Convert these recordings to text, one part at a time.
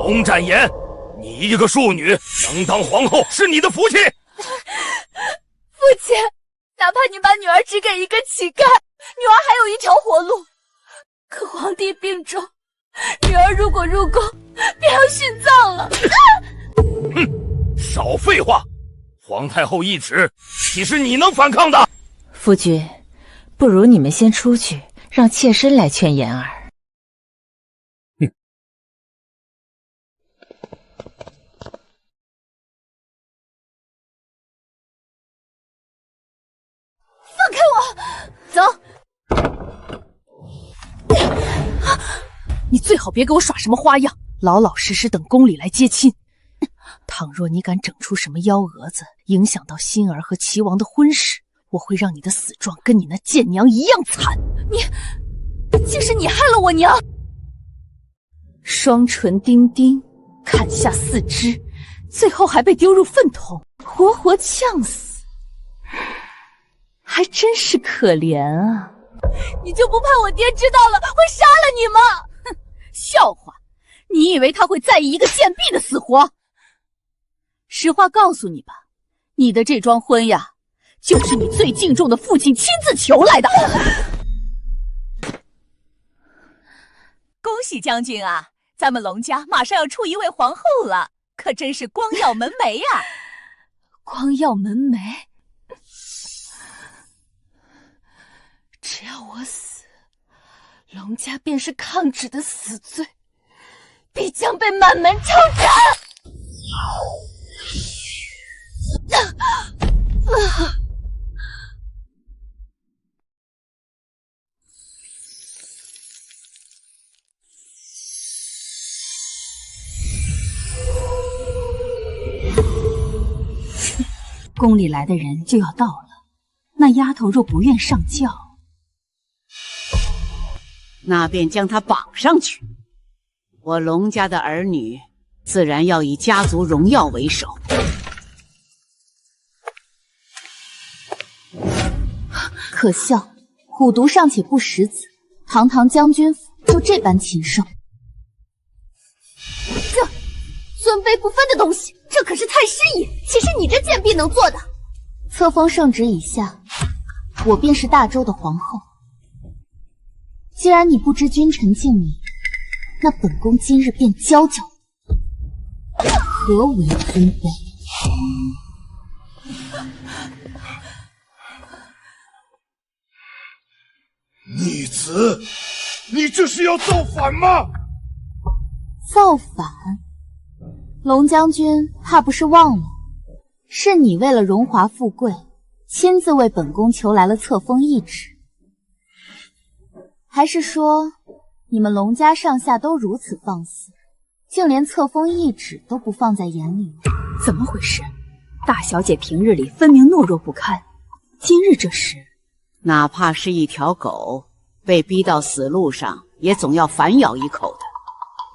龙展言，你一个庶女能当皇后是你的福气。父亲，哪怕你把女儿只给一个乞丐，女儿还有一条活路。可皇帝病重，女儿如果入宫，便要殉葬了。哼，少废话！皇太后懿旨，岂是你能反抗的？夫君，不如你们先出去，让妾身来劝言儿。哼！放开我！走！你最好别给我耍什么花样，老老实实等宫里来接亲。倘若你敢整出什么幺蛾子，影响到欣儿和齐王的婚事，我会让你的死状跟你那贱娘一样惨。竟是你害了我娘！双唇钉钉，砍下4肢，最后还被丢入粪桶，活活呛死，还真是可怜啊！你就不怕我爹知道了会杀了你吗？哼，笑话！你以为他会在意一个贱婢的死活？实话告诉你吧，你的这桩婚呀，就是你最敬重的父亲亲自求来的。恭喜将军啊，咱们龙家马上要出一位皇后了，可真是光耀门楣呀！光耀门楣，只要我死，龙家便是抗旨的死罪，必将被满门抄斩。宫里来的人就要到了，那丫头若不愿上轿，那便将她绑上去。我龙家的儿女自然要以家族荣耀为首。可笑，虎毒尚且不食子，堂堂将军府就这般禽兽。这尊卑不分的东西，这可是太师爷，岂是你这贱婢能做的？册封圣旨以下，我便是大周的皇后。既然你不知君臣敬礼，那本宫今日便教教你，何为尊卑。逆子，你这是要造反吗？造反？龙将军怕不是忘了，是你为了荣华富贵，亲自为本宫求来了册封懿旨，还是说你们龙家上下都如此放肆，竟连册封懿旨都不放在眼里？怎么回事？大小姐平日里分明懦弱不堪，今日这时，哪怕是一条狗被逼到死路上，也总要反咬一口的。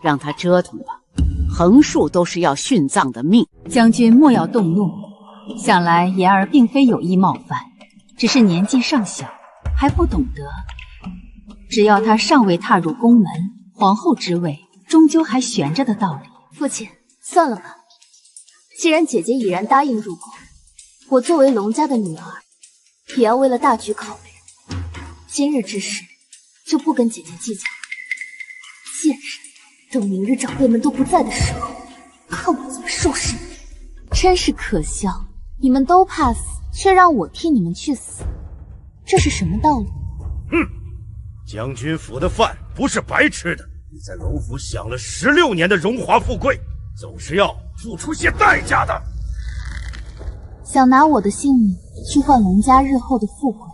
让他折腾吧，横竖都是要殉葬的命。将军莫要动怒，想来言儿并非有意冒犯，只是年纪尚小，还不懂得，只要他尚未踏入宫门，皇后之位终究还悬着的道理。父亲，算了吧，既然姐姐已然答应入宫，我作为龙家的女儿，也要为了大局考虑。今日之事，就不跟姐姐计较。贱人，等明日长辈们都不在的时候，看我怎么收拾你！真是可笑，你们都怕死，却让我替你们去死，这是什么道理？哼，将军府的饭不是白吃的，你在龙府享了16年的荣华富贵，总是要付出些代价的。想拿我的性命去换龙家日后的富贵？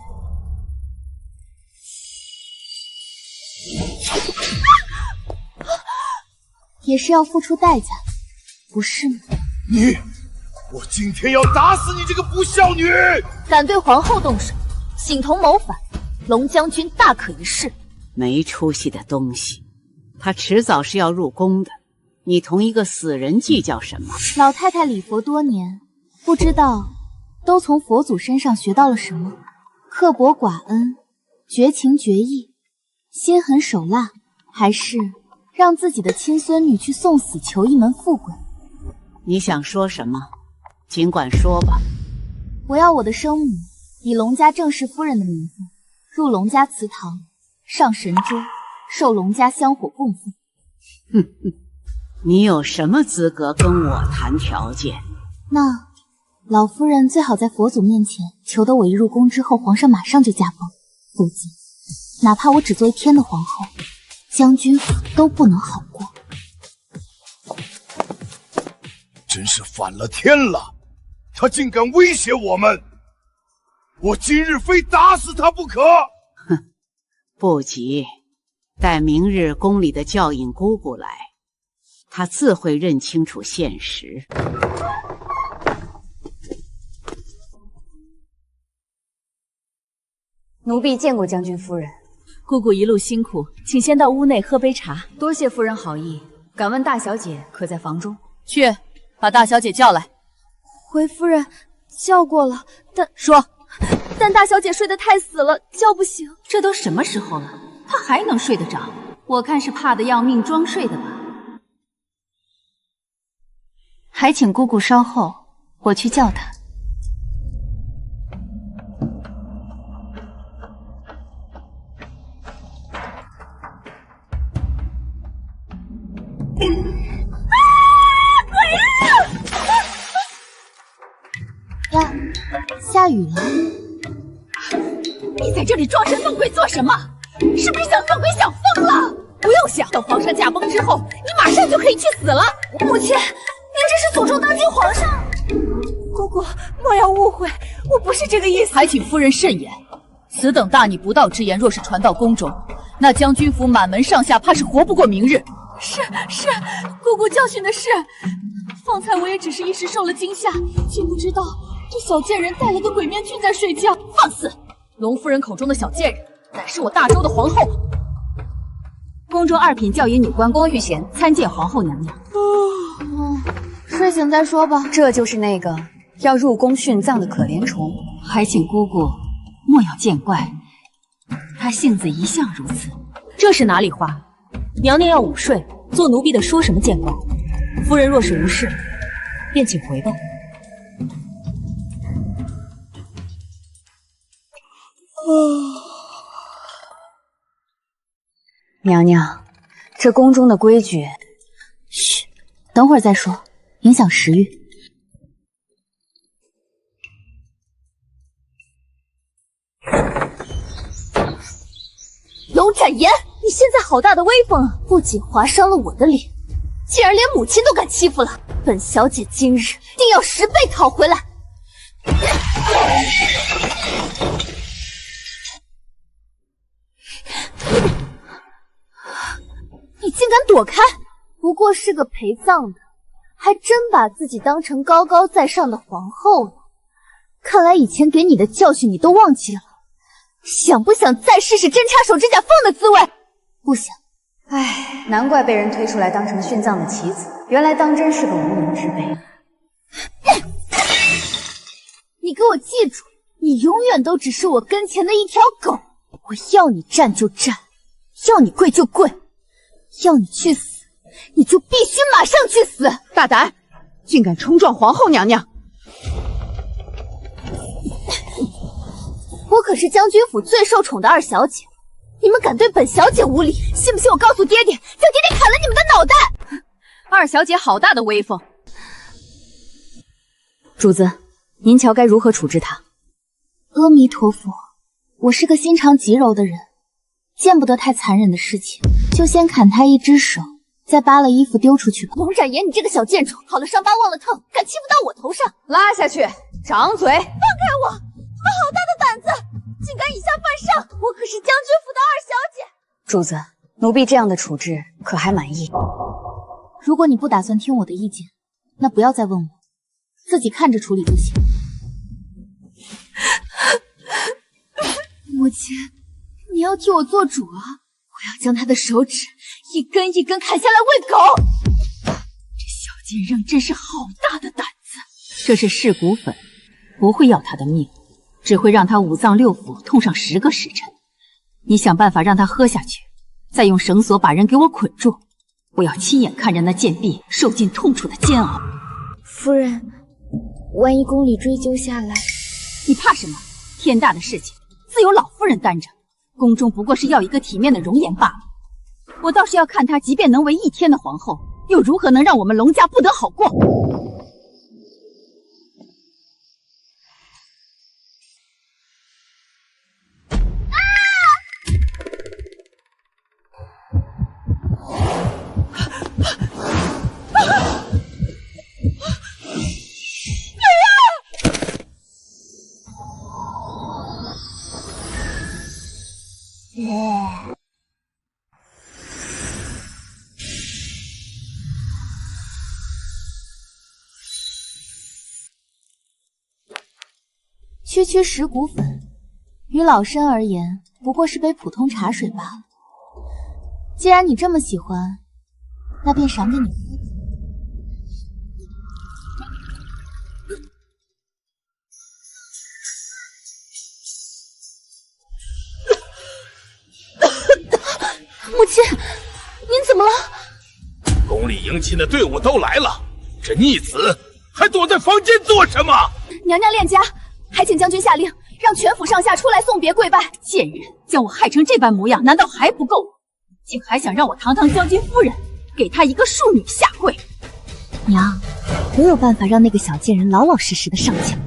也是要付出代价的，不是吗？我今天要打死你这个不孝女！敢对皇后动手，形同谋反，龙将军大可一试。没出息的东西，他迟早是要入宫的，你同一个死人计较什么？老太太礼佛多年，不知道都从佛祖身上学到了什么？刻薄寡恩，绝情绝义，心狠手辣，还是让自己的亲孙女去送死求一门富贵。你想说什么？尽管说吧。我要我的生母以龙家正室夫人的名分入龙家祠堂，上神桌，受龙家香火供奉。哼哼，你有什么资格跟我谈条件？那老夫人最好在佛祖面前求得我一入宫之后，皇上马上就驾崩，否则哪怕我只做一天的皇后，将军府都不能好过。真是反了天了！他竟敢威胁我们，我今日非打死他不可！哼，不急，待明日宫里的教引姑姑来，她自会认清楚现实。奴婢见过将军夫人。姑姑一路辛苦，请先到屋内喝杯茶。多谢夫人好意。敢问大小姐可在房中？去，把大小姐叫来。回夫人，叫过了，但大小姐睡得太死了，叫不醒。这都什么时候了，她还能睡得着？我看是怕得要命装睡的吧。还请姑姑稍后，我去叫她。哇，下雨了！你在这里装神弄鬼做什么？是不是想撞鬼想疯了？不用想，等皇上驾崩之后，你马上就可以去死了。母亲，您这是诅咒当今皇上！姑姑，莫要误会，我不是这个意思。还请夫人慎言，此等大逆不道之言，若是传到宫中，那将军府满门上下怕是活不过明日。是，姑姑教训的是。方才我也只是一时受了惊吓，竟不知道这小贱人戴了个鬼面具在睡觉。放肆！龙夫人口中的小贱人，乃是我大周的皇后。宫中二品教引女官龚玉贤参见皇后娘娘。睡醒再说吧。这就是那个要入宫殉葬的可怜虫，还请姑姑莫要见怪，她性子一向如此。这是哪里话？娘娘要午睡，做奴婢的说什么见怪？夫人若是无事，便请回吧。娘娘，这宫中的规矩……嘘，等会儿再说，影响食欲。龙展言，你现在好大的威风啊！不仅划伤了我的脸，竟然连母亲都敢欺负了。本小姐今日定要10倍讨回来！你竟敢躲开！不过是个陪葬的，还真把自己当成高高在上的皇后了。看来以前给你的教训你都忘记了。想不想再试试针插手指甲缝的滋味？不想。唉，难怪被人推出来当成殉葬的棋子，原来当真是个无能之辈。你给我记住，你永远都只是我跟前的一条狗。我要你站就站，要你跪就跪，要你去死，你就必须马上去死！大胆，竟敢冲撞皇后娘娘！我可是将军府最受宠的二小姐，你们敢对本小姐无礼，信不信我告诉爹爹，叫爹爹砍了你们的脑袋！二小姐好大的威风！主子，您瞧该如何处置她？阿弥陀佛，我是个心肠极柔的人，见不得太残忍的事情，就先砍他一只手，再扒了衣服丢出去吧。龙展言，你这个小贱种，好了伤疤忘了疼，敢欺负到我头上！拉下去，掌嘴！放开我！你们好大的胆子，竟敢以下犯上！我可是将军府的二小姐。主子，奴婢这样的处置可还满意？如果你不打算听我的意见，那不要再问我，自己看着处理就行。母亲，你要替我做主啊！我要将他的手指一根一根砍下来喂狗。这小贱人真是好大的胆子！这是噬骨粉，不会要他的命，只会让他五脏六腑痛上10个时辰。你想办法让他喝下去，再用绳索把人给我捆住，我要亲眼看着那贱婢受尽痛楚的煎熬。夫人，万一宫里追究下来，你怕什么？天大的事情自有老夫人担着，宫中不过是要一个体面的容颜罢了。我倒是要看她，即便能为一天的皇后，又如何能让我们龙家不得好过？区石骨粉，于老身而言，不过是杯普通茶水罢了。既然你这么喜欢，那便赏给你夫子。母亲，您怎么了？宫里迎亲的队伍都来了，这逆子还躲在房间做什么？娘娘恋家，还请将军下令，让全府上下出来送别跪拜。贱人，将我害成这般模样，难道还不够？竟还想让我堂堂将军夫人给她一个庶女下跪？娘，我有办法让那个小贱人老老实实的上墙。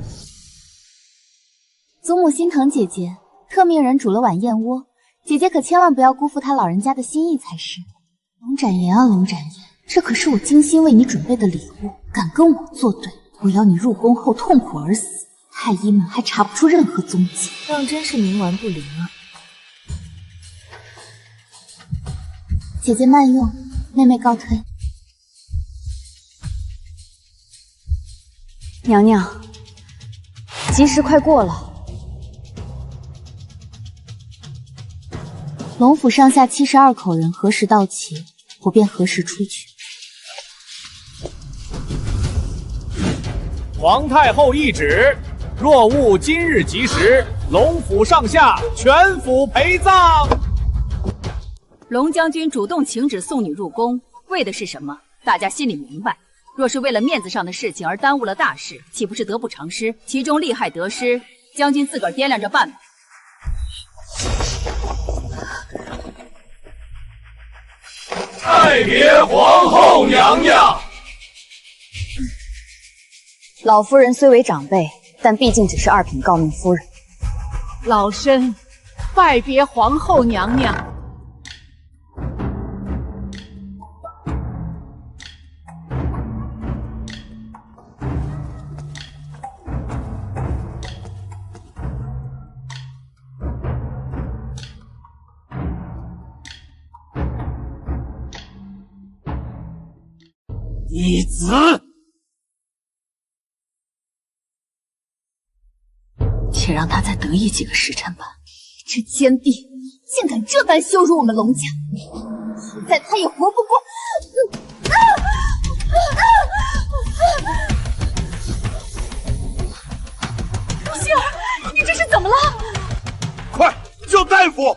祖母心疼姐姐，特命人煮了碗燕窝，姐姐可千万不要辜负她老人家的心意才是。龙展言啊，龙展言，这可是我精心为你准备的礼物，敢跟我作对，我要你入宫后痛苦而死，太医们还查不出任何踪迹，当真是冥顽不灵啊！姐姐慢用，妹妹告退。娘娘，吉时快过了。龙府上下72口人何时到齐，我便何时出去。皇太后懿旨，若误今日吉时，龙府上下全府陪葬。龙将军主动请旨送你入宫，为的是什么？大家心里明白。若是为了面子上的事情而耽误了大事，岂不是得不偿失？其中利害得失，将军自个儿掂量着办吧。拜别皇后娘娘。老夫人虽为长辈，但毕竟只是二品诰命夫人。老身拜别皇后娘娘。逆子！且让他再得意几个时辰吧。这奸婢竟敢这般羞辱我们龙家，好在他也活不过。星儿，你这是怎么了？快叫大夫！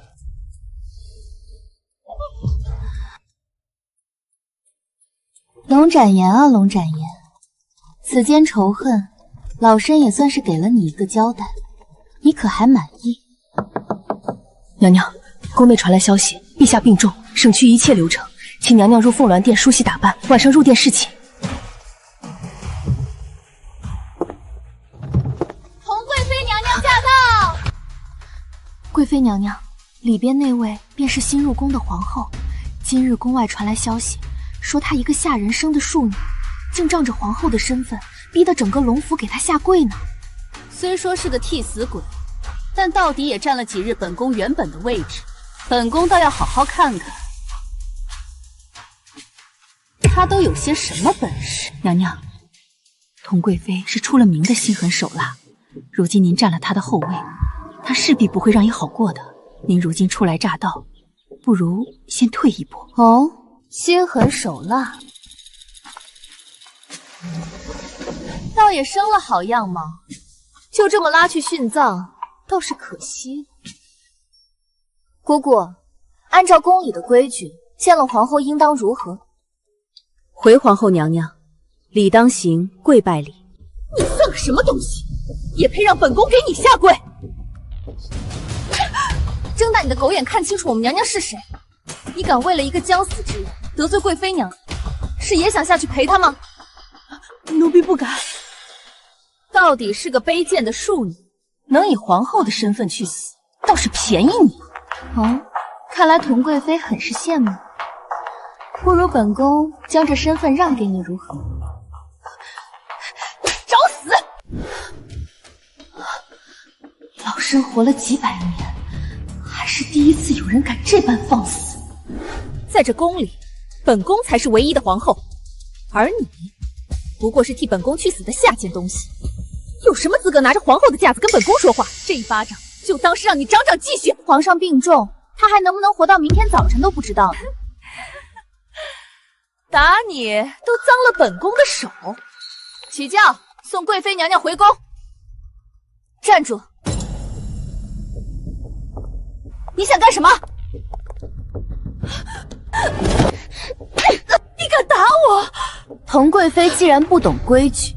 龙展言啊，龙展言，此间仇恨，老身也算是给了你一个交代，你可还满意？娘娘，宫内传来消息，陛下病重，省去一切流程，请娘娘入凤鸾殿梳洗打扮，晚上入殿侍寝。童贵妃娘娘驾到！贵妃娘娘，里边那位便是新入宫的皇后。今日宫外传来消息，说她一个下人生的庶女，竟仗着皇后的身份，逼得整个龙府给她下跪呢。虽说是个替死鬼，但到底也占了几日本宫原本的位置，本宫倒要好好看看，她都有些什么本事。娘娘，佟贵妃是出了名的心狠手辣，如今您占了她的后位，她势必不会让你好过的。您如今初来乍到，不如先退一步。哦，心狠手辣，倒也生了好样貌，就这么拉去殉葬，倒是可惜。姑姑，按照宫里的规矩，见了皇后应当如何？回皇后娘娘，理当行，跪拜礼。你算个什么东西，也配让本宫给你下跪？睁大你的狗眼，看清楚我们娘娘是谁！你敢为了一个将死之人得罪贵妃娘，是也想下去陪她吗？奴婢不敢。到底是个卑贱的庶女，能以皇后的身份去死，倒是便宜你。哦，看来佟贵妃很是羡慕，不如本宫将这身份让给你如何？找死！老身活了几百年，还是第一次有人敢这般放肆。在这宫里，本宫才是唯一的皇后，而你不过是替本宫去死的下贱东西，有什么资格拿着皇后的架子跟本宫说话？这一巴掌就当是让你长长记性。皇上病重，他还能不能活到明天早晨都不知道呢。打你都脏了本宫的手。起轿，送贵妃娘娘回宫。站住！你想干什么？你敢打我？佟贵妃既然不懂规矩，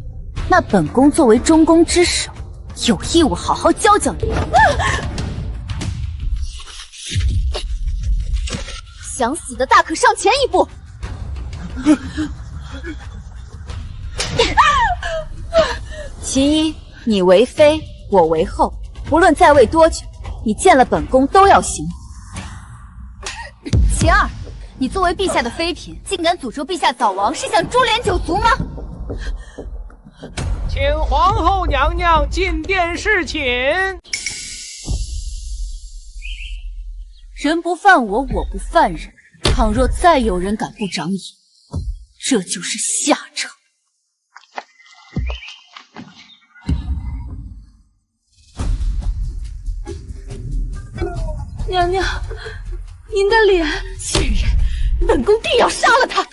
那本宫作为中宫之首，有义务好好教教你。想死的大可上前一步。其一，你为妃，我为后，无论在位多久，你见了本宫都要行。其二，你作为陛下的妃嫔，竟敢诅咒陛下早亡，是想株连九族吗？请皇后娘娘进殿侍寝。人不犯我，我不犯人。倘若再有人敢不长眼，这就是下场。娘娘，您的脸！贱人，本宫定要杀了他！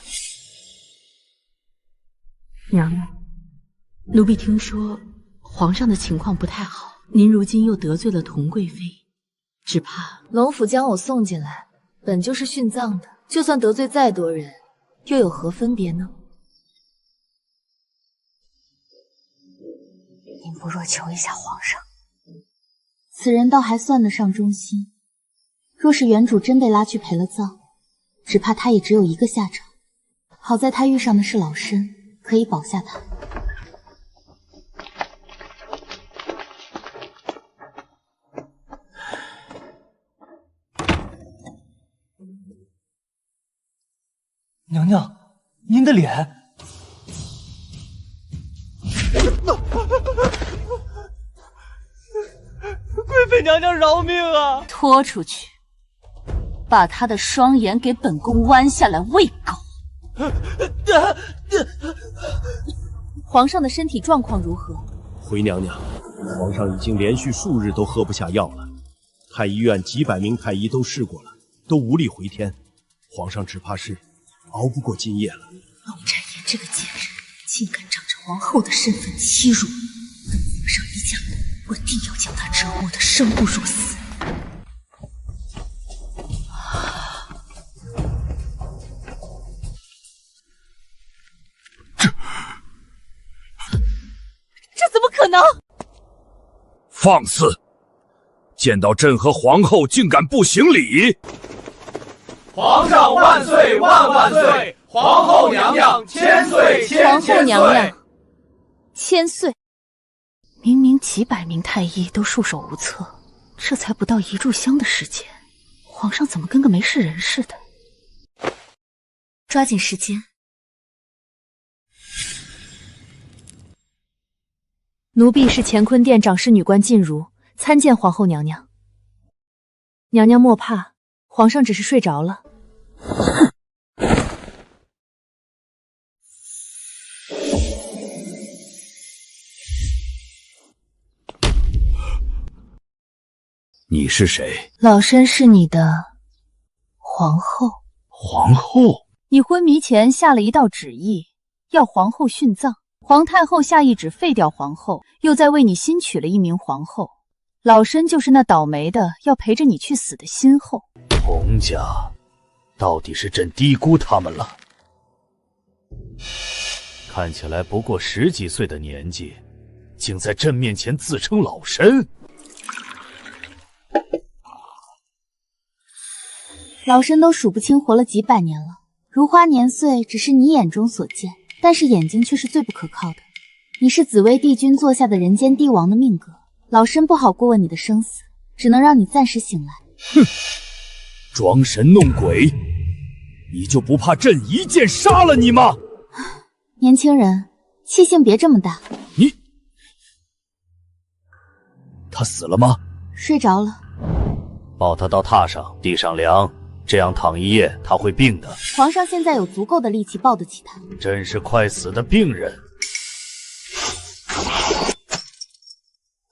娘娘，奴婢听说皇上的情况不太好，您如今又得罪了佟贵妃，只怕龙府将我送进来，本就是殉葬的，就算得罪再多人，又有何分别呢？您不若求一下皇上。此人倒还算得上忠心，若是原主真被拉去陪了葬，只怕他也只有一个下场。好在他遇上的是老身，可以保下他。娘娘，您的脸。贵妃娘娘饶命啊！拖出去，把他的双眼给本宫剜下来喂狗。皇上的身体状况如何？回娘娘，皇上已经连续数日都喝不下药了，太医院几百名太医都试过了，都无力回天，皇上只怕是熬不过今夜了。龙婵言这个贱人，竟敢仗着皇后的身份欺辱我！本皇上一讲，我定要将他折磨得生不如死。这怎么可能？放肆！见到朕和皇后竟敢不行礼！皇上万岁万万岁！皇后娘娘千岁千岁！皇后娘娘千岁！明明几百名太医都束手无策，这才不到1炷香的时间，皇上怎么跟个没事人似的？抓紧时间。奴婢是乾坤殿长侍女官静茹，参见皇后娘娘。娘娘莫怕，皇上只是睡着了。你是谁？老身是你的皇后。皇后？你昏迷前下了一道旨意，要皇后殉葬。皇太后下懿旨废掉皇后，又再为你新娶了一名皇后。老身就是那倒霉的要陪着你去死的新后。佟家，到底是朕低估他们了。看起来不过10几岁的年纪，竟在朕面前自称老身。老身都数不清活了几百年了，如花年岁只是你眼中所见，但是眼睛却是最不可靠的。你是紫薇帝君座下的人间帝王的命格，老身不好过问你的生死，只能让你暂时醒来。哼，装神弄鬼，你就不怕朕一剑杀了你吗？年轻人，气性别这么大。他死了吗？睡着了。抱他到榻上，地上凉，这样躺一夜他会病的。皇上现在有足够的力气抱得起他。朕是快死的病人。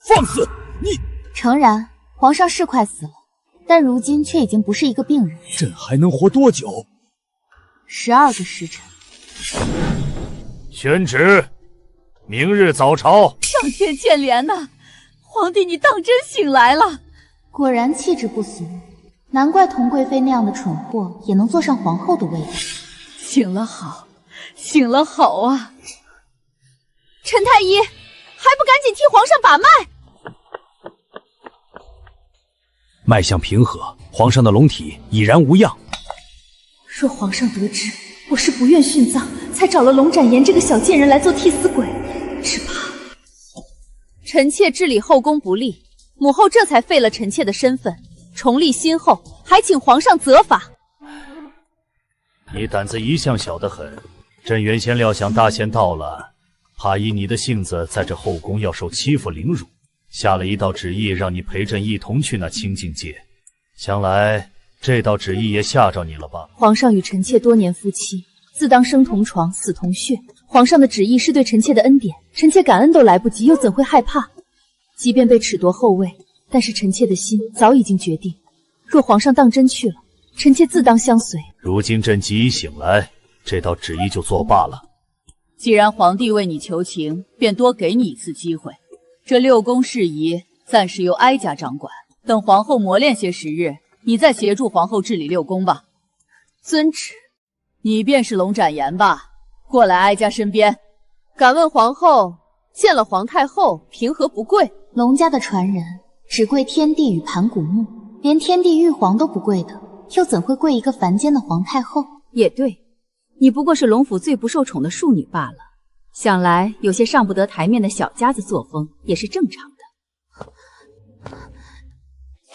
放肆！你诚然，皇上是快死了，但如今却已经不是一个病人。朕还能活多久？12个时辰。宣旨，明日早朝。上天见怜呐！皇帝，你当真醒来了？果然气质不俗，难怪佟贵妃那样的蠢货也能坐上皇后的位置。醒了好，醒了好啊！陈太医，还不赶紧替皇上把脉！脉象平和，皇上的龙体已然无恙。若皇上得知我是不愿殉葬，才找了龙展言这个小贱人来做替死鬼，只怕……臣妾治理后宫不力，母后这才废了臣妾的身份，重立新后，还请皇上责罚。你胆子一向小得很，朕原先料想大限到了，怕以你的性子在这后宫要受欺负凌辱，下了一道旨意让你陪朕一同去那清净界。想来这道旨意也吓着你了吧？皇上与臣妾多年夫妻，自当生同床，死同穴。皇上的旨意是对臣妾的恩典，臣妾感恩都来不及，又怎会害怕？即便被褫夺后位，但是臣妾的心早已经决定，若皇上当真去了，臣妾自当相随。如今朕既已醒来，这道旨意就作罢了。既然皇帝为你求情，便多给你一次机会。这6宫事宜暂时由哀家掌管，等皇后磨练些时日，你再协助皇后治理6宫吧。遵旨。你便是龙展言吧？过来哀家身边。敢问皇后，见了皇太后，凭何不跪？龙家的传人只跪天地与盘古墓，连天地玉皇都不跪的，又怎会跪一个凡间的皇太后？也对，你不过是龙府最不受宠的庶女罢了。想来有些上不得台面的小家子作风也是正常的。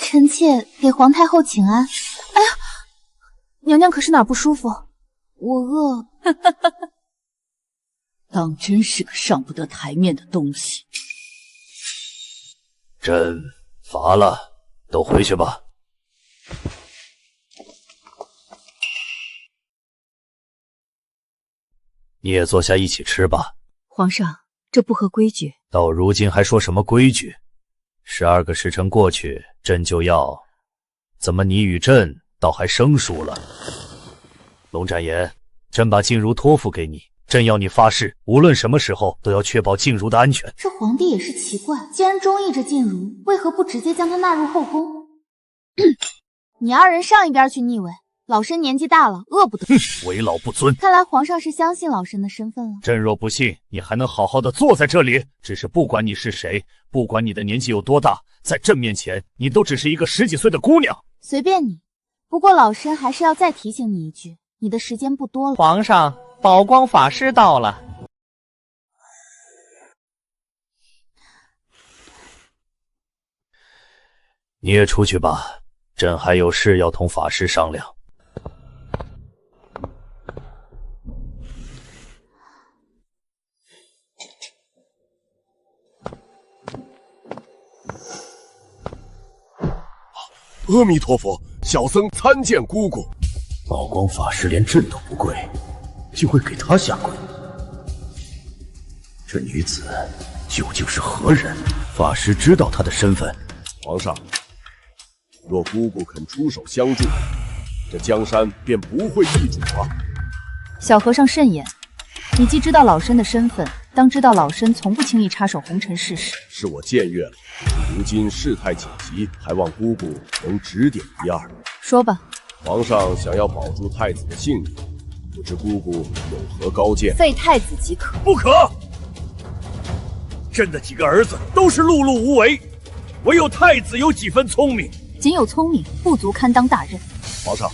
臣妾给皇太后请安。哎呀，娘娘可是哪儿不舒服？我饿。当真是个上不得台面的东西。朕乏了，都回去吧。你也坐下一起吃吧。皇上，这不合规矩。到如今还说什么规矩？12个时辰过去，朕就要……怎么你与朕倒还生疏了？龙展言，朕把静茹托付给你，朕要你发誓，无论什么时候都要确保静茹的安全。这皇帝也是奇怪，既然中意这静茹，为何不直接将她纳入后宫？你2人上一边去逆位，老身年纪大了，饿不得。为老不尊。看来皇上是相信老身的身份了。朕若不信，你还能好好的坐在这里？只是不管你是谁，不管你的年纪有多大，在朕面前，你都只是一个10几岁的姑娘。随便你，不过老身还是要再提醒你一句，你的时间不多了。皇上，宝光法师到了。你也出去吧，朕还有事要同法师商量。阿弥陀佛，小僧参见姑姑。宝光法师连朕都不跪，竟会给他下跪？这女子究竟是何人？法师知道她的身份。皇上，若姑姑肯出手相助，这江山便不会易主啊。小和尚慎言，你既知道老身的身份，当知道老身从不轻易插手红尘世事。是我僭越了，如今事态紧急，还望姑姑能指点一二。说吧。皇上想要保住太子的性命，不知姑姑有何高见？废太子即可。不可！朕的几个儿子都是碌碌无为，唯有太子有几分聪明。仅有聪明，不足堪当大任。皇上，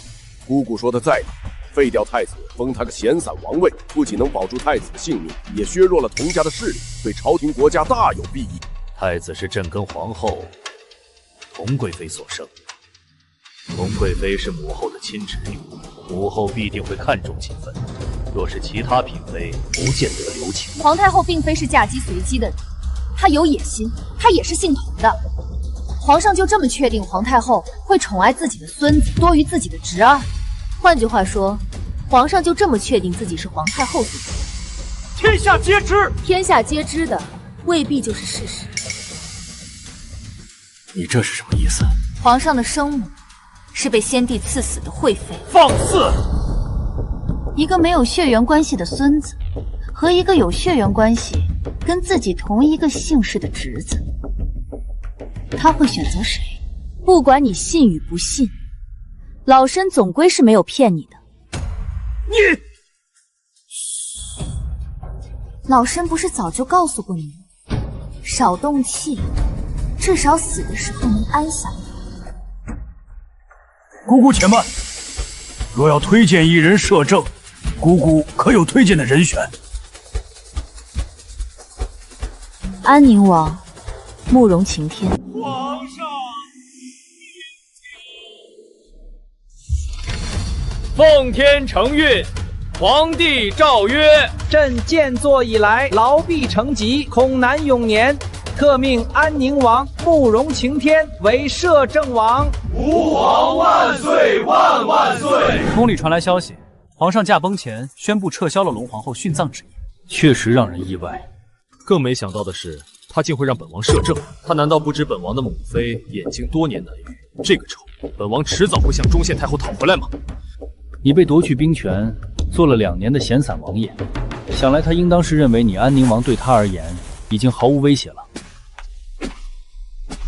姑姑说的在理，废掉太子，封他个闲散王位，不仅能保住太子的性命，也削弱了佟家的势力，对朝廷国家大有裨益。太子是朕跟皇后佟贵妃所生，佟贵妃是母后的亲侄女，母后必定会看重几分。若是其他嫔妃，不见得留情。皇太后并非是嫁鸡随鸡的人，她有野心，她也是姓佟的。皇上就这么确定皇太后会宠爱自己的孙子多于自己的侄儿？换句话说，皇上就这么确定自己是皇太后所生？天下皆知，天下皆知的未必就是事实。你这是什么意思？皇上的生母是被先帝赐死的惠妃。放肆！一个没有血缘关系的孙子，和一个有血缘关系、跟自己同一个姓氏的侄子，他会选择谁？不管你信与不信，老身总归是没有骗你的。你，老身不是早就告诉过你吗？少动气，至少死的时候能安详。姑姑且慢，若要推荐一人摄政，姑姑可有推荐的人选？安宁王，慕容晴天。皇上，奉天承运，皇帝诏曰：朕建作以来，劳弊成疾，恐难永年。特命安宁王慕容晴天为摄政王。吾皇万岁万万岁！宫里传来消息，皇上驾崩前宣布撤销了龙皇后殉葬旨意，确实让人意外。更没想到的是，他竟会让本王摄政。他难道不知本王的母妃眼睛多年难愈？这个仇，本王迟早会向忠献太后讨回来吗？你被夺去兵权，做了2年的闲散王爷，想来他应当是认为你安宁王对他而言已经毫无威胁了。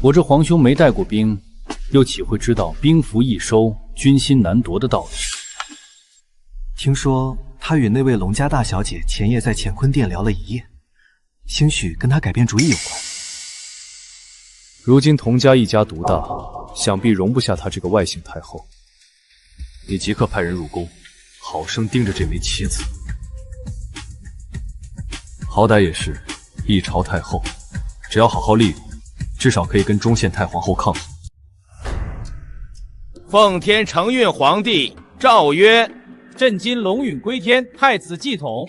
我这皇兄没带过兵，又岂会知道兵符易收，军心难夺的道理？听说他与那位龙家大小姐前夜在乾坤殿聊了一夜，兴许跟他改变主意有关。如今佟家一家独大，想必容不下他这个外姓太后。你即刻派人入宫，好生盯着这枚棋子。好歹也是一朝太后，只要好好利用，至少可以跟忠献太皇后抗衡。奉天承运皇帝诏曰：朕今龙允归天，太子继统，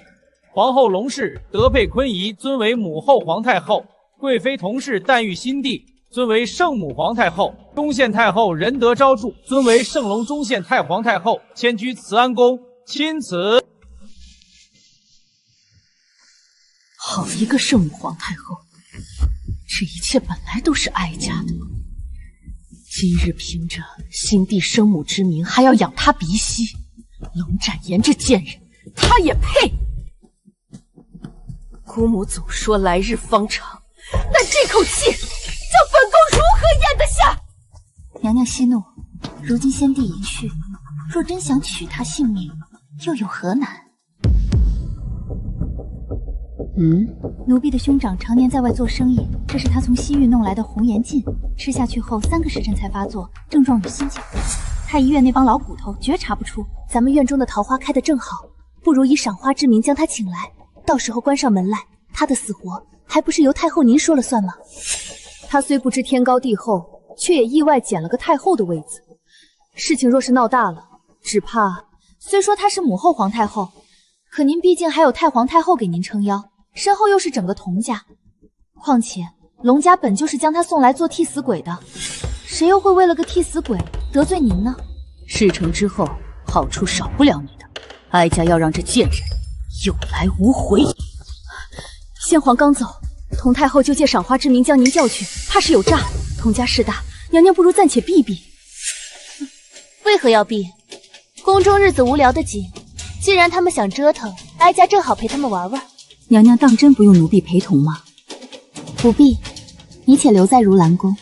皇后龙氏德佩坤仪尊为母后皇太后，贵妃佟氏诞育新帝尊为圣母皇太后，忠献太后仁德昭著尊为圣龙忠献太皇太后，迁居慈安宫，钦此。好一个圣母皇太后！这一切本来都是哀家的，今日凭着新帝生母之名，还要养她鼻息。龙展言这贱人，她也配？姑母总说来日方长，但这口气叫本宫如何咽得下？娘娘息怒，如今先帝已去，若真想取他性命，又有何难？奴婢的兄长常年在外做生意，这是他从西域弄来的红颜劲，吃下去后3个时辰才发作，症状与心绞。太医院那帮老骨头绝查不出，咱们院中的桃花开得正好，不如以赏花之名将他请来，到时候关上门来，他的死活还不是由太后您说了算吗？他虽不知天高地厚，却也意外捡了个太后的位子。事情若是闹大了，只怕虽说她是母后皇太后，可您毕竟还有太皇太后给您撑腰，身后又是整个佟家，况且龙家本就是将他送来做替死鬼的，谁又会为了个替死鬼得罪您呢？事成之后，好处少不了你的，哀家要让这贱人有来无回。先皇刚走，佟太后就借赏花之名将您叫去，怕是有诈。佟家势大，娘娘不如暂且避避。为何要避？宫中日子无聊得紧，既然他们想折腾，哀家正好陪他们玩玩。娘娘当真不用奴婢陪同吗？不必，你且留在如兰宫。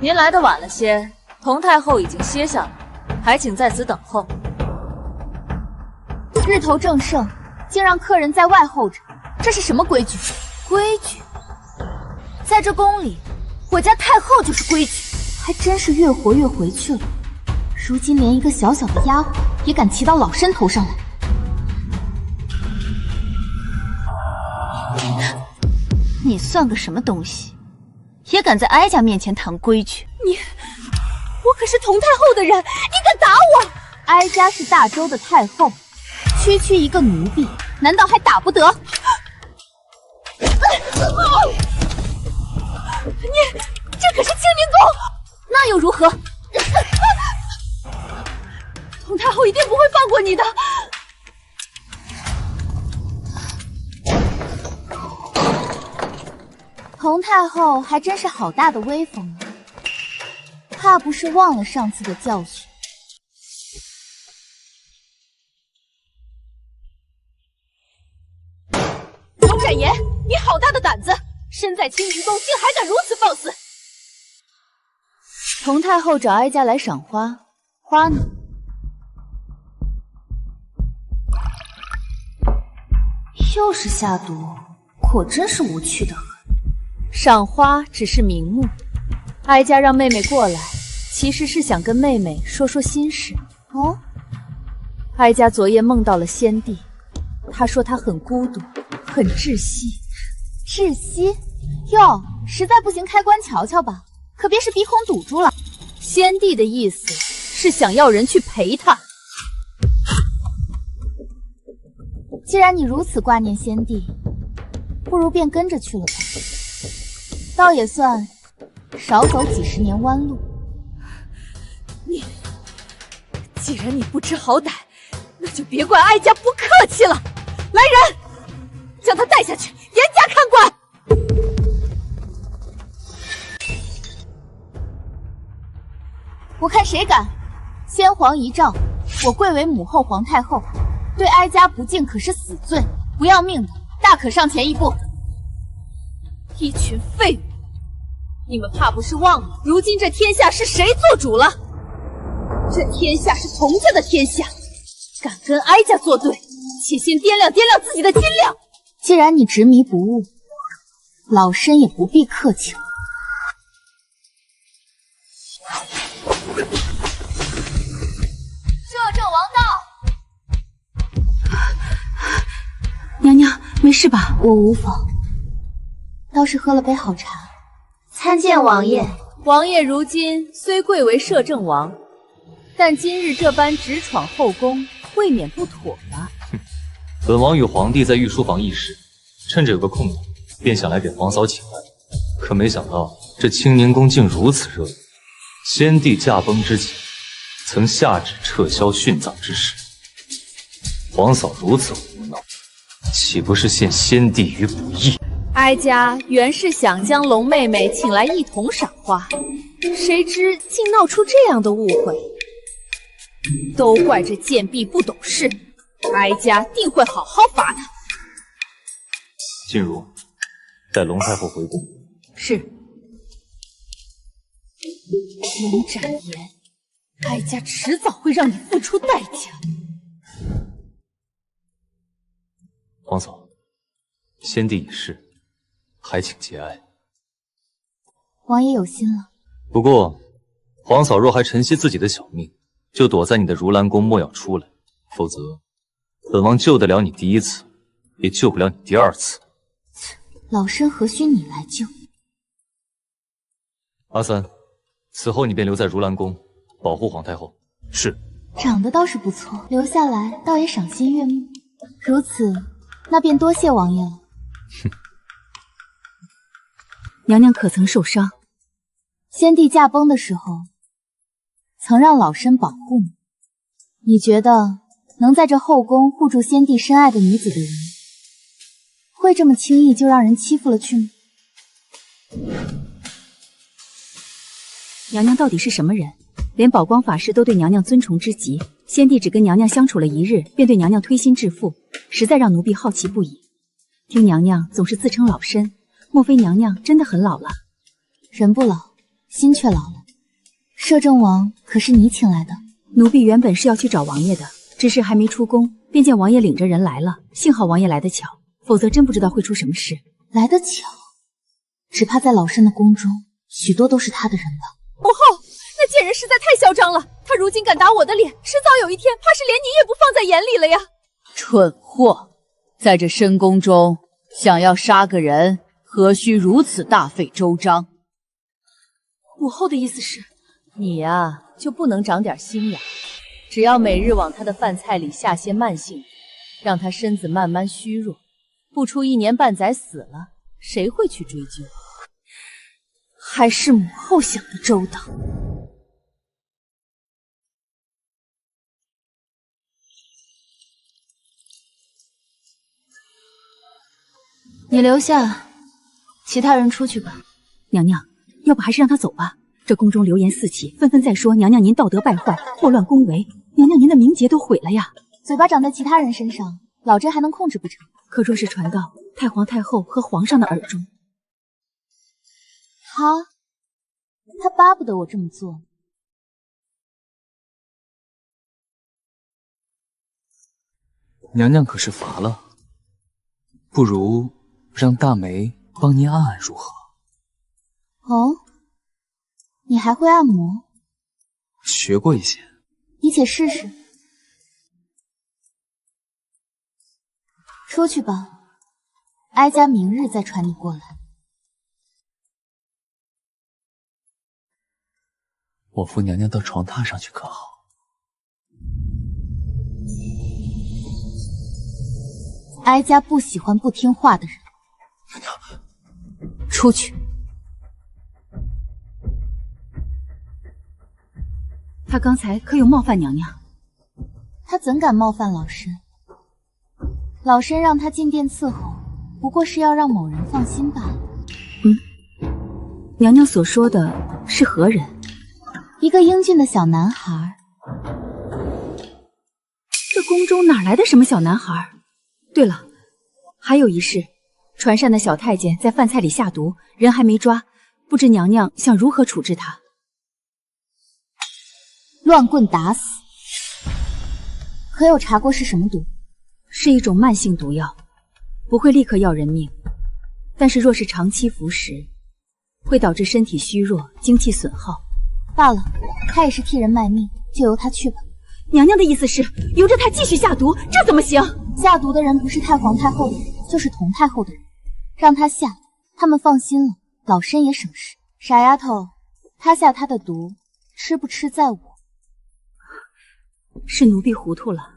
您来的晚了些，佟太后已经歇下了，还请在此等候。日头正盛，竟让客人在外候着，这是什么规矩？规矩？在这宫里，我家太后就是规矩，还真是越活越回去了。如今连一个小小的丫鬟也敢骑到老身头上来。你算个什么东西，也敢在哀家面前谈规矩？我可是佟太后的人，你敢打我？哀家是大周的太后，区区一个奴婢，难道还打不得？你这可是清明宫，那又如何？佟太后一定不会放过你的。佟太后还真是好大的威风啊！怕不是忘了上次的教训。龙展言，你好大的胆子！身在清明宫，竟还敢如此放肆！佟太后找哀家来赏花，花呢？又是下毒，果真是无趣的很。赏花只是名目，哀家让妹妹过来，其实是想跟妹妹说说心事。哦，哀家昨夜梦到了先帝，他说他很孤独，很窒息。窒息？哟，实在不行开棺瞧瞧吧，可别是鼻孔堵住了。先帝的意思是想要人去陪他。既然你如此挂念先帝，不如便跟着去了吧，倒也算少走几十年弯路。既然你不知好歹，那就别怪哀家不客气了。来人，将他带下去，严加看管。我看谁敢！先皇遗诏，我贵为母后皇太后，对哀家不敬可是死罪，不要命的大可上前一步。一群废物！你们怕不是忘了，如今这天下是谁做主了？这天下是佟家的天下，敢跟哀家作对，且先掂量掂量自己的斤两。既然你执迷不悟，老身也不必客气了。摄政王到。娘娘没事吧？我无否，倒是喝了杯好茶。参见王爷。王爷如今虽贵为摄政王，但今日这般直闯后宫，未免不妥吧？本王与皇帝在御书房议事，趁着有个空档，便想来给皇嫂请安。可没想到这清宁宫竟如此热闹。先帝驾崩之前，曾下旨撤销殉葬之事。皇嫂如此胡闹，岂不是陷先帝于不义？哀家原是想将龙妹妹请来一同赏花，谁知竟闹出这样的误会。都怪这贱婢不懂事，哀家定会好好罚她。静茹，带龙太后回宫。是。龙展言，哀家迟早会让你付出代价。皇嫂，先帝已逝，还请节哀。王爷有心了。不过，皇嫂若还珍惜自己的小命，就躲在你的如兰宫莫要出来，否则，本王救得了你第一次，也救不了你第二次。老身何须你来救？阿三，此后你便留在如兰宫，保护皇太后。是。长得倒是不错，留下来倒也赏心悦目。如此，那便多谢王爷了。娘娘可曾受伤？先帝驾崩的时候，曾让老身保护你。你觉得能在这后宫护住先帝深爱的女子的人，会这么轻易就让人欺负了去吗？娘娘到底是什么人？连宝光法师都对娘娘尊崇之极，先帝只跟娘娘相处了一日，便对娘娘推心置腹，实在让奴婢好奇不已。听娘娘总是自称老身，莫非娘娘真的很老了？人不老，心却老了。摄政王可是你请来的？奴婢原本是要去找王爷的，只是还没出宫，便见王爷领着人来了。幸好王爷来得巧，否则真不知道会出什么事。来得巧，只怕在老身的宫中，许多都是他的人吧。母后，那贱人实在太嚣张了！他如今敢打我的脸，迟早有一天，怕是连你也不放在眼里了呀！蠢货，在这深宫中想要杀个人，何须如此大费周章？母后的意思是，你呀，就不能长点心眼？只要每日往他的饭菜里下些慢性毒，让他身子慢慢虚弱，不出1年半载死了，谁会去追究？还是母后想的周到。你留下，其他人出去吧。娘娘，要不还是让他走吧。这宫中流言四起，纷纷在说娘娘您道德败坏，祸乱宫闱，娘娘您的名节都毁了呀。嘴巴长在其他人身上，老朕还能控制不成？可若是传到太皇太后和皇上的耳中，他巴不得我这么做。娘娘可是乏了，不如让大梅帮您按按如何？哦，你还会按摩？学过一些。你且试试。出去吧，哀家明日再传你过来。我扶娘娘到床榻上去可好？哀家不喜欢不听话的人。出去。他刚才可有冒犯娘娘？他怎敢冒犯老身？老身让他进殿伺候，不过是要让某人放心罢了。娘娘所说的是何人？一个英俊的小男孩。这宫中哪来的什么小男孩？对了，还有一事，传膳的小太监在饭菜里下毒，人还没抓，不知娘娘想如何处置他？乱棍打死。可有查过是什么毒？是一种慢性毒药，不会立刻要人命，但是若是长期服食，会导致身体虚弱、精气损耗。罢了，他也是替人卖命，就由他去吧。娘娘的意思是由着他继续下毒，这怎么行？下毒的人不是太皇太后的人，就是同太后的人，让他下，他们放心了，老身也省事。傻丫头，他下他的毒，吃不吃在我。是奴婢糊涂了。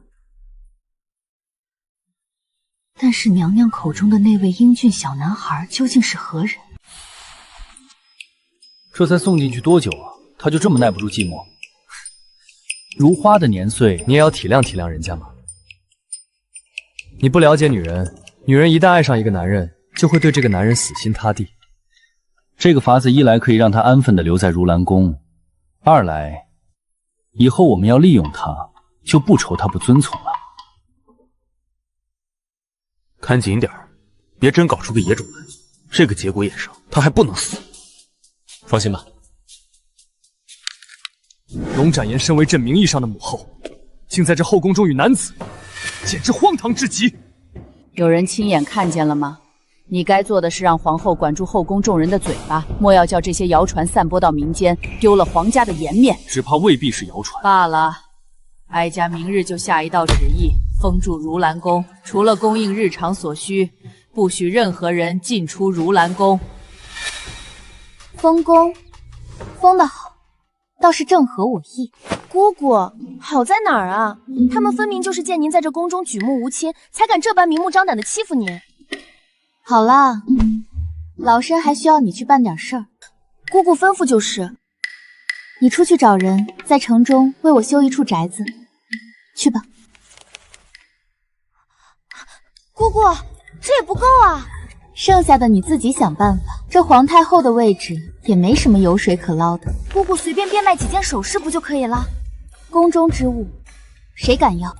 但是娘娘口中的那位英俊小男孩究竟是何人？这才送进去多久啊？他就这么耐不住寂寞？如花的年岁，你也要体谅体谅人家嘛。你不了解女人，女人一旦爱上一个男人，就会对这个男人死心塌地。这个法子一来可以让他安分地留在如兰宫，二来以后我们要利用他，就不愁他不遵从了。看紧点儿，别真搞出个野种来。这个节骨眼上，他还不能死。放心吧，龙展颜身为朕名义上的母后，竟在这后宫中与男子，简直荒唐至极。有人亲眼看见了吗？你该做的是让皇后管住后宫众人的嘴巴，莫要叫这些谣传散播到民间，丢了皇家的颜面。只怕未必是谣传罢了。哀家明日就下一道旨意，封住如兰宫，除了供应日常所需，不许任何人进出如兰宫。封宫，封得好，倒是正合我意。姑姑，好在哪儿啊？他们分明就是见您在这宫中举目无亲，才敢这般明目张胆的欺负您。好啦，老身还需要你去办点事儿。姑姑吩咐就是。你出去找人，在城中为我修一处宅子，去吧。姑姑，这也不够啊！剩下的你自己想办法。这皇太后的位置也没什么油水可捞的。姑姑随便变卖几件首饰不就可以了？宫中之物，谁敢要？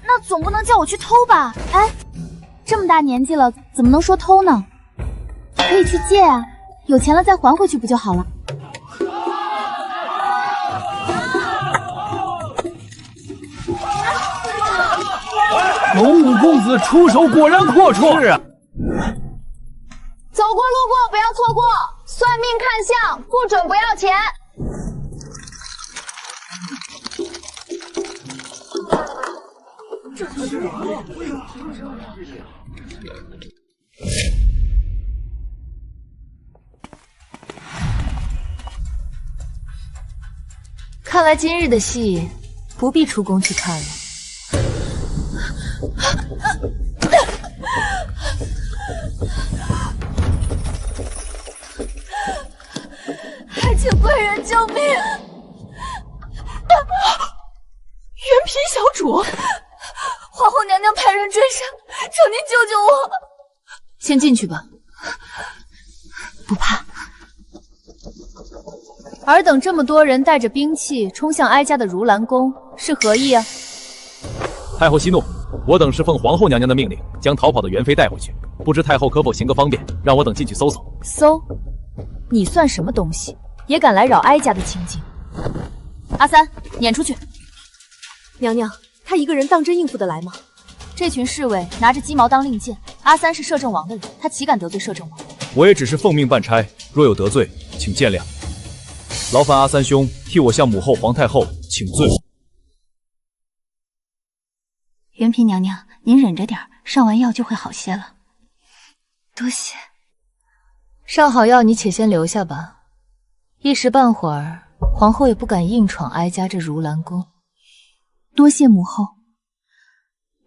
那总不能叫我去偷吧？哎，这么大年纪了，怎么能说偷呢？可以去借啊，有钱了再还回去不就好了？龙武公子出手果然阔绰。是啊，走过路过不要错过，算命看相不准不要钱。看来今日的戏不必出宫去看了。还请贵人救命！元嫔小主，皇后娘娘派人追杀，求您救救我！先进去吧，不怕。尔等这么多人带着兵器冲向哀家的如兰宫，是何意啊？太后息怒，我等是奉皇后娘娘的命令，将逃跑的元妃带回去。不知太后可否行个方便，让我等进去搜搜？搜？你算什么东西，也敢来扰哀家的清静？阿三，撵出去！娘娘，他一个人当真应付得来吗？这群侍卫拿着鸡毛当令箭，阿三是摄政王的人，他岂敢得罪摄政王？我也只是奉命办差，若有得罪，请见谅。劳烦阿三兄替我向母后、皇太后请罪。元嫔娘娘，您忍着点，上完药就会好些了。多谢。上好药，你且先留下吧。一时半会儿，皇后也不敢硬闯哀家这如兰宫。多谢母后。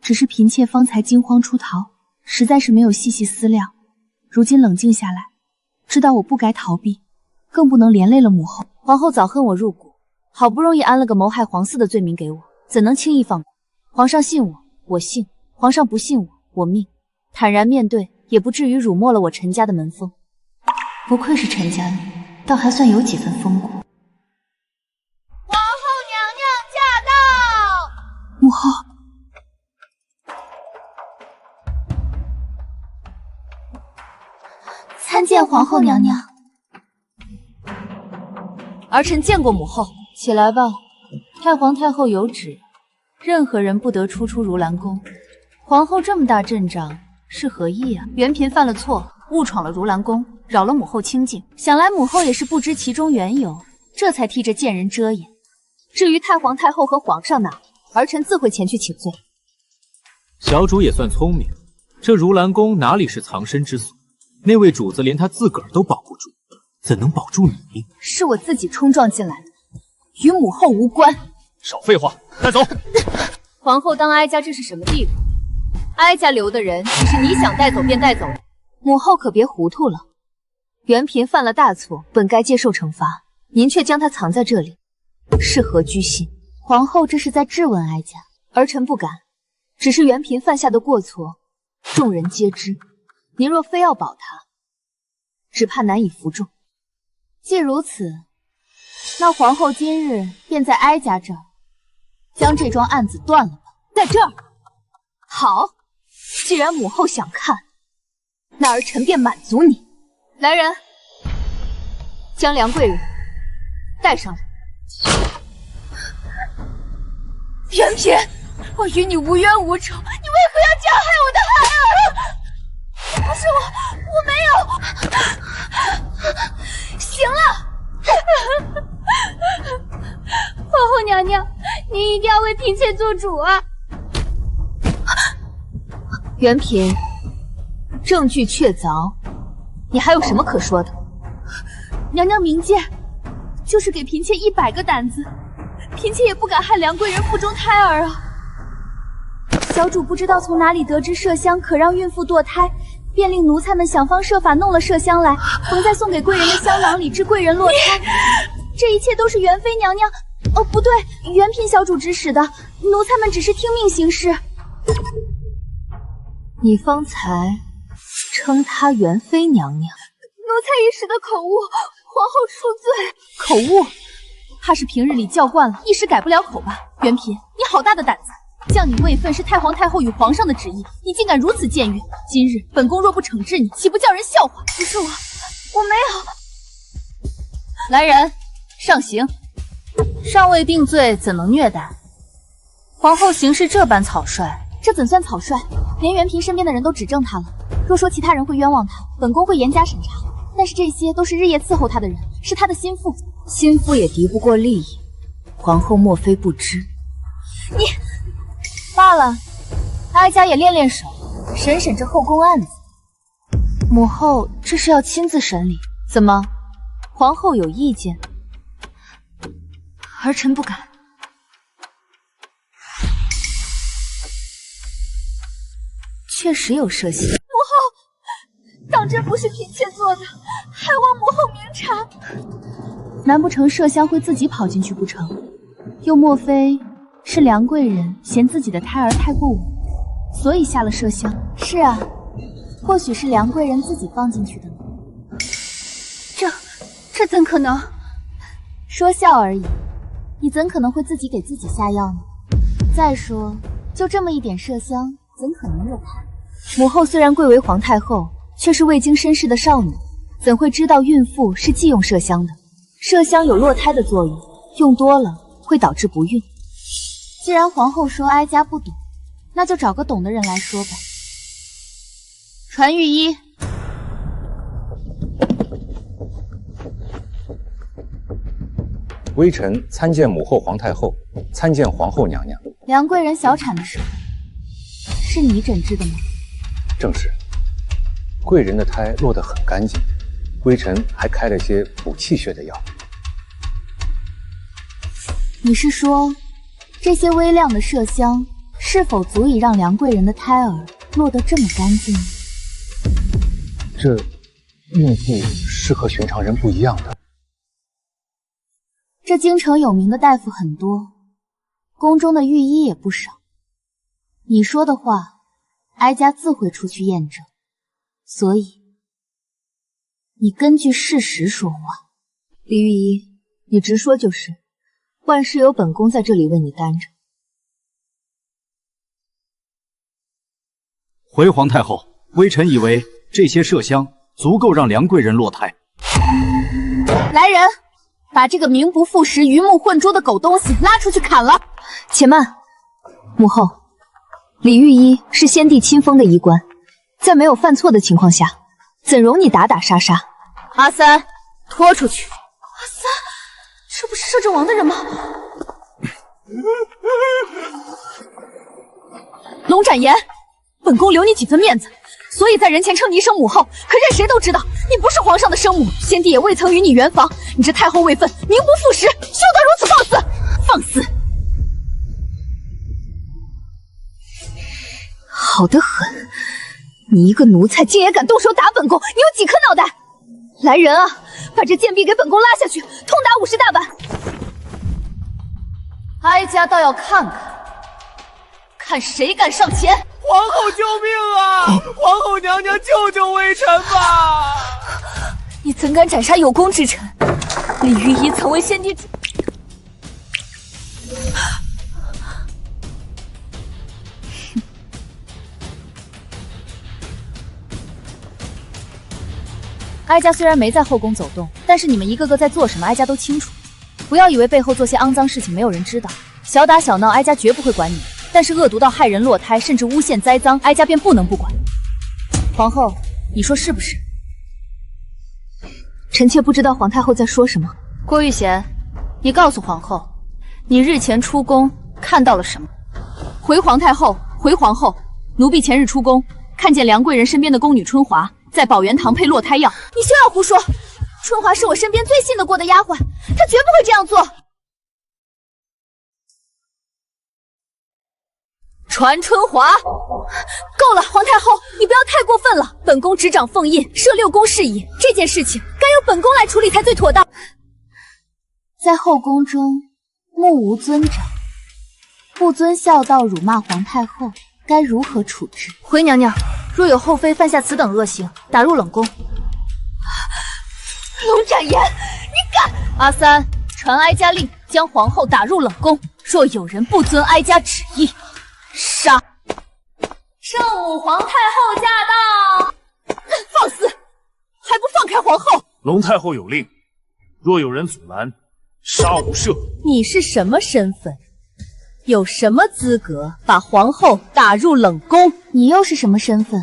只是嫔妾方才惊慌出逃，实在是没有细细思量。如今冷静下来，知道我不该逃避，更不能连累了母后。皇后早恨我入骨，好不容易安了个谋害皇嗣的罪名给我，怎能轻易放过？皇上信我，我信；皇上不信我，我命。坦然面对，也不至于辱没了我陈家的门风。不愧是陈家女，倒还算有几分风骨。皇后娘娘驾到！母后，参见皇后娘娘。儿臣见过母后，起来吧。太皇太后有旨，任何人不得出如兰宫。皇后这么大阵仗，是何意啊？元嫔犯了错，误闯了如兰宫，扰了母后清静。想来母后也是不知其中缘由，这才替这贱人遮掩。至于太皇太后和皇上哪里，儿臣自会前去请罪。小主也算聪明，这如兰宫哪里是藏身之所？那位主子连他自个儿都保不住，怎能保住你？是我自己冲撞进来的，与母后无关。少废话，带走！皇后当哀家这是什么地步？哀家留的人只是你想带走便带走的，母后可别糊涂了。元嫔犯了大错，本该接受惩罚，您却将她藏在这里，是何居心？皇后这是在质问哀家，儿臣不敢。只是元嫔犯下的过错，众人皆知。您若非要保她，只怕难以服众。既如此，那皇后今日便在哀家这儿将这桩案子断了吧。在这儿，好，既然母后想看，那儿臣便满足你。来人，将梁贵人带上来。元嫔，我与你无冤无仇，你为何要加害我的孩儿？不是我没有。行了，皇后娘娘，您一定要为嫔妾做主啊！元嫔，证据确凿，你还有什么可说的？娘娘明鉴，就是给嫔妾100个胆子，嫔妾也不敢害梁贵人腹中胎儿啊！小主不知道从哪里得知麝香可让孕妇堕胎，便令奴才们想方设法弄了麝香来，缝在送给贵人的香囊里，致贵人落胎。这一切都是元妃娘娘，哦不对，元嫔小主指使的，奴才们只是听命行事。你方才称她元妃娘娘，奴才一时的口误，皇后恕罪。口误？怕是平日里叫惯了，一时改不了口吧？元嫔，你好大的胆子！降你位分是太皇太后与皇上的旨意，你竟敢如此僭越！今日本宫若不惩治你，岂不叫人笑话？不是我，我没有。来人，上刑！尚未定罪，怎能虐待？皇后行事这般草率，这怎算草率？连元嫔身边的人都指证他了。若说其他人会冤枉他，本宫会严加审查。但是这些都是日夜伺候他的人，是他的心腹，心腹也敌不过利益。皇后莫非不知？你罢了，哀家也练练手，审审这后宫案子。母后这是要亲自审理？怎么，皇后有意见？儿臣不敢。确实有涉嫌。母后，当真不是嫔妾做的，还望母后明察。难不成麝香会自己跑进去不成？又莫非是梁贵人嫌自己的胎儿太过武，所以下了麝香？是啊，或许是梁贵人自己放进去的呢。这怎可能？说笑而已，你怎可能会自己给自己下药呢？再说，就这么一点麝香，怎可能有胎？母后虽然贵为皇太后，却是未经身世的少女，怎会知道孕妇是忌用麝香的？麝香有落胎的作用，用多了会导致不孕。既然皇后说哀家不懂，那就找个懂的人来说吧。传御医。微臣参见母后皇太后，参见皇后娘娘。梁贵人小产的时候，是你诊治的吗？正是。贵人的胎落得很干净，微臣还开了些补气血的药。你是说，这些微量的麝香是否足以让梁贵人的胎儿落得这么干净？这孕妇是和寻常人不一样的。这京城有名的大夫很多，宫中的御医也不少。你说的话，哀家自会出去验证。所以，你根据事实说话。李御医，你直说就是，万事有本宫在这里为你担着。回皇太后，微臣以为这些麝香足够让梁贵人落胎。来人，把这个名不副实、鱼目混珠的狗东西拉出去砍了！且慢，母后，李御医是先帝亲封的医官，在没有犯错的情况下，怎容你打打杀杀？阿三，拖出去！阿三，这不是摄政王的人吗？龙展言，本宫留你几分面子，所以在人前称你一声母后。可任谁都知道，你不是皇上的生母，先帝也未曾与你圆房。你这太后位分，名不副实，休得如此放肆！放肆！好得很，你一个奴才竟也敢动手打本宫，你有几颗脑袋？来人啊，把这贱婢给本宫拉下去，痛打50大板！哀家倒要看看谁敢上前！皇后救命啊！皇后娘娘救救微臣吧！你怎敢斩杀有功之臣？李御医曾为先帝哀家虽然没在后宫走动，但是你们一个个在做什么，哀家都清楚。不要以为背后做些肮脏事情没有人知道，小打小闹，哀家绝不会管你们。但是恶毒到害人落胎，甚至诬陷栽赃，哀家便不能不管。皇后，你说是不是？臣妾不知道皇太后在说什么。郭玉贤，你告诉皇后，你日前出宫看到了什么？回皇太后，回皇后，奴婢前日出宫，看见梁贵人身边的宫女春华在宝元堂配落胎药。你休要胡说！春华是我身边最信得过的丫鬟，她绝不会这样做。传春华，够了，皇太后，你不要太过分了。本宫执掌凤印，摄6宫事宜，这件事情该由本宫来处理才最妥当。在后宫中，目无尊长，不遵孝道，辱骂皇太后，该如何处置？回娘娘，若有后妃犯下此等恶行，打入冷宫。龙展言，你敢！阿三，传哀家令，将皇后打入冷宫。若有人不遵哀家旨意，杀！圣母皇太后驾到！放肆！还不放开皇后！龙太后有令，若有人阻拦，杀无赦。你是什么身份？有什么资格把皇后打入冷宫？你又是什么身份？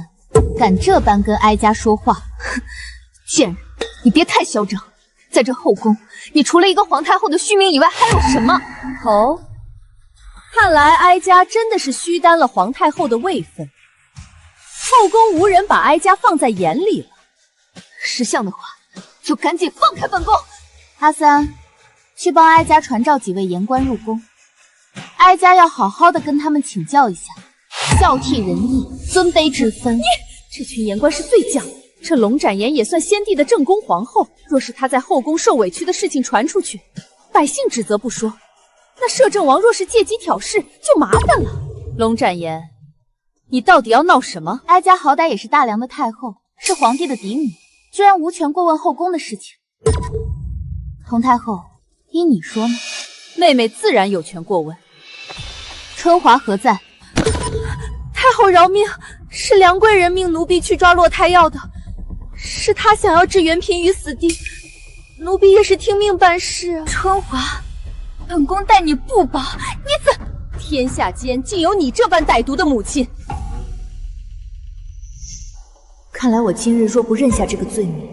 敢这般跟哀家说话？贱人，你别太嚣张！在这后宫，你除了一个皇太后的虚名以外，还有什么？哦，看来哀家真的是虚担了皇太后的位分。后宫无人把哀家放在眼里了。识相的话，就赶紧放开本宫。阿三，去帮哀家传召几位言官入宫。哀家要好好的跟他们请教一下孝悌仁义、尊卑之分。你这群言官是最犟的。这龙展言也算先帝的正宫皇后，若是她在后宫受委屈的事情传出去，百姓指责不说，那摄政王若是借机挑事，就麻烦了。龙展言，你到底要闹什么？哀家好歹也是大梁的太后，是皇帝的嫡女，居然无权过问后宫的事情。童太后，依你说呢？妹妹自然有权过问。春华何在？太后饶命！是梁贵人命奴婢去抓落胎药的，是她想要置元嫔于死地，奴婢也是听命办事啊。春华，本宫待你不薄，你怎……天下间竟有你这般歹毒的母亲！看来我今日若不认下这个罪名，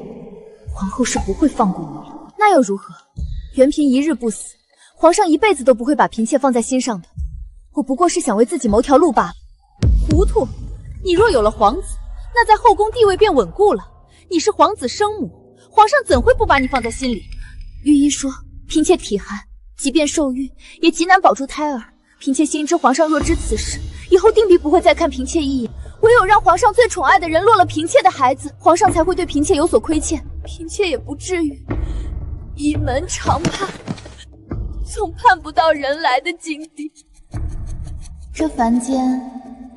皇后是不会放过我了。那又如何？元嫔一日不死，皇上一辈子都不会把嫔妾放在心上的。我不过是想为自己谋条路罢了。糊涂！你若有了皇子，那在后宫地位便稳固了。你是皇子生母，皇上怎会不把你放在心里？御医说，嫔妾体寒，即便受孕，也极难保住胎儿。嫔妾心知皇上若知此事，以后定必不会再看嫔妾一眼。唯有让皇上最宠爱的人落了嫔妾的孩子，皇上才会对嫔妾有所亏欠，嫔妾也不至于一门长盼，总盼不到人来的境地。这凡间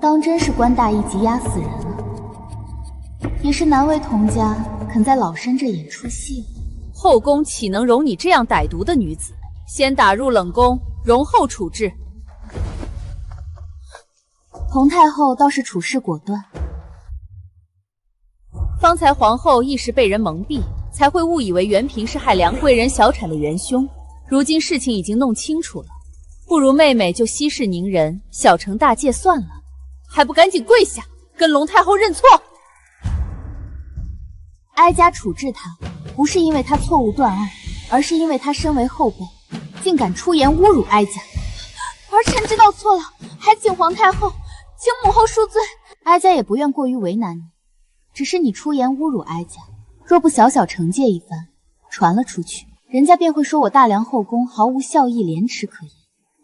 当真是官大一级压死人了，也是难为童家肯在老身这演出戏了。后宫岂能容你这样歹毒的女子？先打入冷宫，容后处置。童太后倒是处事果断。方才皇后一时被人蒙蔽，才会误以为元嫔是害梁贵人小产的元凶。如今事情已经弄清楚了，不如妹妹就息事宁人，小惩大戒算了，还不赶紧跪下，跟龙太后认错！哀家处置她，不是因为她错误断案，而是因为她身为后辈，竟敢出言侮辱哀家。儿臣知道错了，还请皇太后，请母后恕罪。哀家也不愿过于为难你，只是你出言侮辱哀家，若不小小惩戒一番，传了出去，人家便会说我大梁后宫毫无孝义廉耻可言。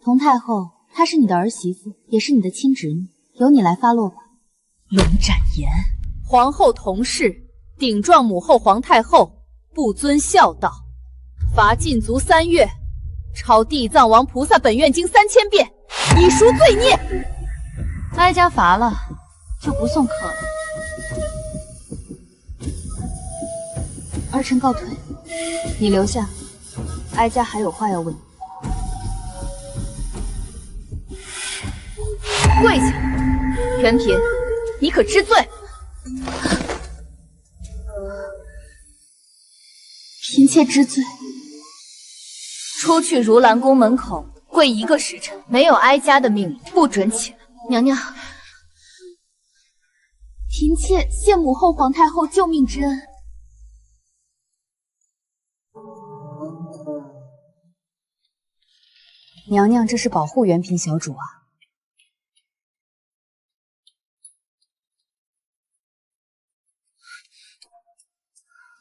童太后，她是你的儿媳妇，也是你的亲侄女，由你来发落吧。龙展言，皇后同事顶撞母后皇太后，不遵孝道，罚禁足3月，抄地藏王菩萨本愿经3000遍，以赎罪孽。哀家罚了，就不送客了。儿臣告退，你留下，哀家还有话要问你。跪下！元嫔，你可知罪？嫔妾知罪。出去如兰宫门口跪1个时辰，没有哀家的命令，不准起来。娘娘，嫔妾谢母后皇太后救命之恩。娘娘这是保护元嫔小主啊。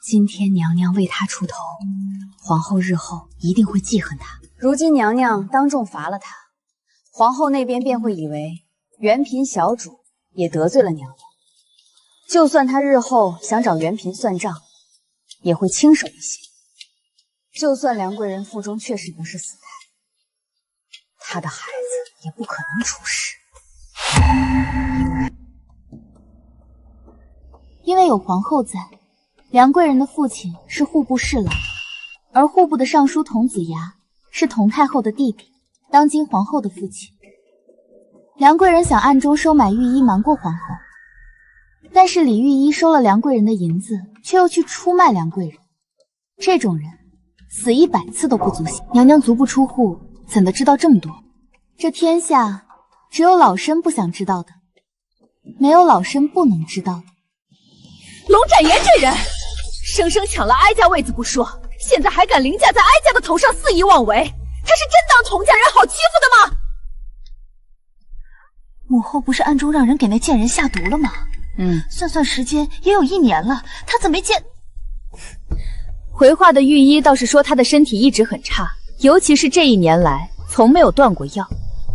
今天娘娘为她出头，皇后日后一定会记恨她。如今娘娘当众罚了她，皇后那边便会以为元嫔小主也得罪了娘娘，就算她日后想找元嫔算账，也会轻手一些。就算梁贵人腹中确实不是死胎，她的孩子也不可能出事，因为有皇后在。梁贵人的父亲是户部侍郎，而户部的尚书童子牙是童太后的弟弟，当今皇后的父亲。梁贵人想暗中收买御医瞒过皇后，但是李御医收了梁贵人的银子，却又去出卖梁贵人，这种人死100次都不足惜。娘娘足不出户，怎的知道这么多？这天下只有老身不想知道的，没有老身不能知道的。龙展言这人，生生抢了哀家位子不说，现在还敢凌驾在哀家的头上肆意妄为，他是真当佟家人好欺负的吗？母后不是暗中让人给那贱人下毒了吗？算时间也有1年了，他怎么没见？回话的御医倒是说他的身体一直很差，尤其是这1年来从没有断过药。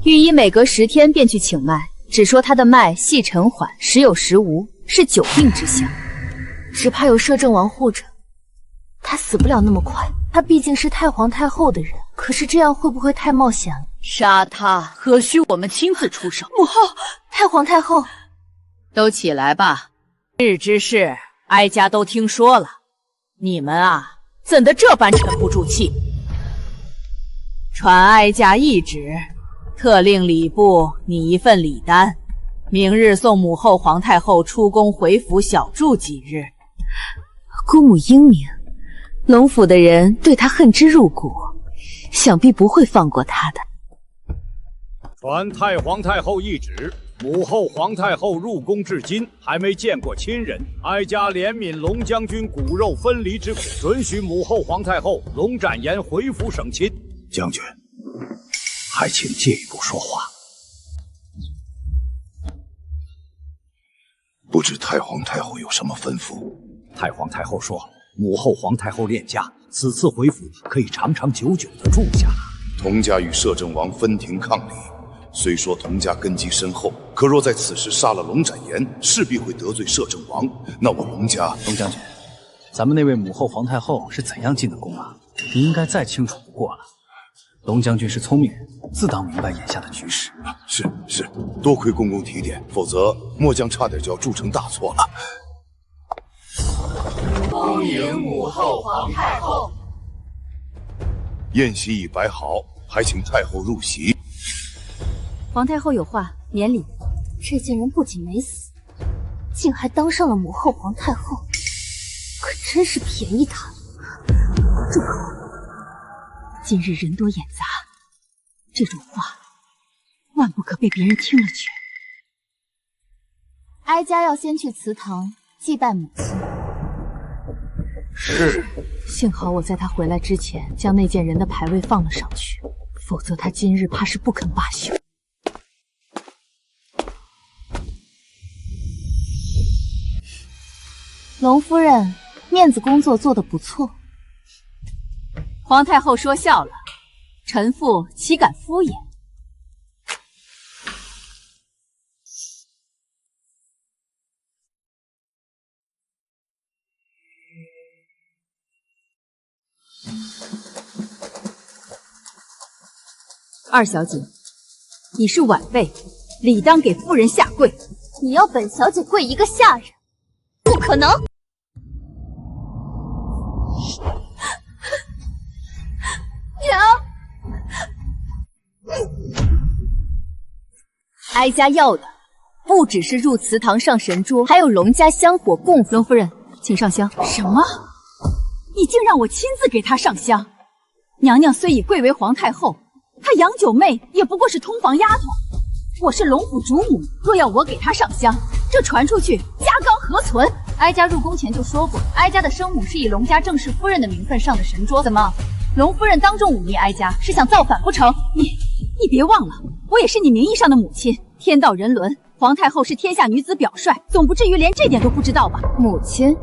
御医每隔10天便去请脉，只说他的脉细沉缓，时有时无，是久病之象。只怕有摄政王护着，他死不了那么快。他毕竟是太皇太后的人，可是这样会不会太冒险了？杀他，何须我们亲自出手？母后，太皇太后，都起来吧。今日之事，哀家都听说了。你们啊，怎的这般沉不住气？传哀家懿旨，特令礼部拟一份礼单，明日送母后、皇太后出宫回府小住几日。姑母英明，龙府的人对她恨之入骨，想必不会放过她的。传太皇太后懿旨，母后、皇太后入宫至今还没见过亲人，哀家怜悯龙将军骨肉分离之苦，准许母后、皇太后龙展言回府省亲。将军，还请借一步说话。不知太皇太后有什么吩咐？太皇太后说，母后、皇太后恋家，此次回府可以长长久久的住下。佟家与摄政王分庭抗礼，虽说佟家根基深厚，可若在此时杀了龙展言，势必会得罪摄政王。那我龙家……龙将军，咱们那位母后、皇太后是怎样进的宫啊？你应该再清楚不过了。龙将军是聪明人，自当明白眼下的局势。是，多亏公公提点，否则末将差点就要铸成大错了。恭迎母后、皇太后。宴席已摆好，还请太后入席。皇太后有话，免礼。这贱人不仅没死，竟还当上了母后、皇太后，可真是便宜她了。住口！今日人多眼杂，这种话万不可被别人听了去。哀家要先去祠堂祭拜母亲。是。幸好我在他回来之前将那件人的牌位放了上去，否则他今日怕是不肯罢休。龙夫人，面子工作做得不错。皇太后说笑了，臣妇岂敢敷衍？二小姐，你是晚辈，理当给夫人下跪。你要本小姐跪一个下人，不可能！娘，哀家要的不只是入祠堂上神桌，还有龙家香火供奉。龙夫人，请上香。什么？你竟让我亲自给她上香？娘娘虽已贵为皇太后，她杨九妹也不过是通房丫头。我是龙府主母，若要我给她上香，这传出去家纲何存？哀家入宫前就说过，哀家的生母是以龙家正室夫人的名分上的神桌。怎么，龙夫人当众忤逆哀家，是想造反不成？你别忘了，我也是你名义上的母亲。天道人伦，皇太后是天下女子表率，总不至于连这点都不知道吧？母亲，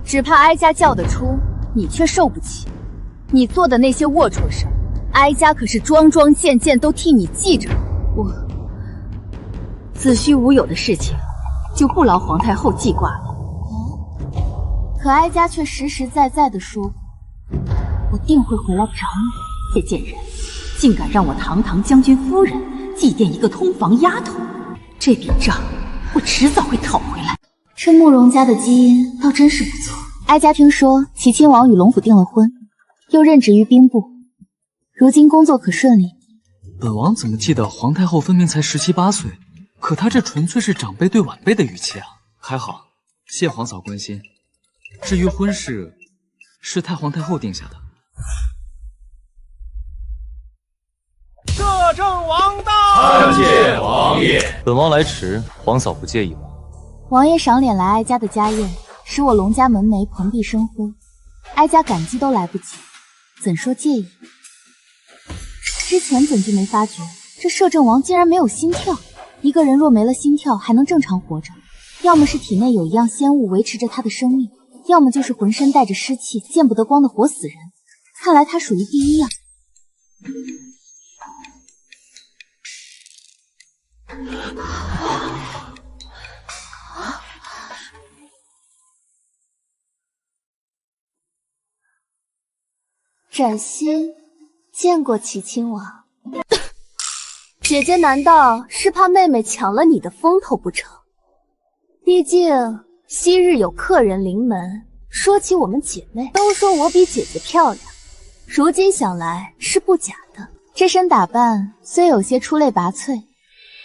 只怕哀家叫得出，你却受不起。你做的那些龌龊事，哀家可是桩桩件件都替你记着。我子虚乌有的事情，就不劳皇太后记挂了。可哀家却实实在在的说过，我定会回来找你。这贱人，竟敢让我堂堂将军夫人祭奠一个通房丫头，这笔账我迟早会讨回来。这慕容家的基因倒真是不错。哀家听说齐亲王与龙府订了婚，又任职于兵部，如今工作可顺利。本王怎么记得皇太后分明才17、18岁，可她这纯粹是长辈对晚辈的语气啊！还好，谢皇嫂关心。至于婚事，是太皇太后定下的。摄政王到！参见王爷。本王来迟，皇嫂不介意吗？王爷赏脸来哀家的家宴，使我龙家门楣蓬荜生辉，哀家感激都来不及，怎说介意？之前怎就没发觉，这摄政王竟然没有心跳？一个人若没了心跳，还能正常活着，要么是体内有一样仙物维持着他的生命，要么就是浑身带着湿气，见不得光的活死人。看来他属于第一样。展欣见过齐亲王，姐姐难道是怕妹妹抢了你的风头不成？毕竟昔日有客人临门，说起我们姐妹，都说我比姐姐漂亮，如今想来是不假的。这身打扮虽有些出类拔萃，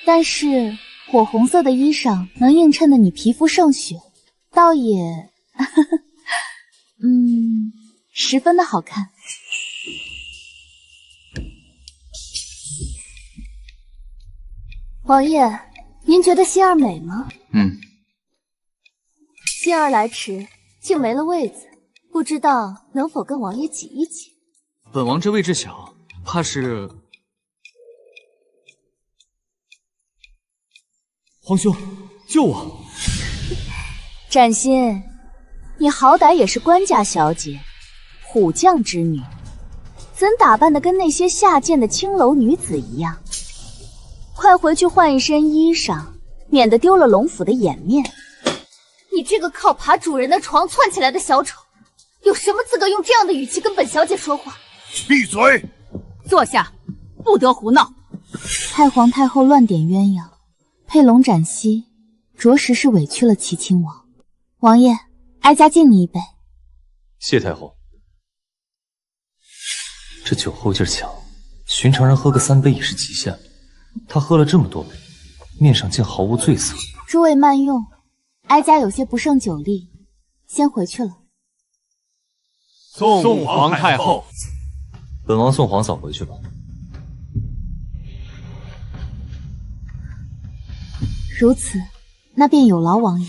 但是火红色的衣裳能映衬的你皮肤胜雪，倒也十分的好看。王爷，您觉得心儿美吗？心儿来迟，竟没了位子，不知道能否跟王爷挤一挤？本王这位置小，怕是……皇兄，救我！展欣，你好歹也是官家小姐，虎将之女，怎打扮的跟那些下贱的青楼女子一样？快回去换一身衣裳，免得丢了龙府的颜面。你这个靠爬主人的床窜起来的小丑，有什么资格用这样的语气跟本小姐说话？闭嘴！坐下，不得胡闹。太皇太后乱点鸳鸯，配龙斩息，着实是委屈了齐亲王。王爷，哀家敬你一杯。谢太后。这酒后劲强，寻常人喝个3杯也是极限了。他喝了这么多杯，面上竟毫无醉色。诸位慢用，哀家有些不胜酒力，先回去了。送皇太后。本王送皇嫂回去吧。如此，那便有劳王爷。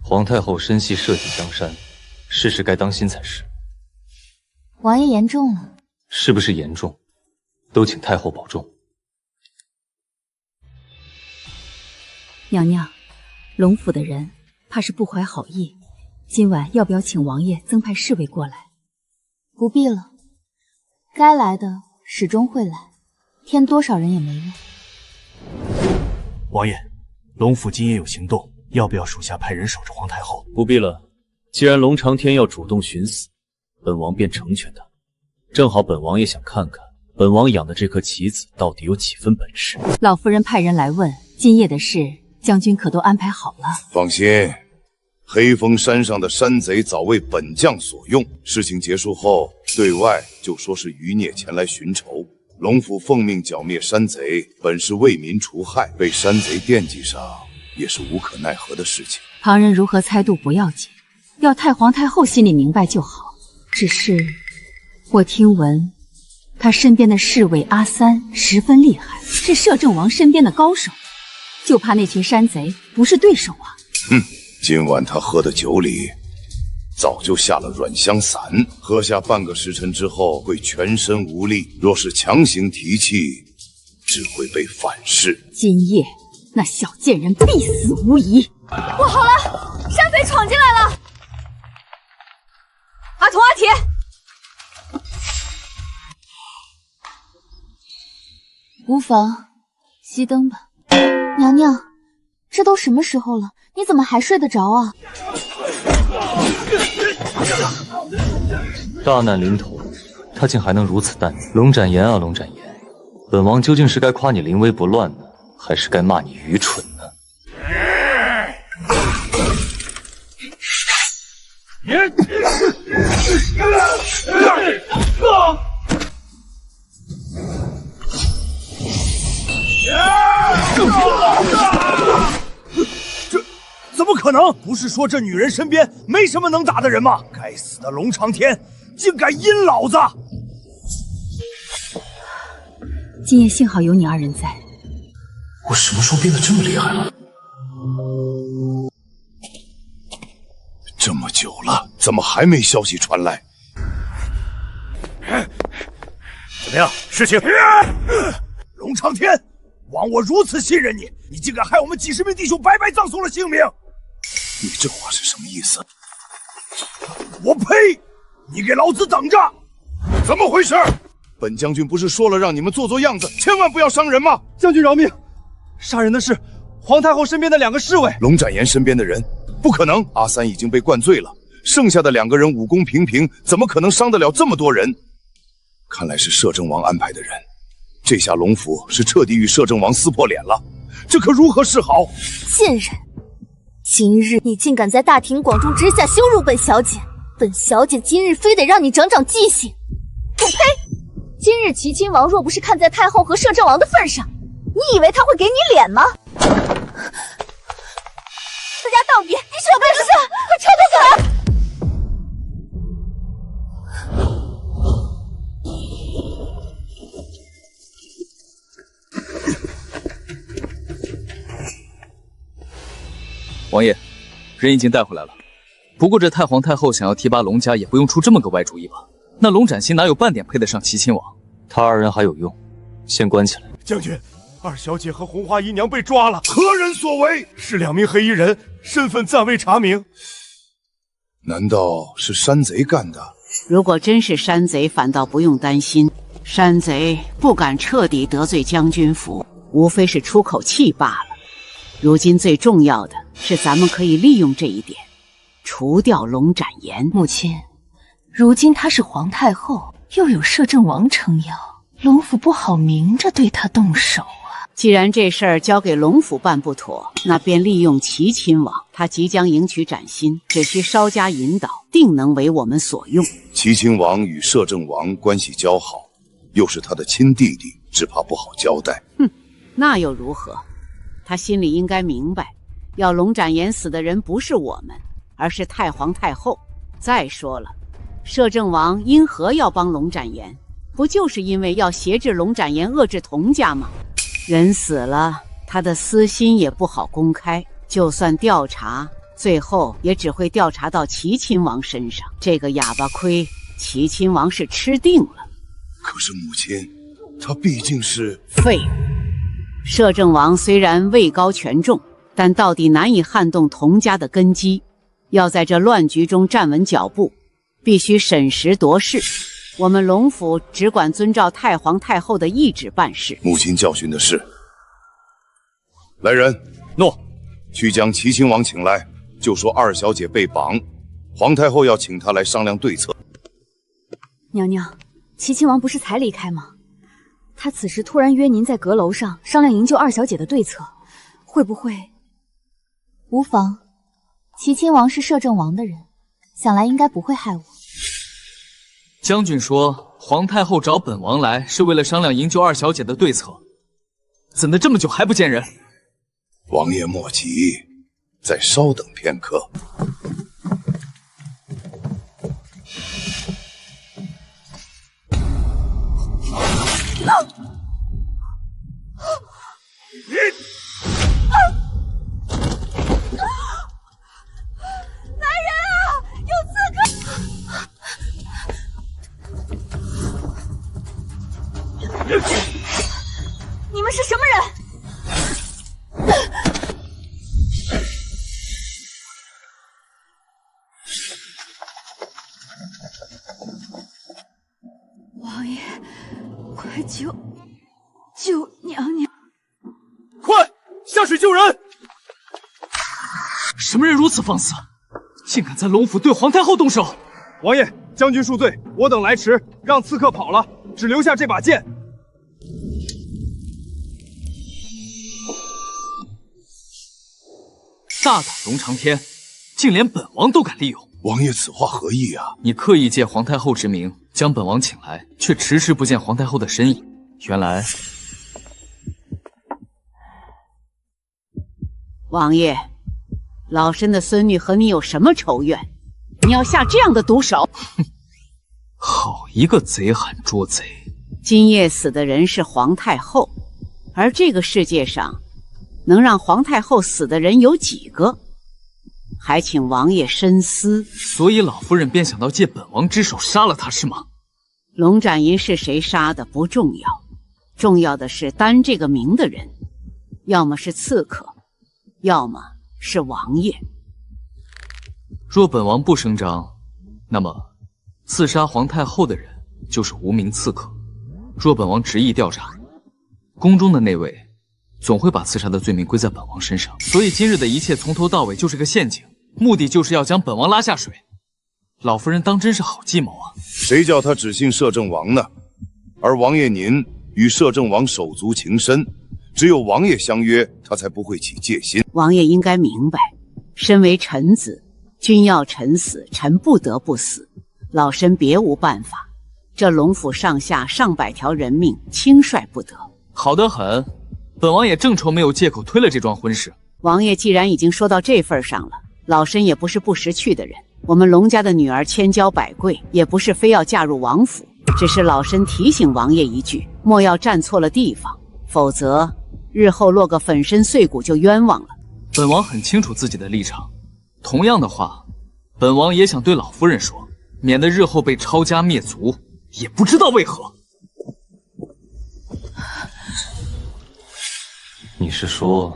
皇太后身系社稷江山，事事该当心才是。王爷言重了。是不是严重，都请太后保重。娘娘，龙府的人怕是不怀好意，今晚要不要请王爷增派侍卫过来？不必了，该来的始终会来，添多少人也没用。王爷，龙府今夜有行动，要不要属下派人守着皇太后？不必了，既然龙长天要主动寻死，本王便成全他。正好本王也想看看本王养的这颗棋子到底有几分本事。老夫人派人来问，今夜的事将军可都安排好了？放心，黑风山上的山贼早为本将所用，事情结束后对外就说是余孽前来寻仇。龙府奉命剿灭山贼，本是为民除害，被山贼惦记上也是无可奈何的事情。旁人如何猜度不要紧，要太皇太后心里明白就好。只是我听闻他身边的侍卫阿三十分厉害，是摄政王身边的高手，就怕那群山贼不是对手啊。今晚他喝的酒里早就下了软香散，喝下半个时辰之后会全身无力，若是强行提气，只会被反噬。今夜那小贱人必死无疑。不好了，山匪闯进来了！阿童、阿铁，无妨，熄灯吧。娘娘，这都什么时候了，你怎么还睡得着啊？大难临头，他竟还能如此淡定。龙展言啊，龙展言，本王究竟是该夸你临危不乱呢，还是该骂你愚蠢呢？这怎么可可能！不是说这女人身边没什么能打的人吗？该死的龙长天，竟敢阴老子！今夜幸好有你二人在。我什么时候变得这么厉害了？这么久了，怎么还没消息传来？怎么样？事情？龙长天，枉我如此信任你，你竟敢害我们几十名弟兄白白葬送了性命！你这话是什么意思？我呸！你给老子等着！怎么回事？本将军不是说了让你们做做样子，千万不要伤人吗？将军饶命！杀人的是皇太后身边的2个侍卫。龙展言身边的人，不可能。阿三已经被灌醉了，剩下的2个人武功平平，怎么可能伤得了这么多人？看来是摄政王安排的人。这下龙府是彻底与摄政王撕破脸了，这可如何是好？贱人！今日你竟敢在大庭广众之下羞辱本小姐，本小姐今日非得让你长长记性！我呸！今日齐亲王若不是看在太后和摄政王的份上，你以为他会给你脸吗？私家道别，你舍不得是？快撤退下来！王爷，人已经带回来了。不过这太皇太后想要提拔龙家，也不用出这么个歪主意吧？那龙展心哪有半点配得上齐亲王？他2人还有用，先关起来。将军，二小姐和红花姨娘被抓了，何人所为？是2名黑衣人，身份暂未查明。难道是山贼干的？如果真是山贼，反倒不用担心。山贼不敢彻底得罪将军府，无非是出口气罢了。如今最重要的是，咱们可以利用这一点，除掉龙展言。母亲，如今她是皇太后，又有摄政王撑腰，龙府不好明着对她动手啊。既然这事儿交给龙府办不妥，那便利用齐亲王，他即将迎娶展心，只需稍加引导，定能为我们所用。齐亲王与摄政王关系交好，又是他的亲弟弟，只怕不好交代。哼，那又如何？他心里应该明白，要龙展言死的人不是我们，而是太皇太后。再说了，摄政王因何要帮龙展言？不就是因为要挟制龙展言，遏制童家吗？人死了，他的私心也不好公开，就算调查，最后也只会调查到齐亲王身上。这个哑巴亏，齐亲王是吃定了。可是母亲，他毕竟是……废物！摄政王虽然位高权重，但到底难以撼动童家的根基。要在这乱局中站稳脚步，必须审时度势。我们龙府只管遵照太皇太后的懿旨办事。母亲教训的是。来人，诺，去将齐亲王请来，就说二小姐被绑，皇太后要请她来商量对策。娘娘，齐亲王不是才离开吗？他此时突然约您在阁楼上商量营救二小姐的对策，会不会？无妨，齐亲王是摄政王的人，想来应该不会害我。将军说皇太后找本王来是为了商量营救二小姐的对策，怎的这么久还不见人？王爷莫急，再稍等片刻。来人啊！有刺客！你们是什么人？王爷，快救娘娘！快下水救人！什么人如此放肆，竟敢在龙府对皇太后动手！王爷，将军恕罪，我等来迟，让刺客跑了，只留下这把剑。大胆龙长天，竟连本王都敢利用！王爷此话何意啊？你刻意借皇太后之名将本王请来，却迟迟不见皇太后的身影。原来，王爷，老身的孙女和你有什么仇怨？你要下这样的毒手？好一个贼喊捉贼！今夜死的人是皇太后，而这个世界上能让皇太后死的人有几个？还请王爷深思。所以老夫人便想到借本王之手杀了他，是吗？龙斩银是谁杀的不重要，重要的是担这个名的人，要么是刺客，要么是王爷。若本王不声张，那么刺杀皇太后的人就是无名刺客。若本王执意调查，宫中的那位总会把刺杀的罪名归在本王身上。所以今日的一切从头到尾就是个陷阱，目的就是要将本王拉下水。老夫人当真是好计谋啊！谁叫他只信摄政王呢？而王爷您与摄政王手足情深，只有王爷相约，他才不会起戒心。王爷应该明白，身为臣子，君要臣死，臣不得不死，老身别无办法。这龙府上下上百条人命，轻率不得。好得很，本王也正愁没有借口推了这桩婚事。王爷既然已经说到这份上了，老身也不是不识趣的人。我们龙家的女儿千娇百贵，也不是非要嫁入王府，只是老身提醒王爷一句，莫要站错了地方，否则日后落个粉身碎骨就冤枉了。本王很清楚自己的立场，同样的话，本王也想对老夫人说，免得日后被抄家灭族。也不知道为何。你是说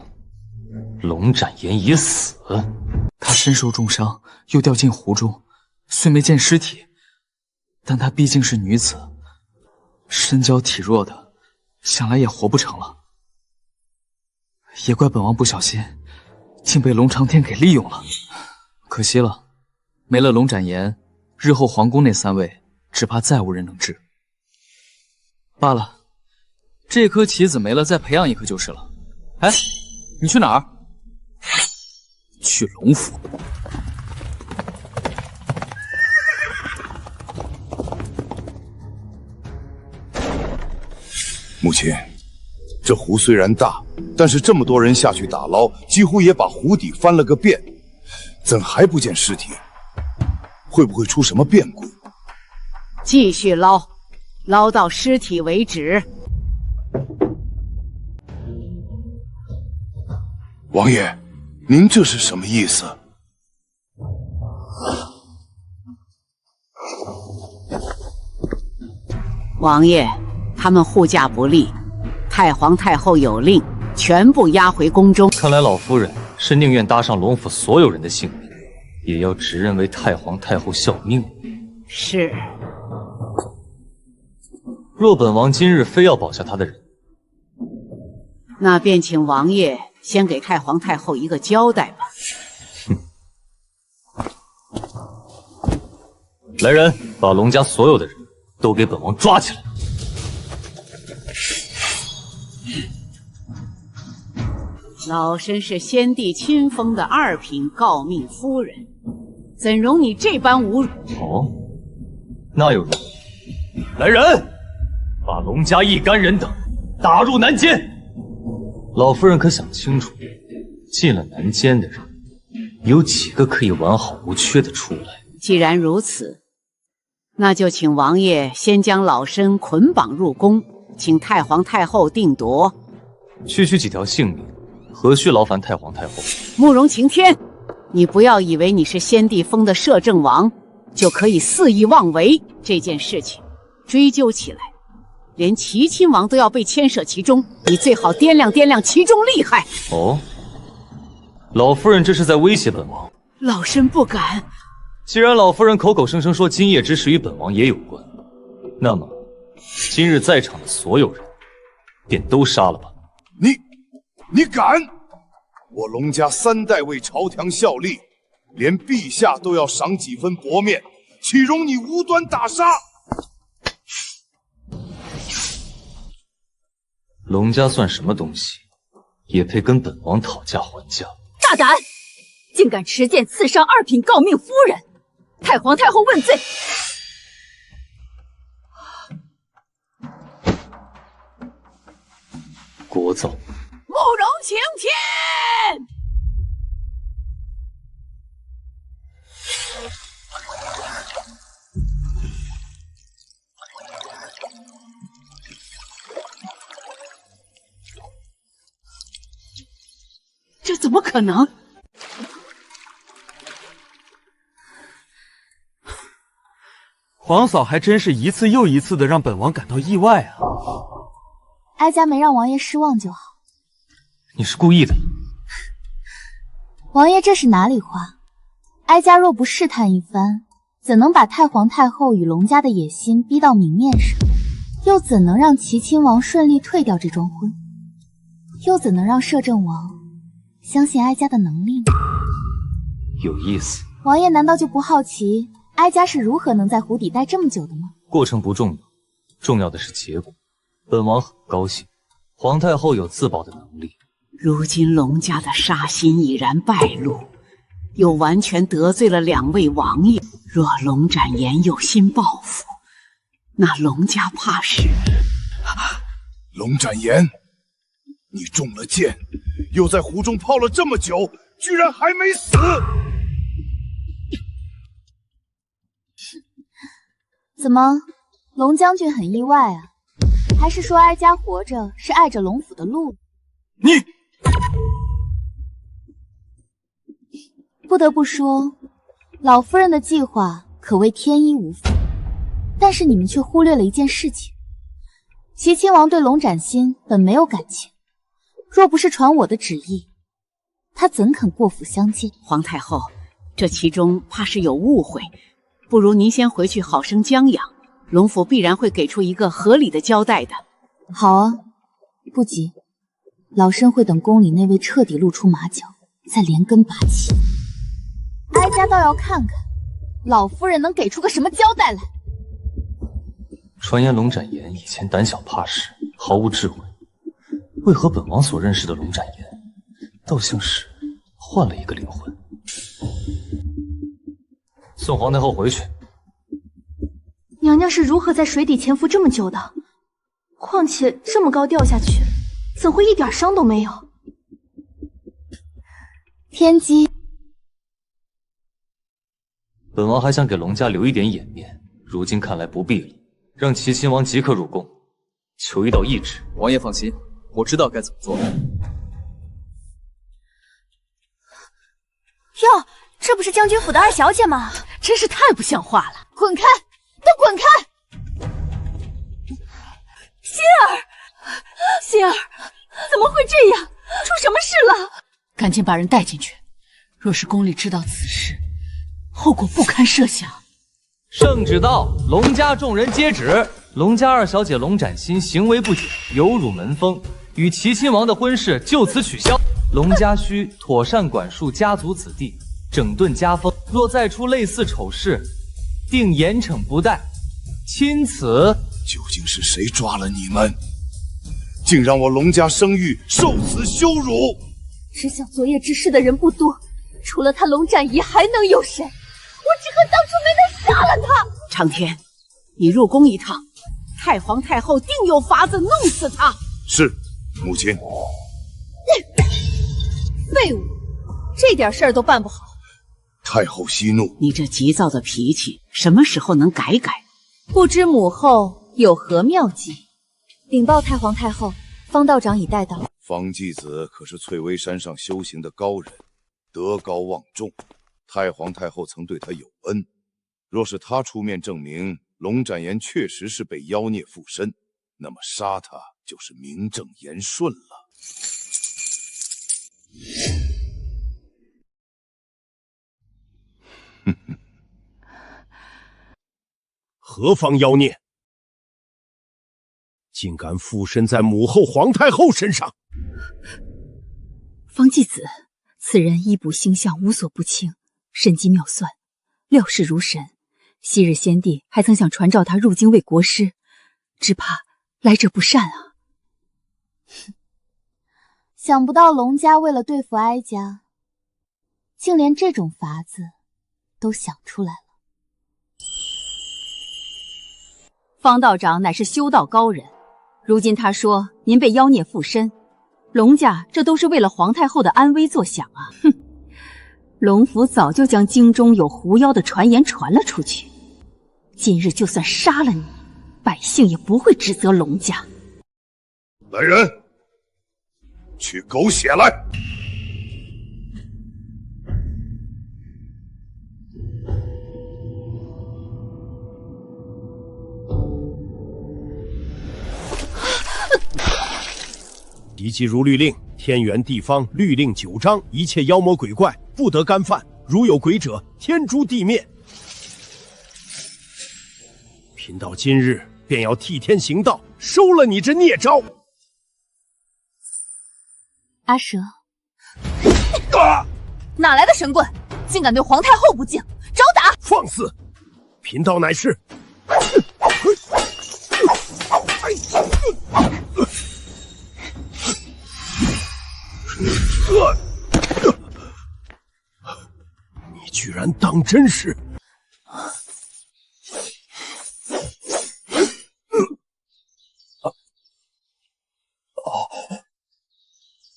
龙斩言已死？他身受重伤，又掉进湖中，虽没见尸体，但她毕竟是女子，身娇体弱的，想来也活不成了。也怪本王不小心，竟被龙长天给利用了，可惜了。没了龙斩言，日后皇宫那3位只怕再无人能治。罢了，这颗棋子没了，再培养一颗就是了。哎，你去哪儿？去龙府。母亲，这湖虽然大，但是这么多人下去打捞，几乎也把湖底翻了个遍，怎还不见尸体？会不会出什么变故？继续捞，捞到尸体为止。王爷，您这是什么意思？王爷，他们护驾不力，太皇太后有令，全部押回宫中。看来老夫人是宁愿搭上龙府所有人的性命，也要指认为太皇太后效命。是。若本王今日非要保下他的人，那便请王爷先给太皇太后一个交代吧。来人，把龙家所有的人都给本王抓起来。老身是先帝亲封的2品诰命夫人，怎容你这般侮辱？哦，那又如何？来人，把龙家一干人等打入南监。老夫人可想清楚，进了南监的人，有几个可以完好无缺的出来？既然如此，那就请王爷先将老身捆绑入宫，请太皇太后定夺。区区几条性命，何须劳烦太皇太后？慕容晴天，你不要以为你是先帝封的摄政王，就可以肆意妄为。这件事情追究起来，连齐亲王都要被牵涉其中，你最好掂量掂量其中利害。哦，老夫人这是在威胁本王？老身不敢。既然老夫人口口声声说今夜之事与本王也有关，那么今日在场的所有人便都杀了吧。你敢！我龙家3代为朝廷效力，连陛下都要赏几分薄面，岂容你无端打杀？龙家算什么东西，也配跟本王讨价还价？大胆，竟敢持剑刺伤2品诰命夫人！太皇太后问罪！聒噪！慕容晴天，这怎么可能？皇嫂还真是一次又一次的让本王感到意外啊！哀家没让王爷失望就好。你是故意的。王爷这是哪里话？哀家若不试探一番，怎能把太皇太后与龙家的野心逼到明面上？又怎能让齐亲王顺利退掉这桩婚？又怎能让摄政王相信哀家的能力呢？有意思。王爷难道就不好奇哀家是如何能在湖底待这么久的吗？过程不重要，重要的是结果。本王很高兴，皇太后有自保的能力。如今龙家的杀心已然败露，又完全得罪了2位王爷。若龙展言有心报复，那龙家怕是……龙展言，你中了箭，又在湖中泡了这么久，居然还没死！怎么，龙将军很意外啊？还是说哀家活着是碍着龙府的路？你不得不说，老夫人的计划可谓天衣无缝，但是你们却忽略了一件事情：齐亲王对龙展心本没有感情，若不是传我的旨意，他怎肯过府相见？皇太后，这其中怕是有误会，不如您先回去好生将养，龙府必然会给出一个合理的交代的。好啊，不急，老身会等宫里那位彻底露出马脚，再连根拔起。哀家倒要看看老夫人能给出个什么交代来。传言龙展言以前胆小怕事，毫无智慧，为何本王所认识的龙展言倒像是换了一个灵魂？送皇太后回去。娘娘是如何在水底潜伏这么久的？况且这么高掉下去，怎会一点伤都没有？天机。本王还想给龙家留一点颜面，如今看来不必了。让齐亲王即刻入宫，求一道懿旨。王爷放心，我知道该怎么做。哟，这不是将军府的二小姐吗？真是太不像话了！滚开！都滚开！心儿，心儿，怎么会这样？出什么事了？赶紧把人带进去。若是宫里知道此事，后果不堪设想。圣旨到，龙家众人接旨。龙家二小姐龙展心行为不检，有辱门风，与齐亲王的婚事就此取消。龙家需妥善管束家族子弟，整顿家风。若再出类似丑事，定严惩不贷。钦此。究竟是谁抓了你们？竟让我龙家声誉受此羞辱！知晓昨夜之事的人不多，除了他龙展仪还能有谁？我只恨当初没能杀了他。长天，你入宫一趟，太皇太后定有法子弄死他。是，母亲。废物，这点事儿都办不好。太后息怒，你这急躁的脾气，什么时候能改改？不知母后有何妙计？禀报太皇太后，方道长已带到。方继子可是翠微山上修行的高人，德高望重。太皇太后曾对他有恩，若是他出面证明龙展言确实是被妖孽附身，那么杀他就是名正言顺了。何方妖孽，竟敢附身在母后皇太后身上？方继子，此人医卜星象无所不清，神机妙算，料事如神。昔日先帝还曾想传召他入京为国师，只怕来者不善啊！想不到龙家为了对付哀家，竟连这种法子都想出来了。方道长乃是修道高人，如今他说您被妖孽附身，龙家这都是为了皇太后的安危着想啊！哼，龙府早就将京中有狐妖的传言传了出去，今日就算杀了你，百姓也不会指责龙家。来人，取狗血来！敌即如律令，天圆地方律令9章，一切妖魔鬼怪不得干犯，如有鬼者，天诛地灭。贫道今日便要替天行道，收了你这孽招。阿蛇，哪来的神棍，竟敢对皇太后不敬，招打！放肆！贫道乃是。你居然当真是！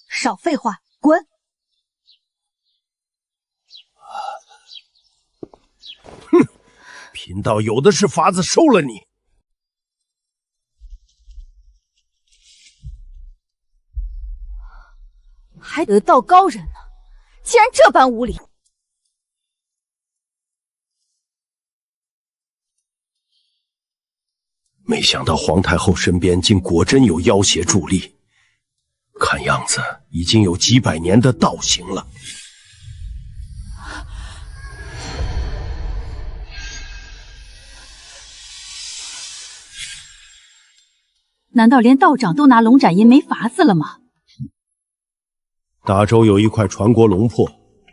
少废话，滚！哼，贫道有的是法子收了你。还得道高人呢，竟然这般无礼！没想到皇太后身边竟果真有妖邪助力，看样子已经有几百年的道行了。难道连道长都拿龙斩银没法子了吗？大周有一块传国龙魄，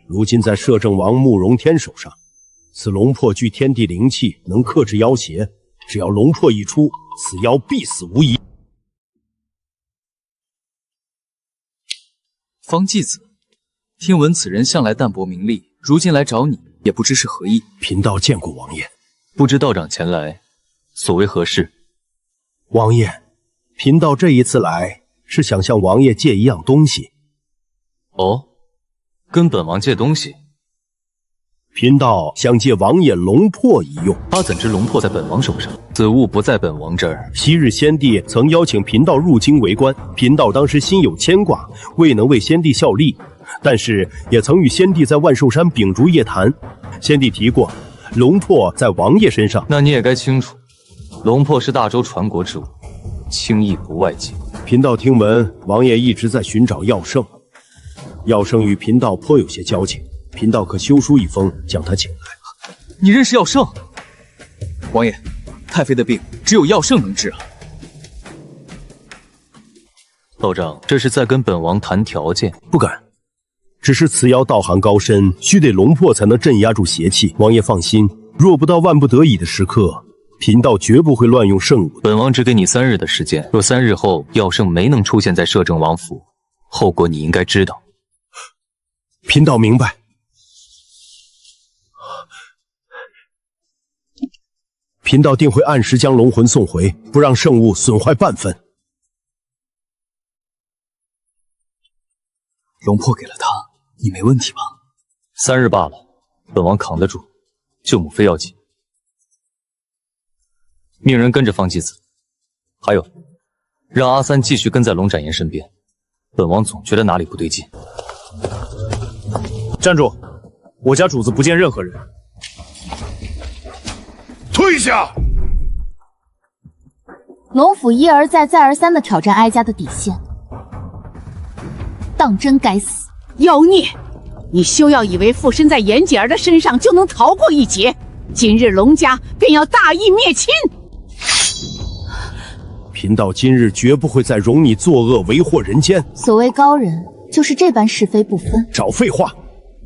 如今在摄政王慕容天手上。此龙魄具天地灵气，能克制妖邪。只要龙魄一出，此妖必死无疑。方继子，听闻此人向来淡泊名利，如今来找你，也不知是何意。贫道见过王爷，不知道长前来所为何事？王爷，贫道这一次来是想向王爷借一样东西。哦，跟本王借东西？贫道想借王爷龙魄一用。他怎知龙魄在本王手上？此物不在本王这儿。昔日先帝曾邀请贫道入京为官，贫道当时心有牵挂，未能为先帝效力，但是也曾与先帝在万寿山秉烛夜谈。先帝提过，龙魄在王爷身上。那你也该清楚，龙魄是大周传国之物，轻易不外借。贫道听闻王爷一直在寻找药圣，药圣与贫道颇有些交情。贫道可修书一封，将他请来。你认识药圣？王爷，太妃的病只有药圣能治啊。道长，这是在跟本王谈条件？不敢，只是此妖道行高深，须得龙魄才能镇压住邪气。王爷放心，若不到万不得已的时刻，贫道绝不会乱用圣物。本王只给你3日的时间，若3日后药圣没能出现在摄政王府，后果你应该知道。贫道明白。贫道定会按时将龙魂送回，不让圣物损坏半分。龙魄给了他，你没问题吧？3日罢了，本王扛得住，救母妃要紧。命人跟着方继子，还有，让阿三继续跟在龙展言身边。本王总觉得哪里不对劲。站住！我家主子不见任何人。退下！龙府一而再、再而三的挑战哀家的底线，当真该死！妖孽，你休要以为附身在严姐儿的身上就能逃过一劫，今日龙家便要大义灭亲。贫道今日绝不会再容你作恶为祸人间。所谓高人，就是这般是非不分。少废话！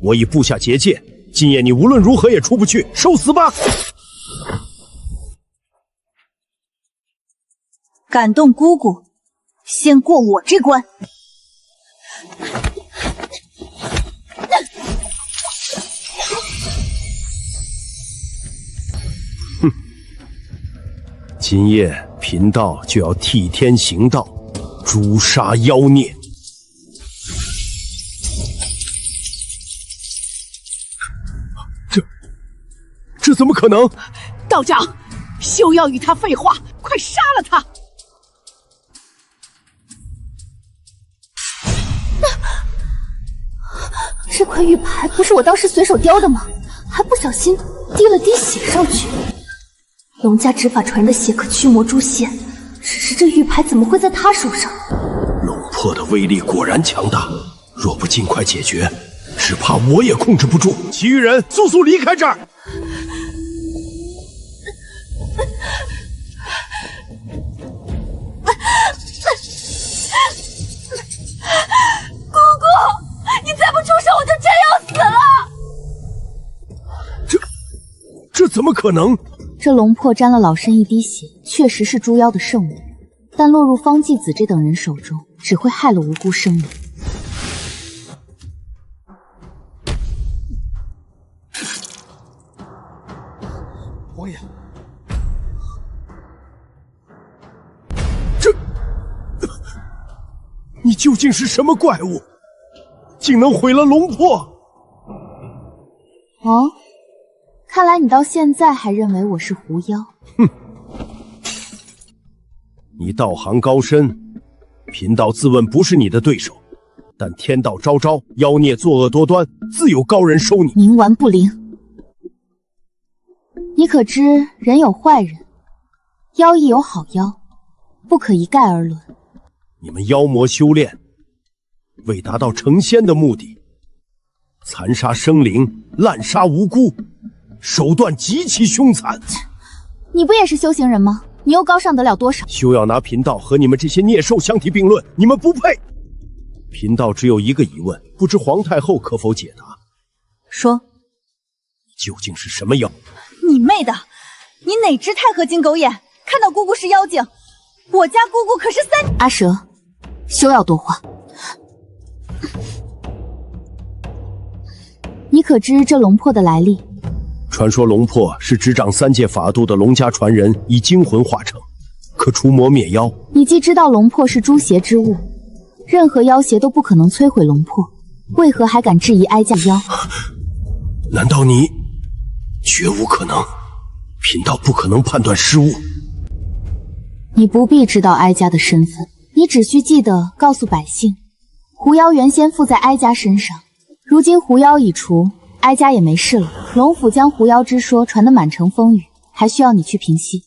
我已布下结界，今夜你无论如何也出不去，受死吧！敢动姑姑，先过我这关。哼！今夜贫道就要替天行道，诛杀妖孽。这怎么可能？道长，休要与他废话，快杀了他！这块玉牌不是我当时随手雕的吗？还不小心滴了滴血上去。龙家执法传人的血可驱魔诛邪，只是这玉牌怎么会在他手上？龙魄破的威力果然强大，若不尽快解决，只怕我也控制不住。其余人速速离开这儿！姑姑，你再不出手，我就真要死了！这怎么可能？这龙魄沾了老身一滴血，确实是猪妖的圣物，但落入方继子这等人手中，只会害了无辜生灵。王爷，你究竟是什么怪物，竟能毁了龙魄？哦，看来你到现在还认为我是狐妖。哼，你道行高深，贫道自问不是你的对手，但天道昭昭，妖孽作恶多端，自有高人收你。冥顽不灵，你可知人有坏人，妖亦有好妖，不可一概而论。你们妖魔修炼，为达到成仙的目的，残杀生灵，滥杀无辜，手段极其凶残。你不也是修行人吗？你又高尚得了多少？休要拿贫道和你们这些孽兽相提并论，你们不配。贫道只有一个疑问，不知皇太后可否解答？说，究竟是什么妖？你妹的！你哪只太河金狗眼，看到姑姑是妖精？我家姑姑可是3……阿蛇，休要多话。你可知这龙魄的来历？传说龙魄是执掌3界法度的龙家传人以精魂化成，可除魔灭妖。你既知道龙魄是诛邪之物，任何妖邪都不可能摧毁龙魄，为何还敢质疑哀家妖？难道你绝无可能？贫道不可能判断失误。你不必知道哀家的身份，你只需记得告诉百姓，狐妖原先附在哀家身上，如今狐妖已除，哀家也没事了。龙府将狐妖之说传得满城风雨，还需要你去平息。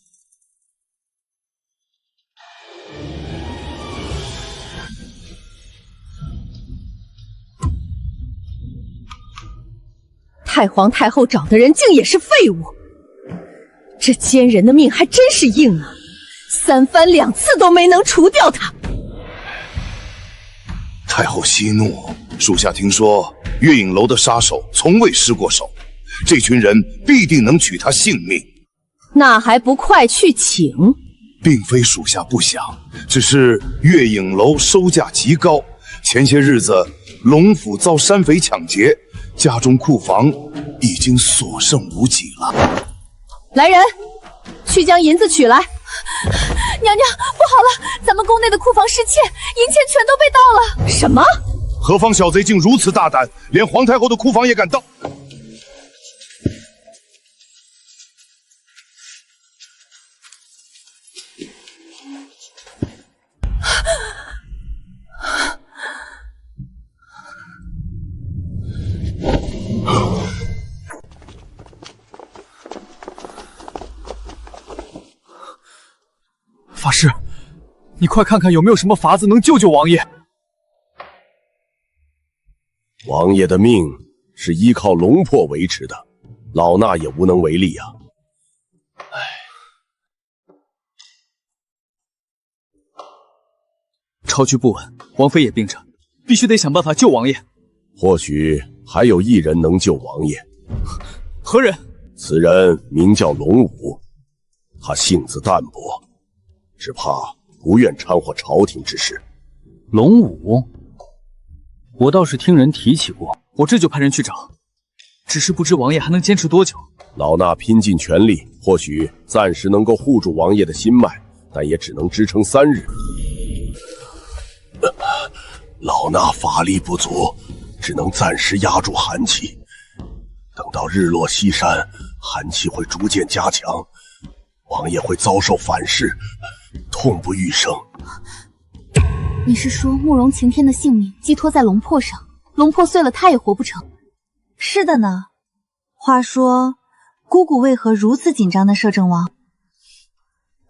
太皇太后找的人竟也是废物，这奸人的命还真是硬啊！3番2次都没能除掉他。太后息怒，属下听说月影楼的杀手从未失过手，这群人必定能取他性命。那还不快去请？并非属下不想，只是月影楼收价极高，前些日子龙府遭山匪抢劫，家中库房已经所剩无几了。来人，去将银子取来。娘娘，不好了，咱们宫内的库房失窃，银钱全都被盗了。什么？何方小贼竟如此大胆，连皇太后的库房也敢盗？法师，你快看看有没有什么法子能救救王爷。王爷的命是依靠龙魄维持的，老衲也无能为力啊。朝局不稳，王妃也病着，必须得想办法救王爷。或许还有一人能救王爷。何人？此人名叫龙武，他性子淡薄，只怕不愿掺和朝廷之事。龙武，我倒是听人提起过，我这就派人去找。只是不知王爷还能坚持多久。老衲拼尽全力，或许暂时能够护住王爷的心脉，但也只能支撑3日。老衲法力不足，只能暂时压住寒气。等到日落西山，寒气会逐渐加强，王爷会遭受反噬，痛不欲生。你是说慕容晴天的性命寄托在龙魄上，龙魄碎了他也活不成？是的呢。话说，姑姑为何如此紧张呢？摄政王？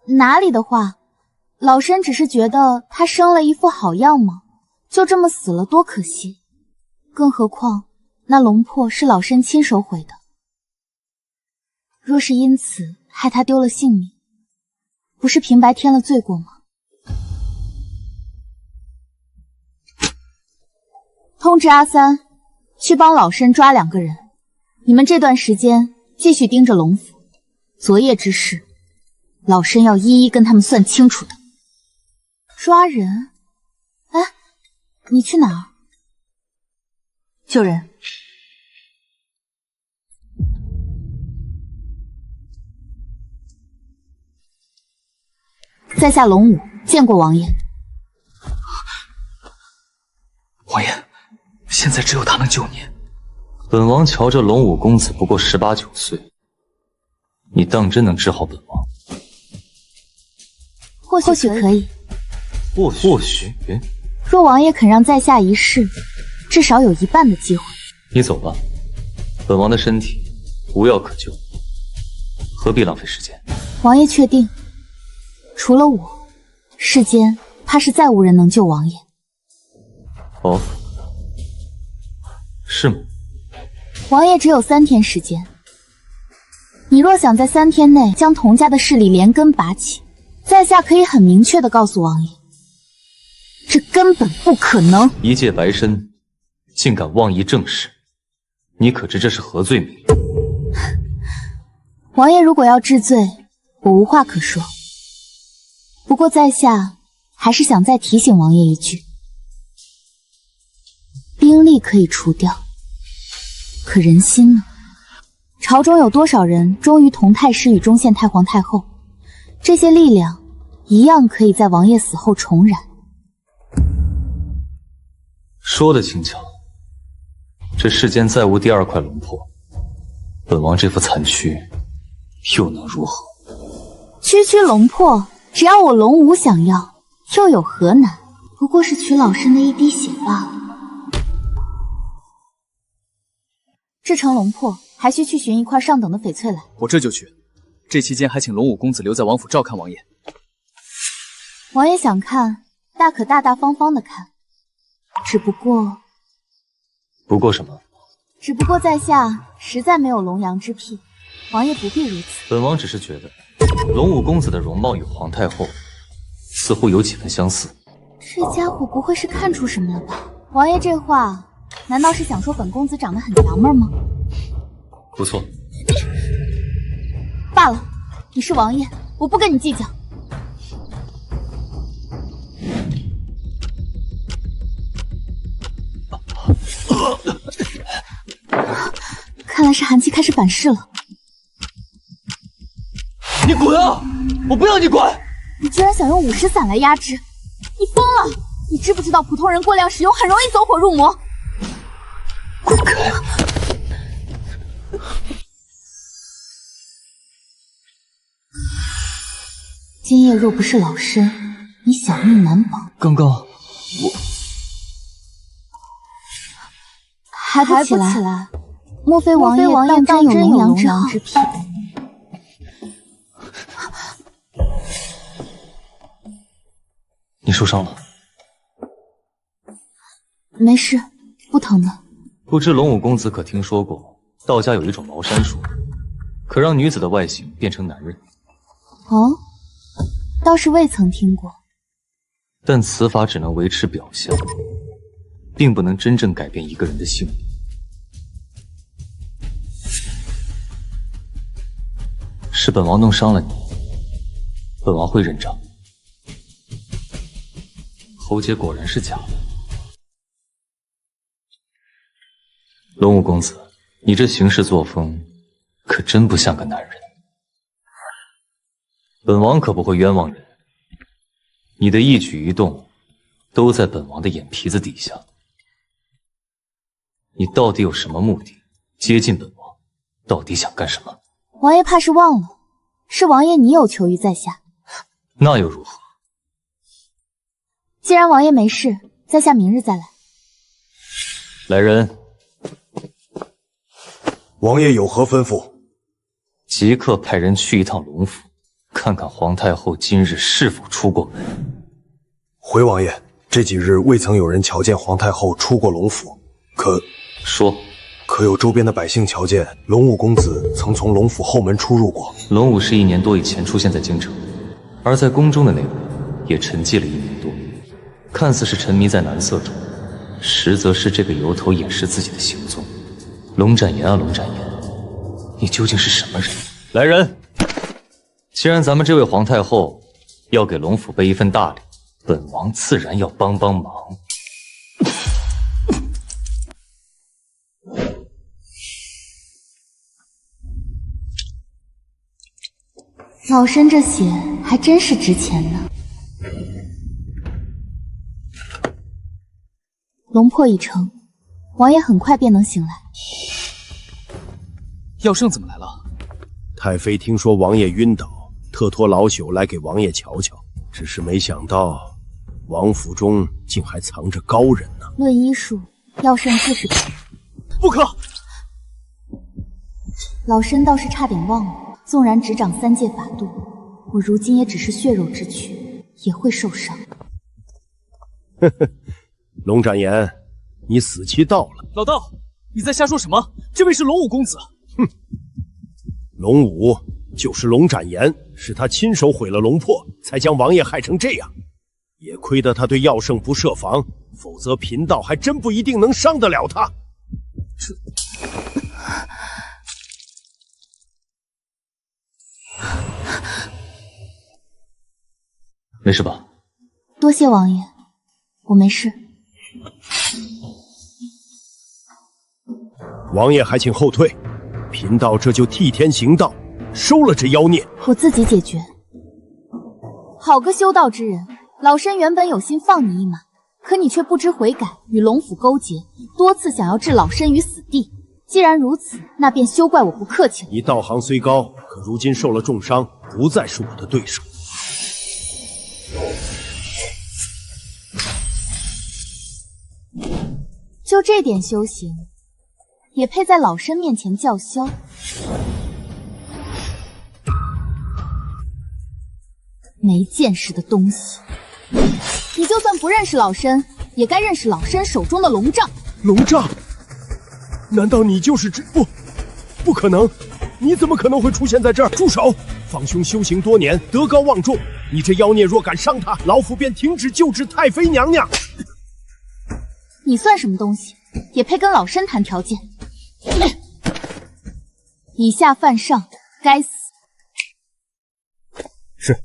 哪里的话，老身只是觉得他生了一副好样嘛。就这么死了多可惜。更何况那龙魄是老身亲手毁的，若是因此害他丢了性命，不是平白添了罪过吗？通知阿三，去帮老身抓2个人。你们这段时间继续盯着龙府，昨夜之事，老身要一一跟他们算清楚的。抓人？哎，你去哪儿？救人。在下龙武，见过王爷。王爷，现在只有他能救你。本王瞧着龙武公子不过18、19岁，你当真能治好本王？或许可以。或许。若王爷肯让在下一试，至少有1半的机会。你走吧，本王的身体无药可救，何必浪费时间？王爷确定？除了我，世间怕是再无人能救王爷。哦，是吗？王爷只有3天时间，你若想在3天内将童家的势力连根拔起，在下可以很明确的告诉王爷，这根本不可能。一介白身，竟敢妄议政事，你可知这是何罪名？王爷如果要治罪，我无话可说。不过在下还是想再提醒王爷一句，兵力可以除掉，可人心呢？朝中有多少人忠于同太师与忠献太皇太后？这些力量一样可以在王爷死后重燃。说得轻巧，这世间再无第2块龙魄，本王这副残躯又能如何？区区龙魄，只要我龙武想要，又有何难？不过是取老身的一滴血罢了。制成龙魄，还需去寻一块上等的翡翠来。我这就去。这期间还请龙武公子留在王府照看王爷。王爷想看，大可大大方方的看。只不过什么？只不过在下实在没有龙阳之癖，王爷不必如此。本王只是觉得龙武公子的容貌与皇太后似乎有几分相似。这家伙不会是看出什么了吧？王爷这话难道是想说本公子长得很娘们吗？不错。罢了，你是王爷，我不跟你计较。看来是寒气开始反噬了。你滚啊！我不要你滚！你居然想用50伞来压制，你疯了！你知不知道普通人过量使用很容易走火入魔？滚开！今夜若不是老身，你小命难保。刚刚我还不起来？莫非王爷真有龙阳之癖？你受伤了？没事，不疼的。不知龙武公子可听说过道家有一种茅山术，可让女子的外形变成男人？哦，倒是未曾听过。但此法只能维持表象，并不能真正改变一个人的性命。是本王弄伤了你，本王会认账。喉结果然是假的。龙武公子，你这行事作风可真不像个男人。本王可不会冤枉人，你的一举一动都在本王的眼皮子底下。你到底有什么目的？接近本王，到底想干什么？王爷怕是忘了，是王爷你有求于在下。那又如何？既然王爷没事，在下明日再来。来人！王爷有何吩咐？即刻派人去一趟龙府，看看皇太后今日是否出过门。回王爷。这几日未曾有人瞧见皇太后出过龙府，可有周边的百姓瞧见龙武公子曾从龙府后门出入过。龙武是1年多以前出现在京城，而在宫中的那位也沉寂了1年多，看似是沉迷在男色中，实则是这个由头掩饰自己的行踪。龙展言啊，龙展言，你究竟是什么人？来人！既然咱们这位皇太后要给龙府备一份大礼，本王自然要帮帮忙。老身这血还真是值钱呢。龙魄已成，王爷很快便能醒来。药圣怎么来了？太妃听说王爷晕倒，特托老朽来给王爷瞧瞧，只是没想到王府中竟还藏着高人呢。论医术，药圣自是高人。不可！老身倒是差点忘了。纵然执掌3界法度，我如今也只是血肉之躯，也会受伤。呵呵，龙展言，你死期到了。老道，你在瞎说什么？这位是龙武公子。哼，龙武就是龙展言，是他亲手毁了龙魄，才将王爷害成这样。也亏得他对药圣不设防，否则贫道还真不一定能伤得了他。没事吧？多谢王爷，我没事。王爷还请后退，贫道这就替天行道，收了这妖孽。我自己解决。好个修道之人，老身原本有心放你一马，可你却不知悔改，与龙府勾结，多次想要置老身于死地。既然如此，那便休怪我不客气了。你道行虽高，可如今受了重伤，不再是我的对手。就这点修行，也配在老身面前叫嚣？没见识的东西！你就算不认识老身，也该认识老身手中的龙杖。龙杖？难道你就是不可能！你怎么可能会出现在这儿？住手！方兄修行多年，德高望重，你这妖孽若敢伤他，老夫便停止救治太妃娘娘。你算什么东西，也配跟老身谈条件？以下犯上，该死！是。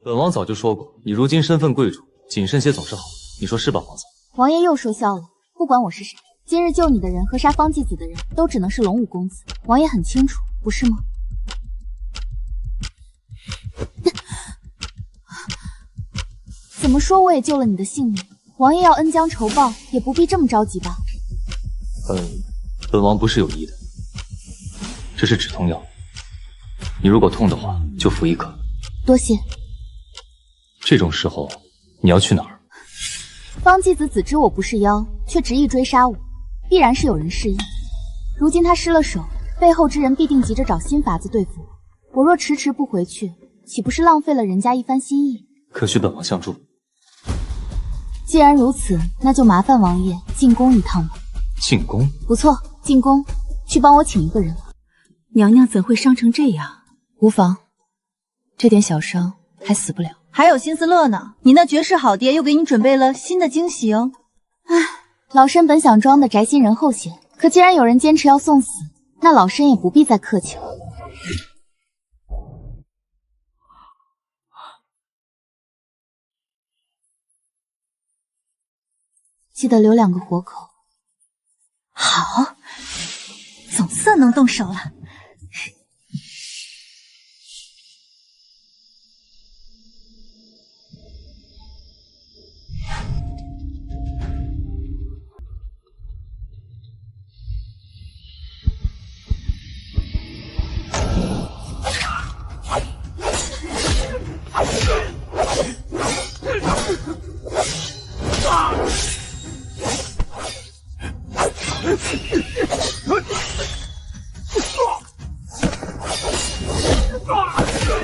本王早就说过，你如今身份贵重，谨慎些总是好。你说是吧，皇嫂？王爷又说笑了。不管我是谁，今日救你的人和杀方继子的人，都只能是龙武公子。王爷很清楚，不是吗？怎么说我也救了你的性命，王爷要恩将仇报，也不必这么着急吧？本王不是有意的，这是止痛药，你如果痛的话，就服一颗。多谢。这种时候，你要去哪儿？方继子子知我不是妖，却执意追杀我，必然是有人示意。如今他失了手，背后之人必定急着找新法子对付我。我若迟迟不回去，岂不是浪费了人家一番心意？可需本王相助。既然如此，那就麻烦王爷进宫一趟吧。进宫？不错，进宫去帮我请一个人。娘娘怎会伤成这样？无妨，这点小伤还死不了。还有心思乐呢？你那绝世好爹又给你准备了新的惊喜哦。唉，老身本想装的宅心仁厚些，可既然有人坚持要送死，那老身也不必再客气了。记得留2个活口。好，总算能动手了。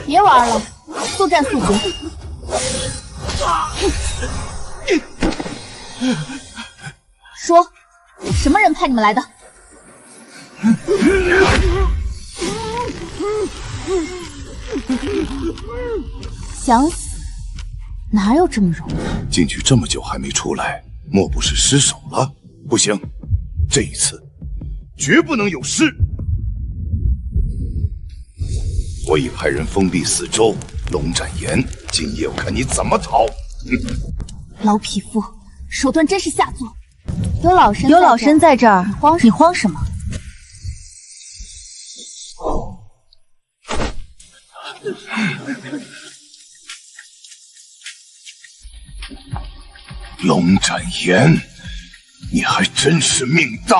别玩了，速战速决。说，什么人派你们来的？想死哪有这么容易？进去这么久还没出来，莫不是失手了？不行，这一次绝不能有失。我已派人封闭四周，龙斩岩，今夜我看你怎么逃！老匹夫，手段真是下作。有老身在这儿，你慌什么？龙斩岩，你还真是命大。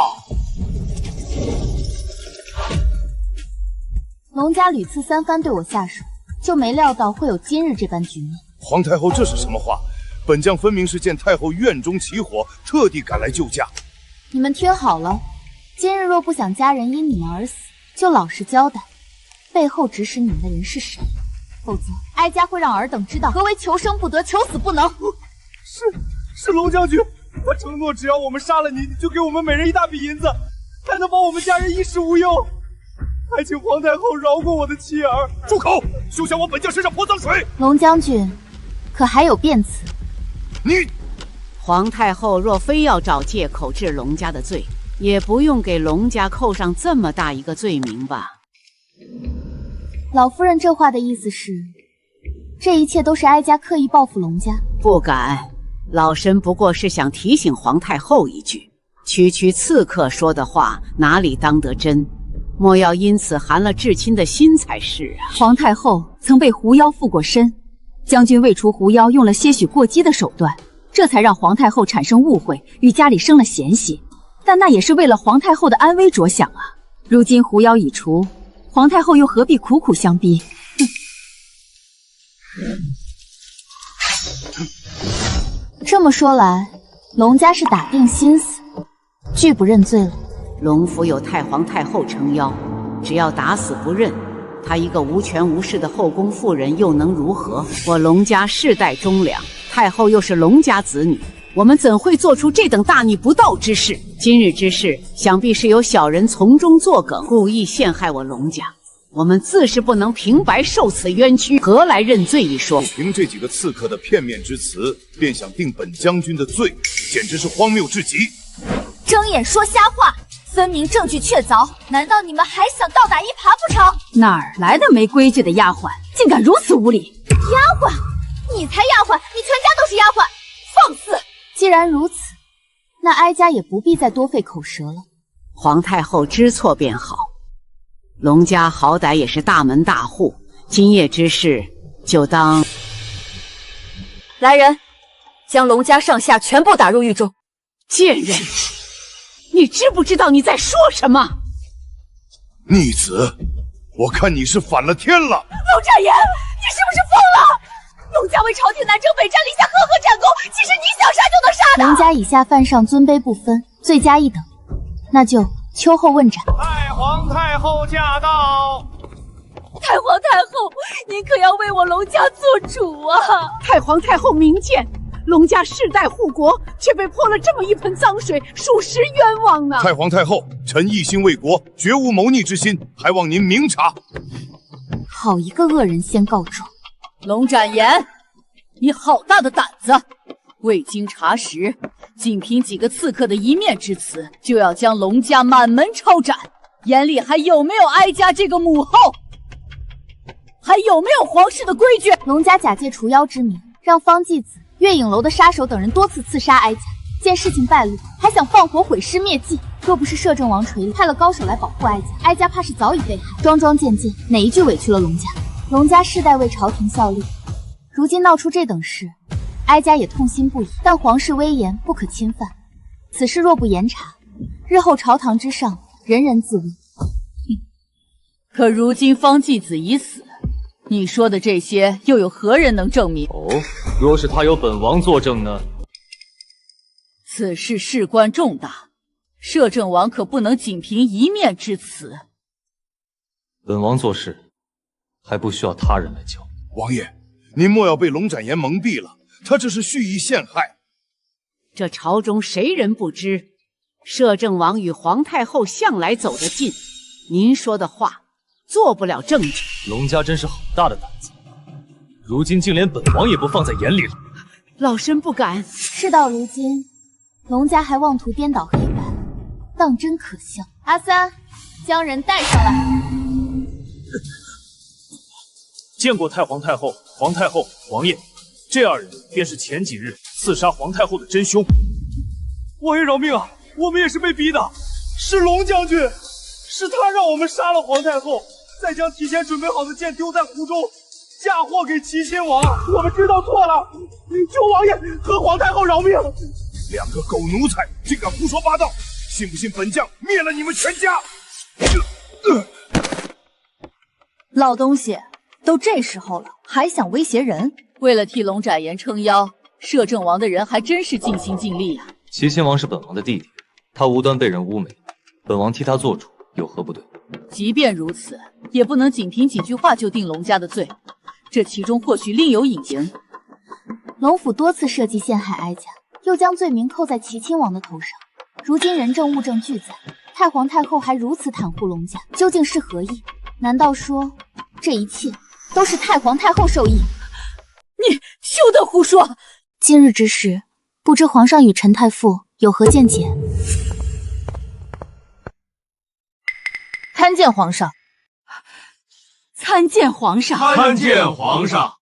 龙家屡次三番对我下手，就没料到会有今日这般局面。皇太后，这是什么话？本将分明是见太后院中起火，特地赶来救驾。你们听好了，今日若不想家人因你们而死，就老实交代，背后指使你们的人是谁，否则哀家会让尔等知道何为求生不得，求死不能。是龙将军，我承诺只要我们杀了你，你就给我们每人一大笔银子，还能保我们家人衣食无忧。还请皇太后饶过我的妻儿。住口！休想往本将身上泼脏水！龙将军，可还有辩词？你，皇太后若非要找借口治龙家的罪，也不用给龙家扣上这么大一个罪名吧？老夫人这话的意思是，这一切都是哀家刻意报复龙家？不敢，老身不过是想提醒皇太后一句，区刺客说的话哪里当得真？莫要因此寒了至亲的心才是啊！皇太后曾被狐妖附过身，将军为除狐妖用了些许过激的手段，这才让皇太后产生误会，与家里生了嫌隙。但那也是为了皇太后的安危着想啊！如今狐妖已除，皇太后又何必苦苦相逼？这么说来，龙家是打定心思，拒不认罪了。龙府有太皇太后撑腰，只要打死不认，她一个无权无势的后宫妇人又能如何？我龙家世代忠良，太后又是龙家子女，我们怎会做出这等大逆不道之事？今日之事，想必是有小人从中作梗，故意陷害我龙家。我们自是不能平白受此冤屈，何来认罪一说？凭这几个刺客的片面之词，便想定本将军的罪，简直是荒谬至极！睁眼说瞎话，分明证据确凿，难道你们还想倒打一耙不成？哪儿来的没规矩的丫鬟，竟敢如此无礼！丫鬟？你才丫鬟，你全家都是丫鬟！放肆！既然如此，那哀家也不必再多费口舌了。皇太后知错便好。龙家好歹也是大门大户，今夜之事就当……来人，将龙家上下全部打入狱中。贱人，你知不知道你在说什么？逆子，我看你是反了天了！龙展言，你是不是疯了？龙家为朝廷南征北战立下赫赫战功，岂是你想杀就能杀的？龙家以下犯上尊卑不分，罪加一等，那就秋后问斩。太皇太后驾到！太皇太后，您可要为我龙家做主啊！太皇太后明鉴，龙家世代护国，却被泼了这么一盆脏水，属实冤枉呢。太皇太后，臣一心为国，绝无谋逆之心，还望您明察。好一个恶人先告状！龙展言，你好大的胆子！未经查实，仅凭几个刺客的一面之词，就要将龙家满门抄斩，眼里还有没有哀家这个母后？还有没有皇室的规矩？龙家假借除妖之名，让方继子、月影楼的杀手等人多次刺杀哀家，见事情败露，还想放火毁尸灭迹。若不是摄政王垂立派了高手来保护哀家，哀家怕是早已被害。桩桩件件，哪一句委屈了龙家？龙家世代为朝廷效力，如今闹出这等事，哀家也痛心不已。但皇室威严不可侵犯，此事若不严查，日后朝堂之上，人人自危。可如今方继子已死，你说的这些又有何人能证明？哦，若是他有本王作证呢？此事事关重大，摄政王可不能仅凭一面之词。本王做事还不需要他人来教。王爷，您莫要被龙展言蒙蔽了，他这是蓄意陷害。这朝中谁人不知，摄政王与皇太后向来走得近，您说的话做不了证据。龙家真是好大的胆子，如今竟连本王也不放在眼里了。老身不敢。事到如今，龙家还妄图颠倒黑白，当真可笑。阿三，将人带上来。见过太皇太后、皇太后、王爷，这二人便是前几日刺杀皇太后的真凶。王爷饶命啊！我们也是被逼的，是龙将军，是他让我们杀了皇太后，再将提前准备好的剑丢在湖中，嫁祸给齐亲王。我们知道错了，求王爷和皇太后饶命！两个狗奴才，竟敢胡说八道！信不信本将灭了你们全家？老东西，都这时候了，还想威胁人？为了替龙展言撑腰，摄政王的人还真是尽心尽力啊。齐亲王是本王的弟弟，他无端被人污蔑，本王替他做主，有何不对？即便如此，也不能仅凭几句话就定龙家的罪，这其中或许另有隐情。龙府多次设计陷害哀家，又将罪名扣在齐亲王的头上，如今人证物证俱在，太皇太后还如此袒护龙家，究竟是何意？难道说这一切都是太皇太后授意？你休得胡说！今日之事，不知皇上与陈太傅有何见解？参见皇上。参见皇上。参见皇上。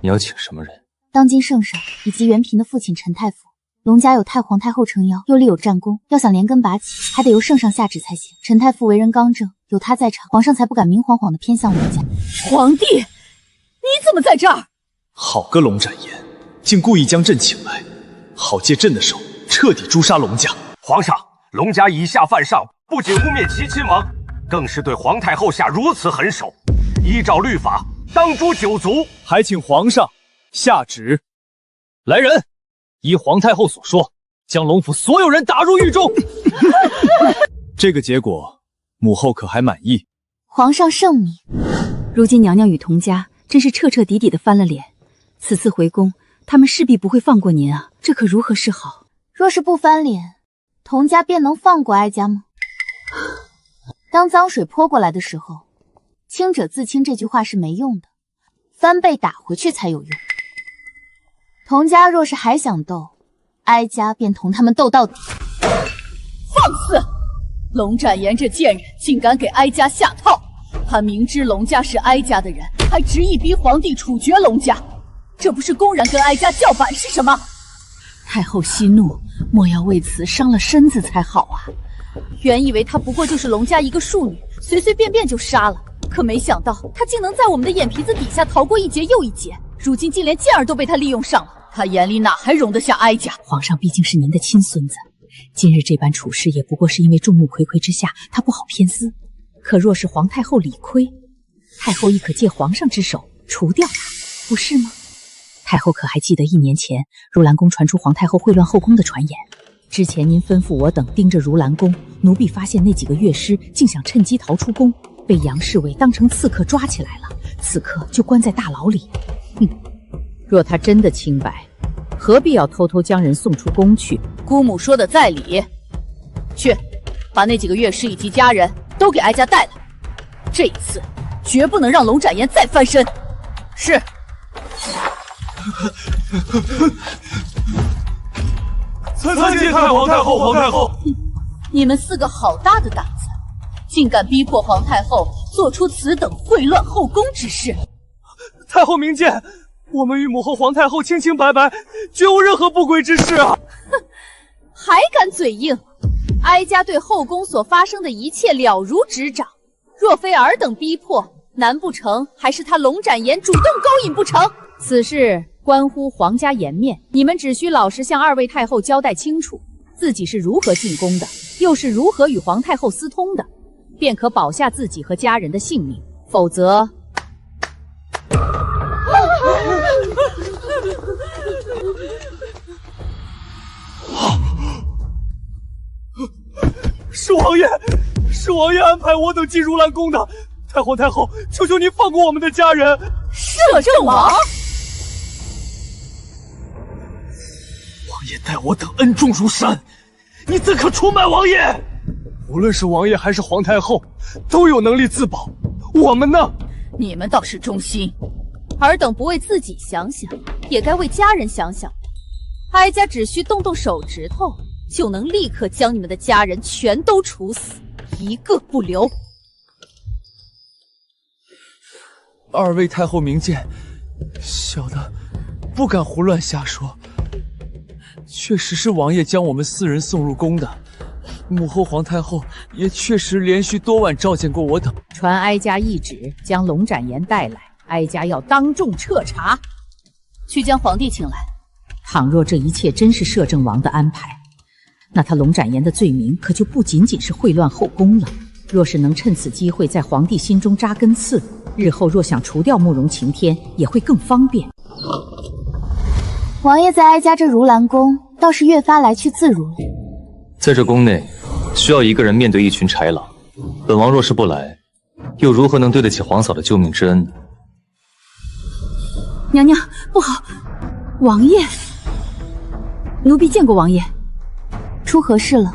你要请什么人？当今圣上以及元嫔的父亲陈太傅，龙家有太皇太后撑腰，又立有战功，要想连根拔起，还得由圣上下旨才行。陈太傅为人刚正，有他在场，皇上才不敢明晃晃的偏向龙家。皇帝，你怎么在这儿？好个龙展言，竟故意将朕请来，好借朕的手彻底诛杀龙家。皇上，龙家以下犯上，不仅污蔑齐亲王，更是对皇太后下如此狠手，依照律法当诛九族。还请皇上下旨。来人，依皇太后所说，将龙府所有人打入狱中。这个结果，母后可还满意？皇上圣明。如今娘娘与童家真是彻彻底底的翻了脸，此次回宫，他们势必不会放过您啊，这可如何是好？若是不翻脸，童家便能放过哀家吗？当脏水泼过来的时候，清者自清这句话是没用的，翻倍打回去才有用。童家若是还想斗，哀家便同他们斗到底。放肆！龙展言这贱人竟敢给哀家下套，他明知龙家是哀家的人，还执意逼皇帝处决龙家，这不是公然跟哀家叫板是什么？太后息怒，莫要为此伤了身子才好啊！原以为她不过就是龙家一个庶女，随随便便就杀了，可没想到她竟能在我们的眼皮子底下逃过一劫又一劫，如今竟连剑儿都被她利用上了。她眼里哪还容得下哀家？皇上毕竟是您的亲孙子，今日这般处事也不过是因为众目睽睽之下，他不好偏私。可若是皇太后理亏，太后亦可借皇上之手除掉他，不是吗？太后可还记得1年前如兰宫传出皇太后秽乱后宫的传言？之前您吩咐我等盯着如兰宫，奴婢发现那几个乐师竟想趁机逃出宫，被杨侍卫当成刺客抓起来了，此刻就关在大牢里。若他真的清白，何必要偷偷将人送出宫去？姑母说的在理，去把那几个乐师以及家人都给哀家带来，这一次绝不能让龙展言再翻身。是。参见太皇太后，皇太后。你们4个好大的胆子，竟敢逼迫皇太后做出此等秽乱后宫之事！太后明鉴，我们与母后皇太后清清白白，绝无任何不轨之事啊！哼，还敢嘴硬！哀家对后宫所发生的一切了如指掌，若非尔等逼迫，难不成还是他龙展言主动勾引不成？此事关乎皇家颜面，你们只需老实向2位太后交代清楚，自己是如何进宫的，又是如何与皇太后私通的，便可保下自己和家人的性命。否则，是王爷安排我等进如兰宫的。太皇太后，求求您放过我们的家人！摄政王，王爷待我等恩重如山，你怎可出卖王爷？无论是王爷还是皇太后，都有能力自保。我们呢？你们倒是忠心，尔等不为自己想想，也该为家人想想。哀家只需动动手指头，就能立刻将你们的家人全都处死，一个不留。二位太后明鉴，小的不敢胡乱瞎说。确实是王爷将我们4人送入宫的，母后皇太后也确实连续多晚召见过我等。传哀家懿旨，将龙展言带来，哀家要当众彻查。去将皇帝请来。倘若这一切真是摄政王的安排，那他龙展言的罪名可就不仅仅是秽乱后宫了。若是能趁此机会在皇帝心中扎根刺，日后若想除掉慕容晴天，也会更方便。王爷在哀家这如兰宫，倒是越发来去自如了。在这宫内，需要一个人面对一群豺狼。本王若是不来，又如何能对得起皇嫂的救命之恩呢？娘娘，不好！王爷，奴婢见过王爷。出何事了？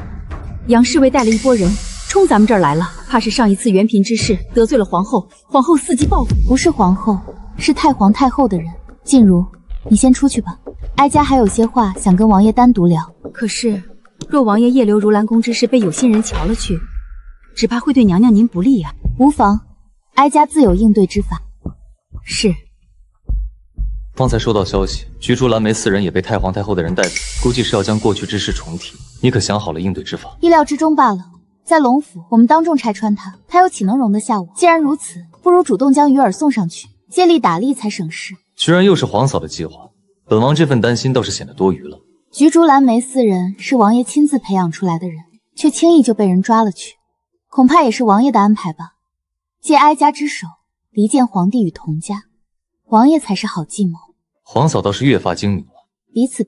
杨侍卫带了一拨人冲咱们这儿来了，怕是上一次元嫔之事得罪了皇后，皇后伺机报复。不是皇后，是太皇太后的人。静茹，你先出去吧，哀家还有些话想跟王爷单独聊。可是，若王爷夜留如兰宫之事被有心人瞧了去，只怕会对娘娘您不利啊。无妨，哀家自有应对之法。是。方才收到消息，菊竹蓝莓4人也被太皇太后的人带走，估计是要将过去之事重提。你可想好了应对之法？意料之中罢了。在龙府，我们当众拆穿他，他又岂能容得下我？既然如此，不如主动将鱼儿送上去，借力打力才省事。居然又是皇嫂的计划，本王这份担心倒是显得多余了。菊竹蓝莓4人是王爷亲自培养出来的人，却轻易就被人抓了去，恐怕也是王爷的安排吧。借哀家之手离间皇帝与童家，王爷才是好计谋。皇嫂倒是越发精明了。彼此。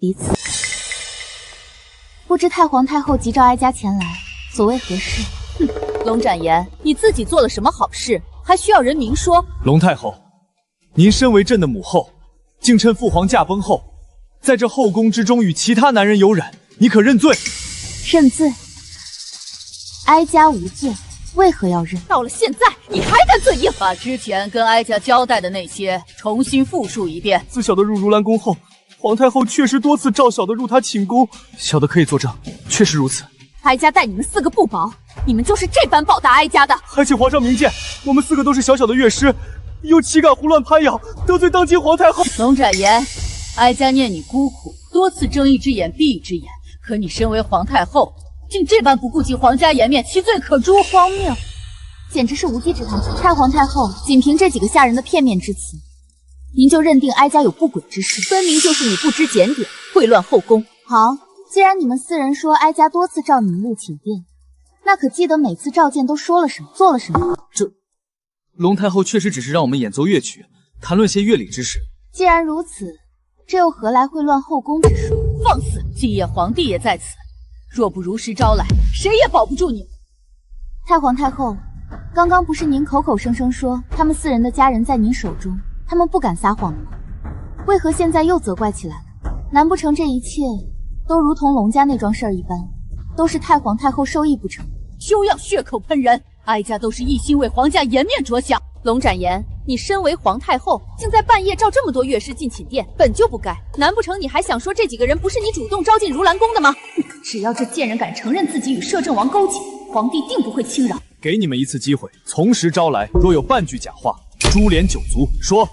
不知太皇太后急召哀家前来，所谓何事？哼，龙展言，你自己做了什么好事，还需要人明说？龙太后，您身为朕的母后，竟趁父皇驾崩后，在这后宫之中与其他男人有染，你可认罪？认罪？哀家无罪，为何要认？到了现在，你还敢嘴硬？把之前跟哀家交代的那些重新复述一遍。自小的入如兰宫后，皇太后确实多次召小的入她寝宫，小的可以作证，确实如此。哀家待你们4个不薄，你们就是这般报答哀家的。还请皇上明鉴，我们4个都是小小的乐师，又岂敢胡乱攀咬，得罪当今皇太后？龙展言，哀家念你孤苦，多次睁一只眼闭一只眼，可你身为皇太后，竟这般不顾及皇家颜面，其罪可诛。荒谬，简直是无稽之谈。太皇太后仅凭这几个下人的片面之词，您就认定哀家有不轨之事？分明就是你不知检点，秽乱后宫。好，既然你们4人说哀家多次召你们入寝殿，那可记得每次召见都说了什么，做了什么？这龙太后确实只是让我们演奏乐曲，谈论些乐理之事。既然如此，这又何来秽乱后宫之说？放肆！今夜皇帝也在此，若不如实招来，谁也保不住你。太皇太后，刚刚不是您口口声声说他们4人的家人在您手中，他们不敢撒谎吗？为何现在又责怪起来了？难不成这一切都如同龙家那桩事儿一般，都是太皇太后授意不成？休要血口喷人！哀家都是一心为皇家颜面着想。龙展言，你身为皇太后，竟在半夜召这么多乐师进寝殿，本就不该。难不成你还想说这几个人不是你主动招进如兰宫的吗？只要这贱人敢承认自己与摄政王勾结，皇帝定不会轻饶。给你们一次机会，从实招来，若有半句假话，株连九族。说，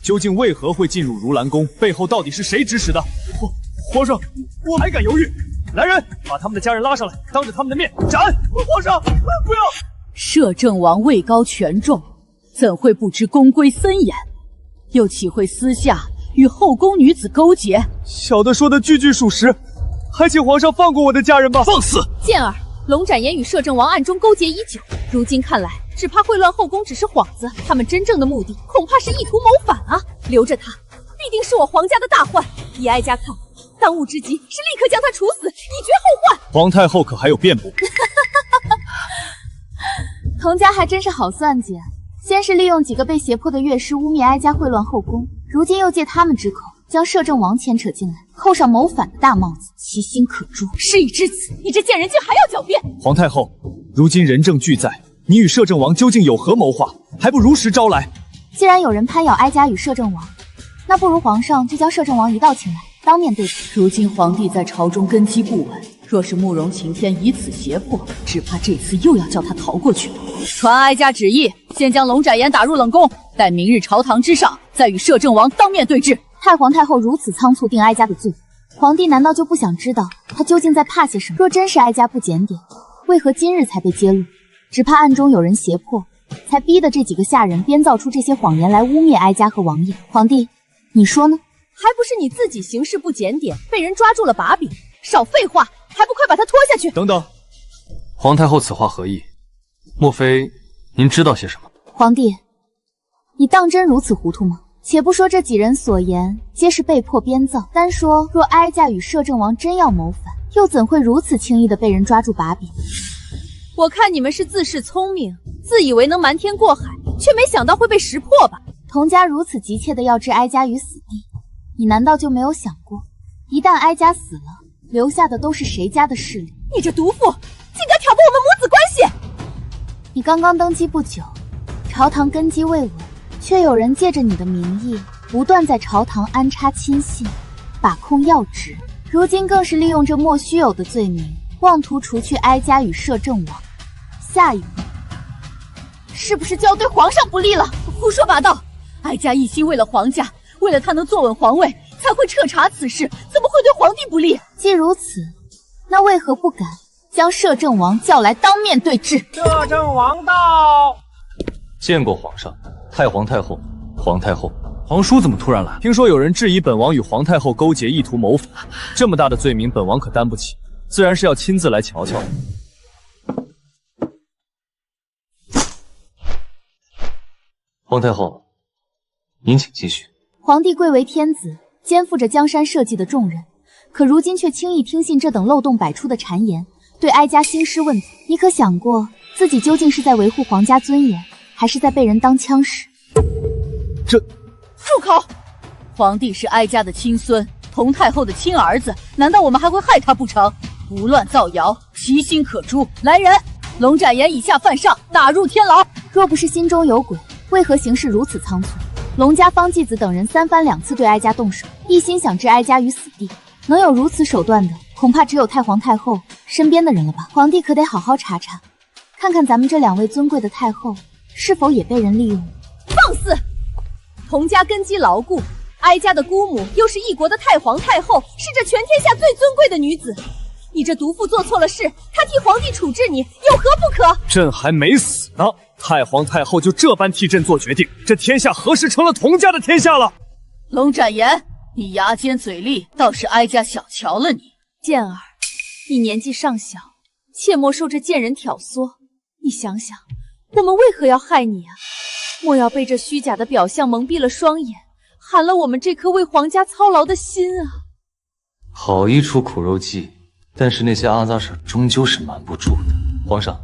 究竟为何会进入如兰宫？背后到底是谁指使的？皇上，我还敢犹豫？来人，把他们的家人拉上来，当着他们的面斩！皇上，不要！摄政王位高权重，怎会不知宫规森严？又岂会私下与后宫女子勾结？小的说的句句属实，还请皇上放过我的家人吧！放肆！健儿，龙展言与摄政王暗中勾结已久，如今看来，只怕秽乱后宫只是幌子，他们真正的目的恐怕是意图谋反啊！留着他，必定是我皇家的大患。依哀家看，当务之急是立刻将他处死，以绝后患。皇太后可还有辩驳？童家还真是好算计啊！先是利用几个被胁迫的乐师污蔑哀家秽乱后宫，如今又借他们之口将摄政王牵扯进来，扣上谋反的大帽子，其心可诛。事已至此，你这贱人竟还要狡辩！皇太后，如今人证俱在，你与摄政王究竟有何谋划？还不如实招来！既然有人攀咬哀家与摄政王，那不如皇上就将摄政王一道请来，当面对质。如今皇帝在朝中根基不稳，若是慕容晴天以此胁迫，只怕这次又要叫他逃过去了。传哀家旨意，先将龙展言打入冷宫，待明日朝堂之上，再与摄政王当面对质。太皇太后如此仓促定哀家的罪，皇帝难道就不想知道他究竟在怕些什么？若真是哀家不检点，为何今日才被揭露？只怕暗中有人胁迫，才逼得这几个下人编造出这些谎言来污蔑哀家和王爷。皇帝，你说呢？还不是你自己行事不检点，被人抓住了把柄。少废话，还不快把他拖下去！等等，皇太后此话何意？莫非您知道些什么？皇帝，你当真如此糊涂吗？且不说这几人所言皆是被迫编造，单说若哀家与摄政王真要谋反，又怎会如此轻易的被人抓住把柄？我看你们是自恃聪明，自以为能瞒天过海，却没想到会被识破吧？童家如此急切的要置哀家于死地，你难道就没有想过，一旦哀家死了，留下的都是谁家的势力？你这毒妇，竟敢挑拨我们母子关系！你刚刚登基不久，朝堂根基未稳，却有人借着你的名义，不断在朝堂安插亲信，把控要职。如今更是利用这莫须有的罪名，妄图除去哀家与摄政王。下一步，是不是就要对皇上不利了？胡说八道！哀家一心为了皇家，为了他能坐稳皇位，才会彻查此事，怎么会对皇帝不利？既如此，那为何不敢将摄政王叫来当面对质？摄政王到。见过皇上。太皇太后，皇太后，皇叔怎么突然来？听说有人质疑本王与皇太后勾结，意图谋反，这么大的罪名，本王可担不起，自然是要亲自来瞧瞧。皇太后，您请继续。皇帝贵为天子，肩负着江山社稷的重任，可如今却轻易听信这等漏洞百出的谗言，对哀家兴师问罪。你可想过，自己究竟是在维护皇家尊严，还是在被人当枪使？住口！皇帝是哀家的亲孙，童太后的亲儿子，难道我们还会害他不成？胡乱造谣，其心可诛！来人，龙展言以下犯上，打入天牢。若不是心中有鬼，为何行事如此仓促？龙家方继子等人三番两次对哀家动手，一心想置哀家于死地，能有如此手段的，恐怕只有太皇太后身边的人了吧？皇帝可得好好查查，看看咱们这两位尊贵的太后是否也被人利用。放肆！童家根基牢固，哀家的姑母又是一国的太皇太后，是这全天下最尊贵的女子。你这毒妇做错了事，她替皇帝处置你，有何不可？朕还没死呢，太皇太后就这般替朕做决定，这天下何时成了童家的天下了？龙展言，你牙尖嘴利，倒是哀家小瞧了你。健儿，你年纪尚小，切莫受这贱人挑唆。你想想，我们为何要害你啊？莫要被这虚假的表象蒙蔽了双眼，寒了我们这颗为皇家操劳的心啊！好一出苦肉计，但是那些阿杂事终究是瞒不住的。皇上，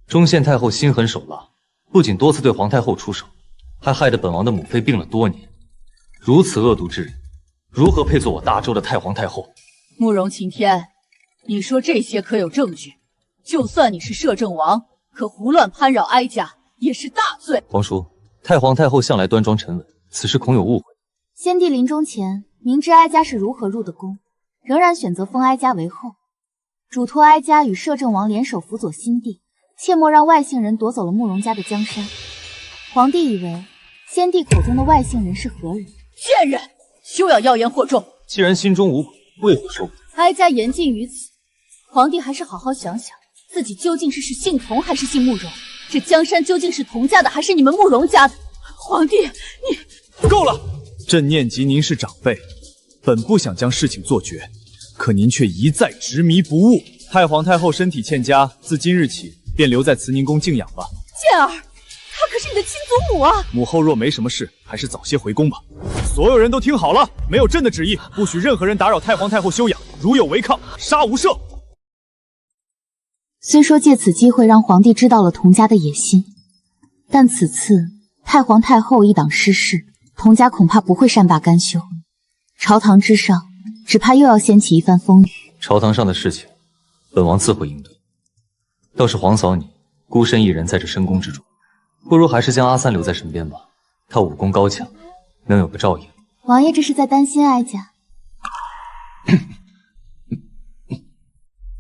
忠献太后心狠手辣，不仅多次对皇太后出手，还害得本王的母妃病了多年。如此恶毒之人，如何配做我大周的太皇太后？慕容晴天，你说这些可有证据？就算你是摄政王，可胡乱攀扰哀家也是大罪。皇叔，太皇太后向来端庄沉稳，此事恐有误会。先帝临终前明知哀家是如何入的宫，仍然选择封哀家为后，嘱托哀家与摄政王联手辅佐新帝，切莫让外姓人夺走了慕容家的江山。皇帝以为先帝口中的外姓人是何人？贱人，休要妖言惑众！既然心中无鬼，为何说不？哀家言尽于此，皇帝还是好好想想，自己究竟是姓童还是姓慕容？这江山究竟是童家的还是你们慕容家的？皇帝，你够了！朕念及您是长辈，本不想将事情做绝，可您却一再执迷不悟。太皇太后身体欠佳，自今日起便留在慈宁宫静养吧。健儿，她可是你的亲祖母啊！母后若没什么事，还是早些回宫吧。所有人都听好了，没有朕的旨意，不许任何人打扰太皇太后休养，如有违抗，杀无赦。虽说借此机会让皇帝知道了童家的野心，但此次太皇太后一党失势，童家恐怕不会善罢甘休。朝堂之上，只怕又要掀起一番风雨。朝堂上的事情，本王自会应对。倒是皇嫂你孤身一人在这深宫之中，不如还是将阿三留在身边吧。他武功高强，能有个照应。王爷这是在担心哀家？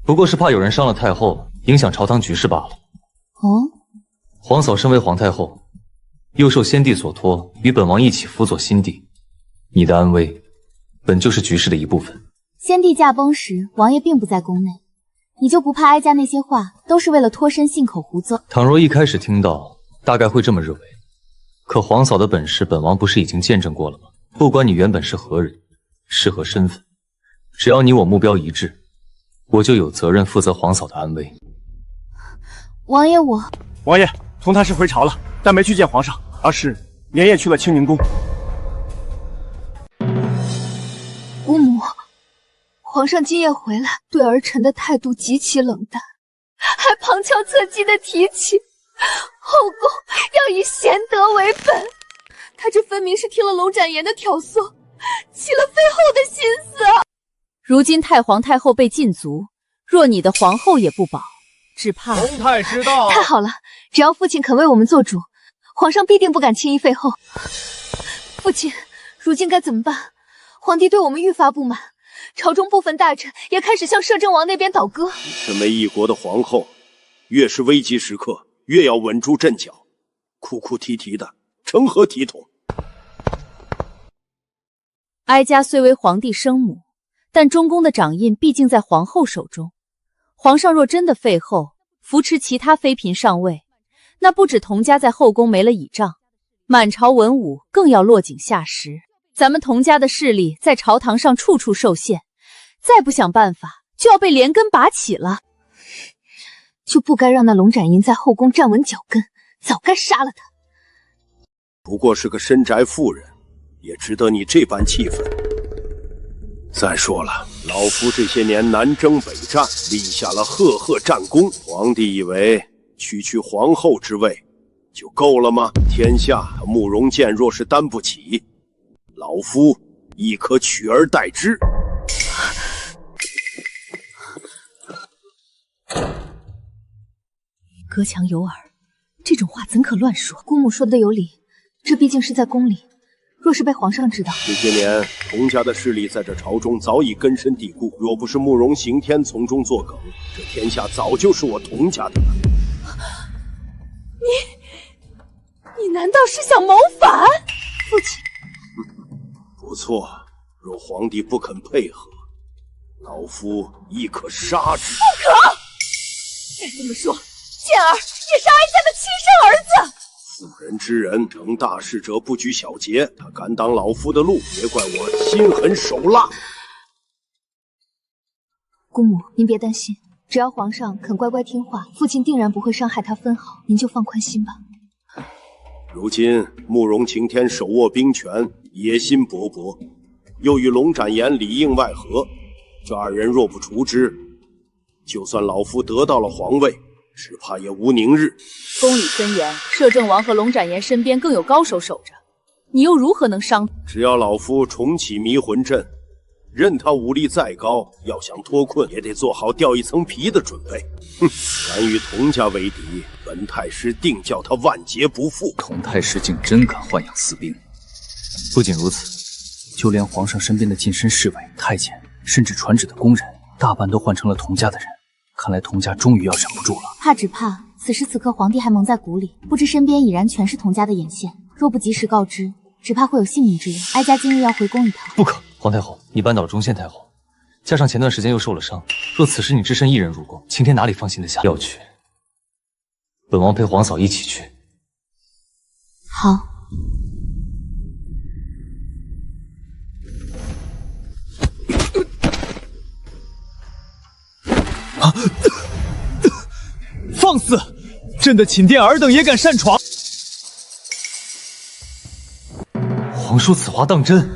不过是怕有人伤了太后，影响朝堂局势罢了。哦，皇嫂身为皇太后，又受先帝所托，与本王一起辅佐新帝，你的安危本就是局势的一部分。先帝驾崩时，王爷并不在宫内，你就不怕哀家那些话都是为了脱身信口胡诌？倘若一开始听到，大概会这么认为。可皇嫂的本事，本王不是已经见证过了吗？不管你原本是何人，是何身份，只要你我目标一致，我就有责任负责皇嫂的安危。王爷，王爷，佟太师回朝了，但没去见皇上，而是连夜去了清宁宫。姑母，皇上今夜回来，对儿臣的态度极其冷淡，还旁敲侧击地提起后宫要以贤德为本。他这分明是听了龙展言的挑唆，起了废后的心思。如今太皇太后被禁足，若你的皇后也不保，只怕……佟太师到！太好了，只要父亲肯为我们做主，皇上必定不敢轻易废后。父亲，如今该怎么办？皇帝对我们愈发不满，朝中部分大臣也开始向摄政王那边倒戈。身为一国的皇后，越是危急时刻，越要稳住阵脚，哭哭啼啼的，成何体统？哀家虽为皇帝生母，但中宫的掌印毕竟在皇后手中。皇上若真的废后，扶持其他妃嫔上位，那不止佟家在后宫没了倚仗，满朝文武更要落井下石。咱们佟家的势力在朝堂上处处受限，再不想办法，就要被连根拔起了。就不该让那龙展银在后宫站稳脚跟，早该杀了他。不过是个深宅妇人，也值得你这般气愤。再说了，老夫这些年南征北战，立下了赫赫战功。皇帝以为区皇后之位就够了吗？天下慕容剑若是担不起，老夫亦可取而代之。隔墙有耳，这种话怎可乱说？姑母说的有理，这毕竟是在宫里，若是被皇上知道，这些年佟家的势力在这朝中早已根深蒂固，若不是慕容刑天从中作梗，这天下早就是我佟家的了。你难道是想谋反？父亲，不错，若皇帝不肯配合，老夫亦可杀之。不可！再这么说，剑儿也是哀家的亲生儿子。妇人之仁，成大事者不拘小节。他敢挡老夫的路，别怪我心狠手辣。姑母，您别担心，只要皇上肯乖乖听话，父亲定然不会伤害他分毫，您就放宽心吧。如今慕容擎天手握兵权，野心勃勃，又与龙展言里应外合，这二人若不除之，就算老夫得到了皇位，只怕也无宁日。宫里森严，摄政王和龙展言身边更有高手守着，你又如何能伤？只要老夫重启迷魂阵，任他武力再高，要想脱困，也得做好掉一层皮的准备。哼，敢与佟家为敌，本太师定叫他万劫不复。佟太师竟真敢豢养私兵！不仅如此，就连皇上身边的近身侍卫、太监，甚至传旨的宫人，大半都换成了佟家的人。看来佟家终于要忍不住了。只怕此时此刻皇帝还蒙在鼓里，不知身边已然全是佟家的眼线。若不及时告知，只怕会有性命之忧。哀家今日要回宫一趟。不可！皇太后，你扳倒了中宪太后，加上前段时间又受了伤，若此时你只身一人入宫，擎天哪里放心得下？要去，本王陪皇嫂一起去。好。放肆！朕的寝殿尔等也敢擅闯！皇叔此话当真？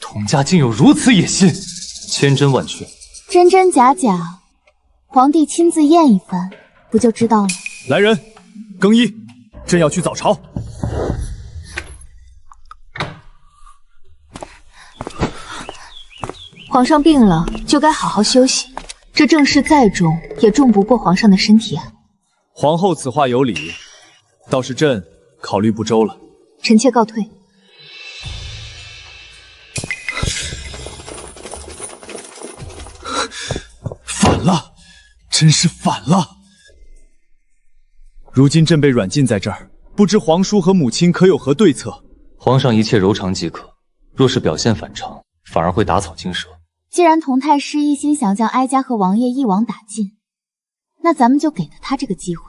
佟家竟有如此野心，千真万确。真真假假，皇帝亲自验一番，不就知道了？来人，更衣，朕要去早朝。皇上病了，就该好好休息。这正事再重，也重不过皇上的身体啊。皇后此话有理，倒是朕考虑不周了。臣妾告退。反了，真是反了！如今朕被软禁在这儿，不知皇叔和母亲可有何对策？皇上一切柔常即可，若是表现反常，反而会打草惊蛇。既然佟太师一心想将哀家和王爷一网打尽，那咱们就给了他这个机会。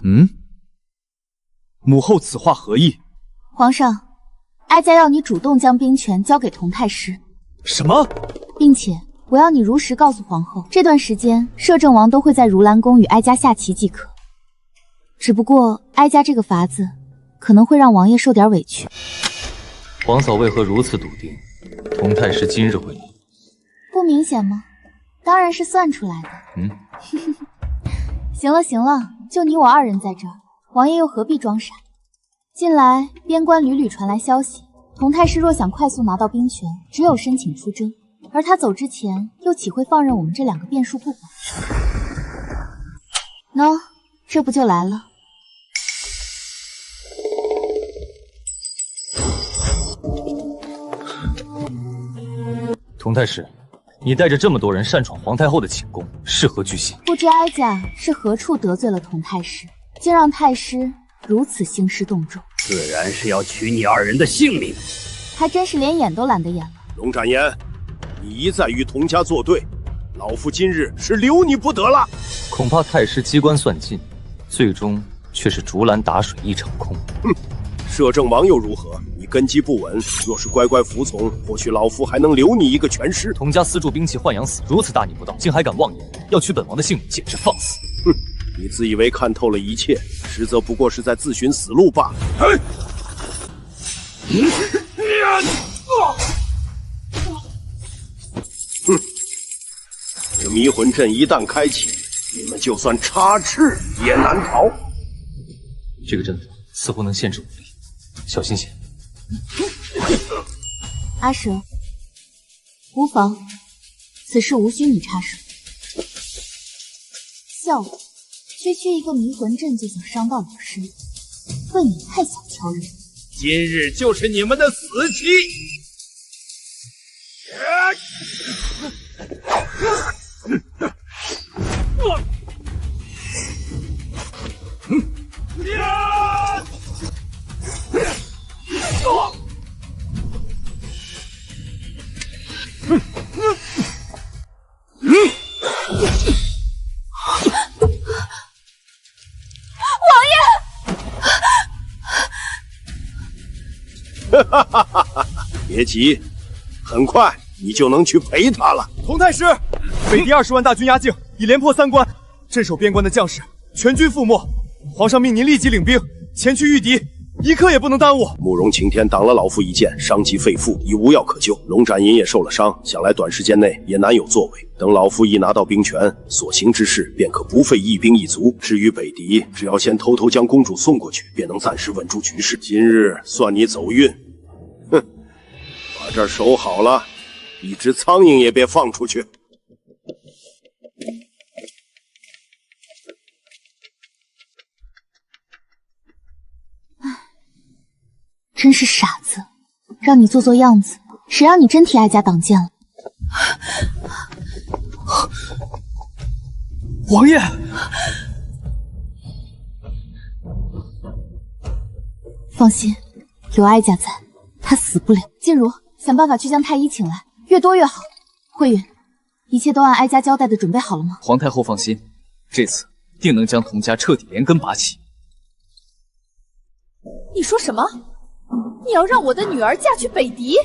母后此话何意？皇上，哀家要你主动将兵权交给佟太师。什么？并且我要你如实告诉皇后，这段时间摄政王都会在如兰宫与哀家下棋即可。只不过哀家这个法子可能会让王爷受点委屈。皇嫂为何如此笃定？佟太师今日会赢？不明显吗？当然是算出来的。行了行了，就你我二人在这儿，王爷又何必装傻？近来边关屡屡传来消息，佟太师若想快速拿到兵权，只有申请出征。而他走之前，又岂会放任我们这两个变数不管？喏，这不就来了？佟太师，你带着这么多人擅闯皇太后的寝宫，是何居心？不知哀家是何处得罪了佟太师，竟让太师如此兴师动众？自然是要取你二人的性命。还真是连演都懒得演了。龙展言，你一再与佟家作对，老夫今日是留你不得了。恐怕太师机关算尽，最终却是竹篮打水一场空。摄政王又如何？你根基不稳，若是乖乖服从，或许老夫还能留你一个全尸。佟家私铸兵器豢养死，如此大逆不道，竟还敢妄言要取本王的性命，简直放肆！你自以为看透了一切，实则不过是在自寻死路罢了。这迷魂阵一旦开启，你们就算插翅也难逃。这个阵法似乎能限制武力，小心些。阿蛇，无妨，此事无需你插手。笑我，区区一个迷魂阵就想伤到老师，未免太小瞧人。今日就是你们的死期！哈哈哈哈！别急，很快你就能去陪他了。佟太师，北敌20万大军压境，已连破3关，镇守边关的将士全军覆没。皇上命您立即领兵前去御敌，一刻也不能耽误。慕容擎天挡了老夫一剑，伤及肺腑，已无药可救。龙斩银也受了伤，想来短时间内也难有作为。等老夫一拿到兵权，所行之事便可不费一兵一卒。至于北狄，只要先偷偷将公主送过去，便能暂时稳住局势。今日算你走运。哼，把这儿守好了，一只苍蝇也别放出去。真是傻子，让你做做样子，谁让你真替哀家挡箭了？王爷，放心，有哀家在，他死不了。静茹，想办法去将太医请来，越多越好。慧允，一切都按哀家交代的准备好了吗？皇太后放心，这次定能将佟家彻底连根拔起。你说什么？你要让我的女儿嫁去北狄？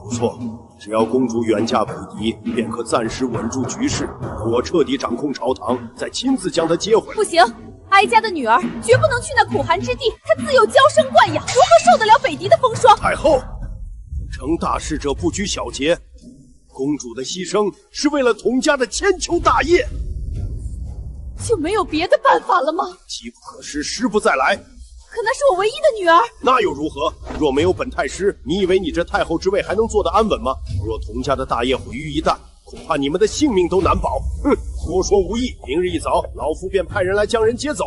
不错，只要公主远嫁北狄，便可暂时稳住局势。等我彻底掌控朝堂，再亲自将她接回来。不行，哀家的女儿绝不能去那苦寒之地。她自幼娇生惯养，如何受得了北狄的风霜？太后，成大事者不拘小节，公主的牺牲是为了佟家的千秋大业，就没有别的办法了吗？机不可失，时不再来。可那是我唯一的女儿。那又如何？若没有本太师，你以为你这太后之位还能坐得安稳吗？若童家的大业毁于一旦，恐怕你们的性命都难保。哼，多说无益。明日一早，老夫便派人来将人接走。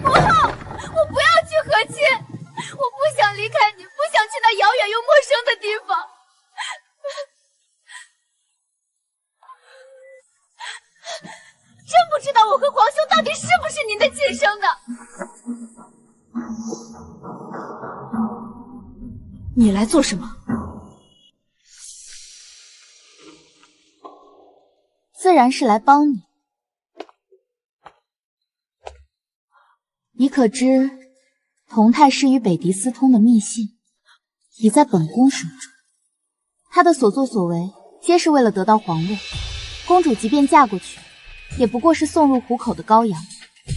不好，我不要去和亲，我不想离开你，不想去那遥远又陌生的地方。真不知道我和皇兄到底是不是您的亲生的。你来做什么？自然是来帮你。你可知，童太师与北狄私通的密信，已在本宫手中。他的所作所为，皆是为了得到皇位。公主即便嫁过去，也不过是送入虎口的羔羊。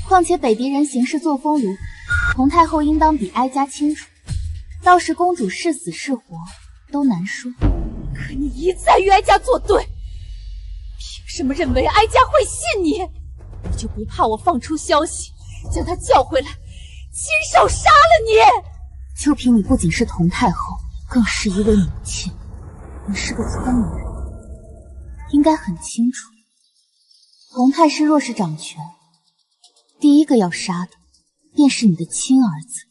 况且北狄人行事作风如何，童太后应当比哀家清楚。到时公主是死是活，都难说。可你一再与哀家作对，凭什么认为哀家会信你？你就不怕我放出消息，将他叫回来，亲手杀了你？就凭你不仅是童太后，更是一位母亲。你是个聪明人，应该很清楚，童太师若是掌权，第一个要杀的便是你的亲儿子，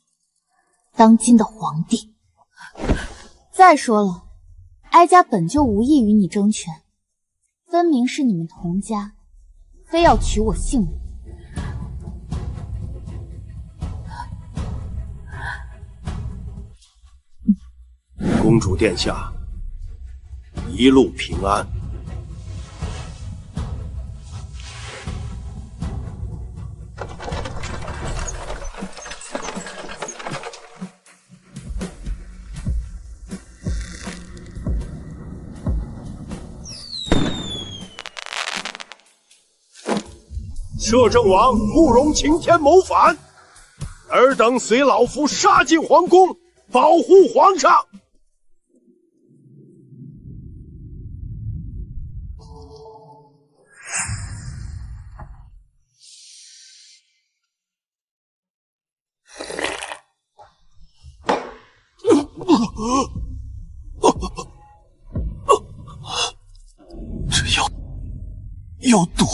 当今的皇帝。再说了，哀家本就无意与你争权，分明是你们童家非要取我性命。公主殿下，一路平安。摄政王慕容晴天谋反，尔等随老夫杀进皇宫，保护皇上。这药有毒。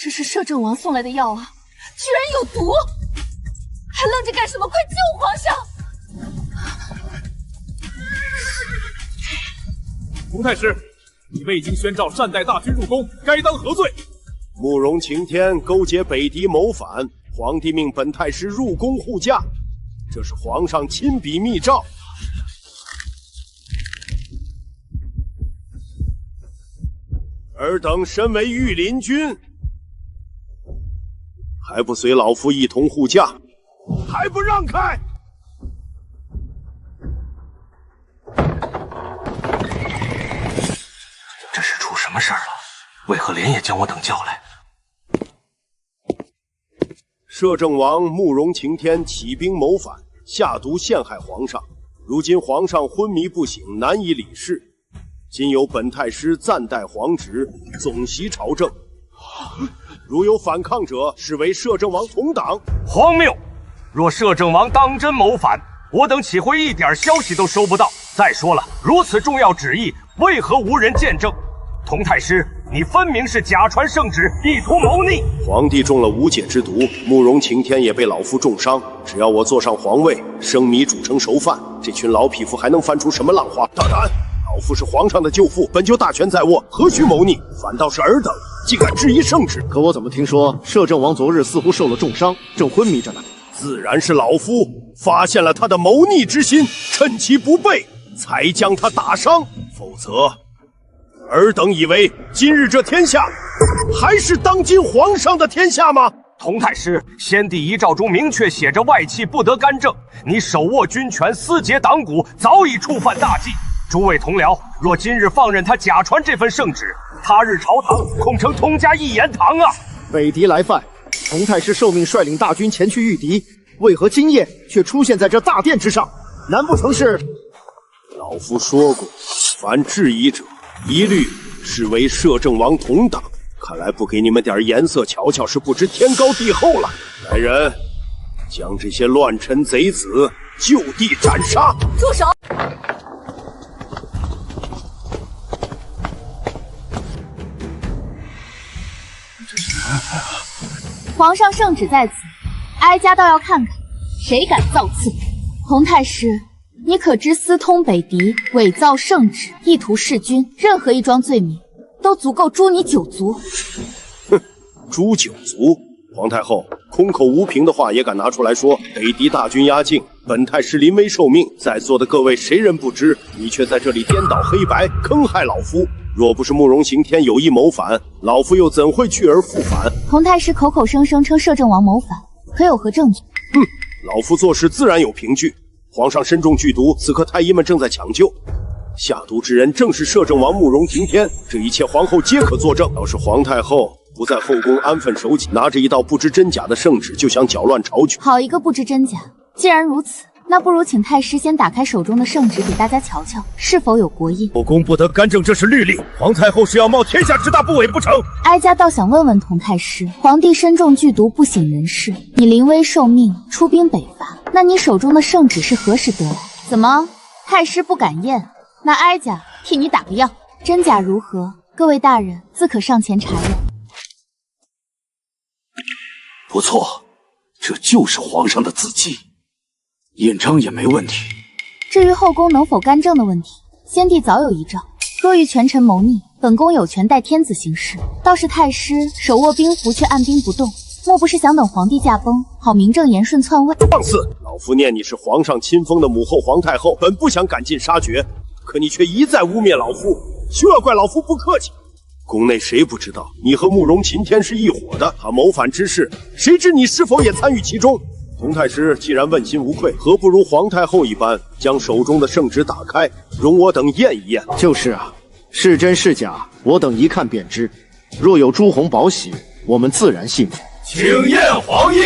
这是摄政王送来的药啊，居然有毒！还愣着干什么？快救皇上！童太师，你未经宣召善待大军入宫，该当何罪？慕容晴天勾结北狄谋反，皇帝命本太师入宫护驾，这是皇上亲笔密诏。尔等身为御林军，还不随老夫一同护驾？还不让开！这是出什么事儿了？为何连夜将我等叫来？摄政王慕容晴天起兵谋反，下毒陷害皇上。如今皇上昏迷不醒，难以理事。今有本太师暂代皇职，总袭朝政。如有反抗者，视为摄政王同党。荒谬！若摄政王当真谋反，我等岂会一点消息都收不到？再说了，如此重要旨意，为何无人见证？童太师，你分明是假传圣旨，意图谋逆。皇帝中了无解之毒，慕容晴天也被老夫重伤。只要我坐上皇位，生米煮成熟饭，这群老匹夫还能翻出什么浪花？大胆！老夫是皇上的舅父，本就大权在握，何须谋逆？反倒是尔等竟敢质疑圣旨。可我怎么听说摄政王昨日似乎受了重伤，正昏迷着呢？自然是老夫发现了他的谋逆之心，趁其不备，才将他打伤。否则，尔等以为今日这天下还是当今皇上的天下吗？童太师，先帝遗诏中明确写着外戚不得干政，你手握军权，私结党羽，早已触犯大忌。诸位同僚，若今日放任他假传这份圣旨，他日朝堂恐成童家一言堂啊！北狄来犯，佟太师受命率领大军前去御敌，为何今夜却出现在这大殿之上？难不成是……老夫说过，凡质疑者，一律视为摄政王同党。看来不给你们点颜色瞧瞧，是不知天高地厚了。来人，将这些乱臣贼子就地斩杀！住手！皇上圣旨在此，哀家倒要看看谁敢造次。佟太师，你可知私通北狄、伪造圣旨、意图弑君，任何一桩罪名都足够诛你9族。哼，诛9族？皇太后空口无凭的话也敢拿出来说？北狄大军压境，本太师临危受命，在座的各位谁人不知？你却在这里颠倒黑白，坑害老夫。若不是慕容刑天有意谋反，老夫又怎会去而复返？佟太师口口声声称摄政王谋反，可有何证据？哼，老夫做事自然有凭据。皇上身中剧毒，此刻太医们正在抢救，下毒之人正是摄政王慕容刑天，这一切皇后皆可作证。要是皇太后不在后宫安分守己，拿着一道不知真假的圣旨就想搅乱朝局，好一个不知真假！既然如此，那不如请太师先打开手中的圣旨，给大家瞧瞧是否有国印。后宫不得干政，这是律令。皇太后是要冒天下之大不韪不成？哀家倒想问问佟太师，皇帝身中剧毒，不省人事，你临危受命出兵北伐，那你手中的圣旨是何时得来？怎么，太师不敢验？那哀家替你打个样，真假如何？各位大人自可上前查验。不错，这就是皇上的字迹。印章也没问题。至于后宫能否干政的问题，先帝早有遗诏，若遇权臣谋逆，本宫有权代天子行事。倒是太师手握兵符却按兵不动，莫不是想等皇帝驾崩，好名正言顺篡位？放肆！老夫念你是皇上亲封的母后皇太后，本不想赶尽杀绝，可你却一再污蔑老夫，休要怪老夫不客气。宫内谁不知道你和慕容秦天是一伙的？他谋反之事，谁知你是否也参与其中？佟太师既然问心无愧，何不如皇太后一般，将手中的圣旨打开，容我等验一验？就是啊，是真是假，我等一看便知。若有朱红宝玺，我们自然信服。请验皇印。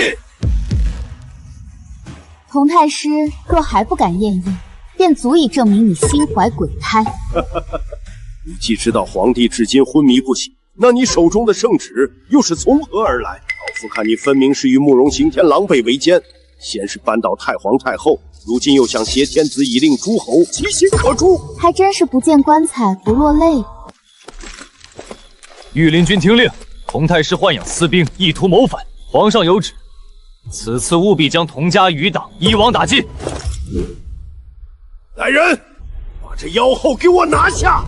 佟太师若还不敢验印，便足以证明你心怀鬼胎。你既知道皇帝至今昏迷不醒，那你手中的圣旨又是从何而来？老夫看你分明是与慕容刑天狼狈为奸，先是扳倒太皇太后，如今又想挟天子以令诸侯，其心可诛。还真是不见棺材不落泪。御林军听令，佟太师豢养私兵，意图谋反。皇上有旨，此次务必将佟家余党一网打尽。来人，把这妖后给我拿下！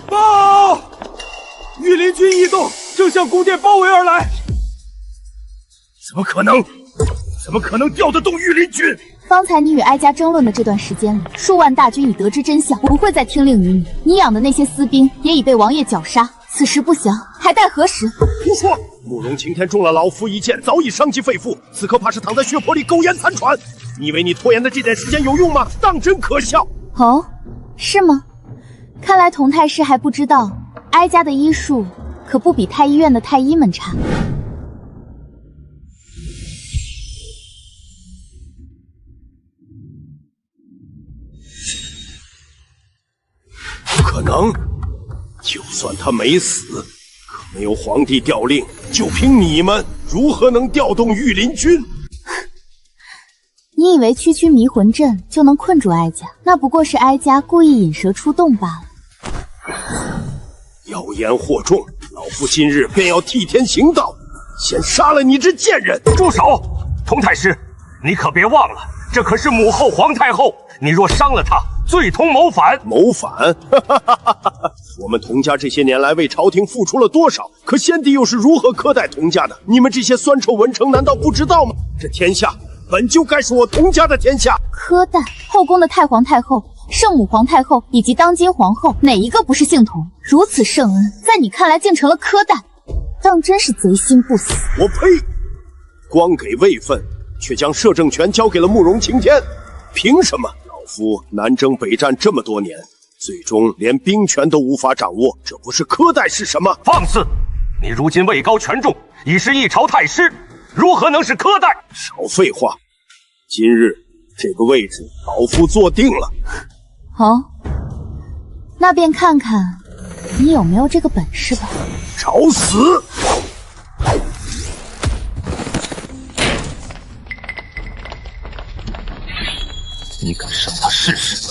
报！御林军异动，正向宫殿包围而来。怎么可能？怎么可能调得动御林军？方才你与哀家争论的这段时间里，数万大军已得知真相，不会再听令于你。你养的那些私兵也已被王爷绞杀，此时不降，还待何时？胡说！慕容擎天中了老夫一箭，早已伤及肺腑，此刻怕是躺在血泊里苟延残喘。你以为你拖延的这点时间有用吗？当真可笑！哦，是吗？看来佟太师还不知道，哀家的医术可不比太医院的太医们差。不可能！就算他没死，可没有皇帝调令，就凭你们，如何能调动御林军？你以为区区迷魂阵就能困住哀家？那不过是哀家故意引蛇出洞罢了。妖言惑众，老夫今日便要替天行道，先杀了你这贱人！住手！佟太师，你可别忘了，这可是母后皇太后，你若伤了她，罪同谋反。谋反？我们佟家这些年来为朝廷付出了多少？可先帝又是如何苛待佟家的？你们这些酸臭文臣难道不知道吗？这天下本就该是我佟家的天下。苛待后宫的太皇太后、圣母皇太后以及当今皇后，哪一个不是姓佟？如此圣恩，在你看来竟成了苛待，当真是贼心不死。我呸！光给位分，却将摄政权交给了慕容擎天，凭什么？老夫南征北战这么多年，最终连兵权都无法掌握，这不是苛待是什么？放肆！你如今位高权重，已是一朝太师，如何能是苛待？少废话！今日这个位置，老夫坐定了。哦，那便看看你有没有这个本事吧。找死！你敢上他试试？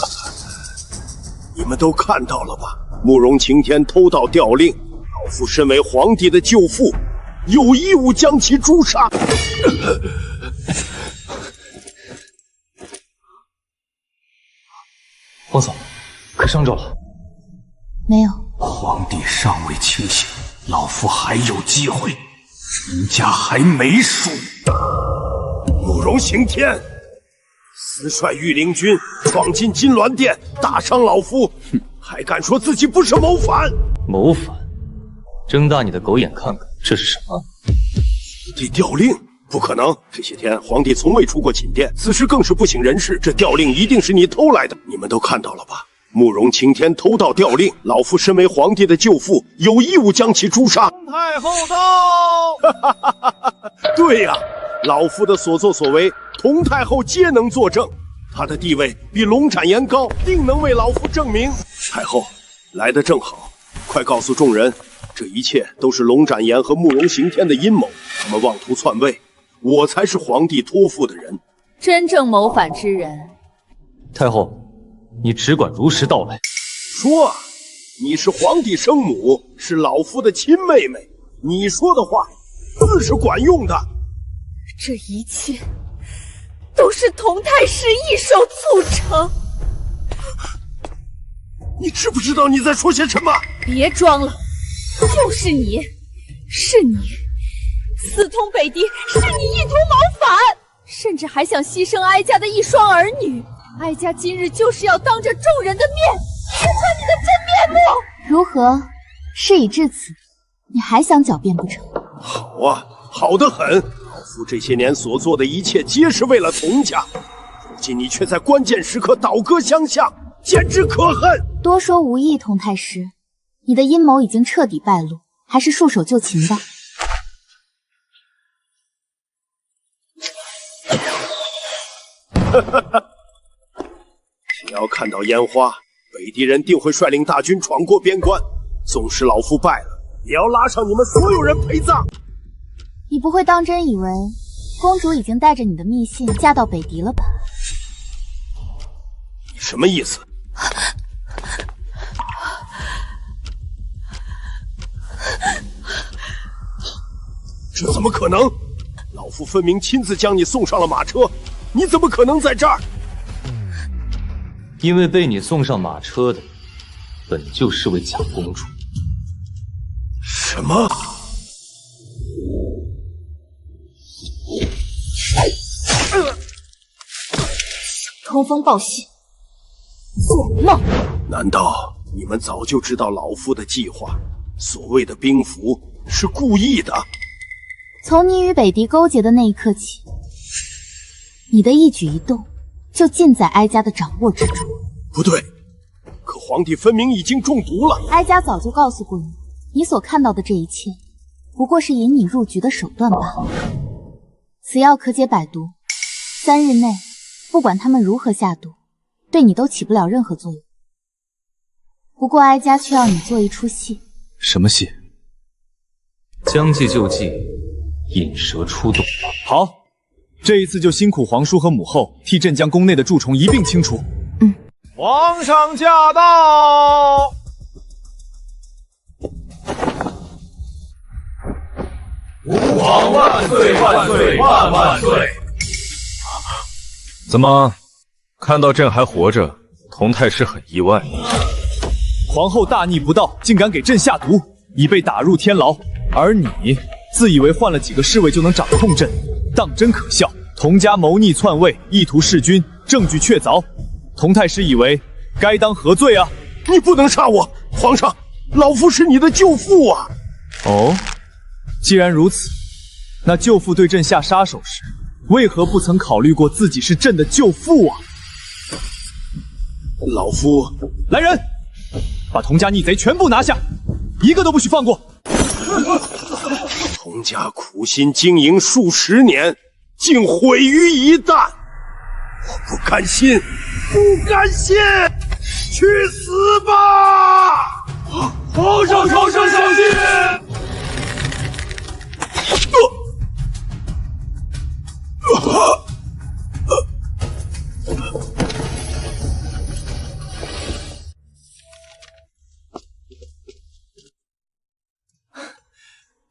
你们都看到了吧？慕容晴天偷盗调令，老夫身为皇帝的舅父，有义务将其诛杀。皇嫂，可伤着了？没有。皇帝尚未清醒，老夫还有机会。人家还没输。慕容晴天，私率御林军闯进金銮殿，打伤老夫，还敢说自己不是谋反？谋反？睁大你的狗眼看看，这是什么？这调令不可能！这些天皇帝从未出过寝殿，此时更是不省人事。这调令一定是你偷来的，你们都看到了吧？慕容晴天偷盗调令，老夫身为皇帝的舅父，有义务将其诛杀。太后到！对呀，老夫的所作所为，佟太后皆能作证。她的地位比龙展言高，定能为老夫证明。太后来得正好，快告诉众人，这一切都是龙展言和慕容晴天的阴谋，他们妄图篡位，我才是皇帝托付的人。真正谋反之人。太后，你只管如实道来。说啊，你是皇帝生母，是老夫的亲妹妹，你说的话自是管用的。这一切都是佟太师一手促成。你知不知道你在说些什么？别装了，就是你，是你，私通北狄，是你意图谋反，甚至还想牺牲哀家的一双儿女。哀家今日就是要当着众人的面揭穿你的真面目。如何？事已至此，你还想狡辩不成？好啊，好得很。老夫这些年所做的一切，皆是为了佟家。如今你却在关键时刻倒戈相向，简直可恨！多说无益，佟太师，你的阴谋已经彻底败露，还是束手就擒吧。只要看到烟花，北狄人定会率领大军闯过边关。纵使老夫败了，也要拉上你们所有人陪葬。你不会当真以为公主已经带着你的密信嫁到北狄了吧？你什么意思？这怎么可能？老夫分明亲自将你送上了马车，你怎么可能在这儿？因为被你送上马车的，本就是位假公主。什么？通风报信，做梦！难道你们早就知道老夫的计划？所谓的兵符是故意的。从你与北狄勾结的那一刻起，你的一举一动就尽在哀家的掌握之中。不对，可皇帝分明已经中毒了。哀家早就告诉过你，你所看到的这一切，不过是引你入局的手段罢了。此药可解百毒，3日内，不管他们如何下毒，对你都起不了任何作用。不过哀家却要你做一出戏。什么戏？将计就计，引蛇出洞。好，这一次就辛苦皇叔和母后替镇江宫内的蛀虫一并清除。皇上驾到！吾皇万岁万岁万万岁！怎么，看到朕还活着，佟太师很意外？皇后大逆不道，竟敢给朕下毒，已被打入天牢。而你自以为换了几个侍卫就能掌控朕，当真可笑！佟家谋逆篡位，意图弑君，证据确凿。佟太师以为该当何罪啊？你不能杀我，皇上，老夫是你的舅父啊！哦，既然如此，那舅父对朕下杀手时，为何不曾考虑过自己是朕的舅父啊？老夫，来人，把佟家逆贼全部拿下，一个都不许放过！龙家苦心经营数十年，竟毁于一旦，我不甘心，不甘心！去死吧！皇上朝圣小心！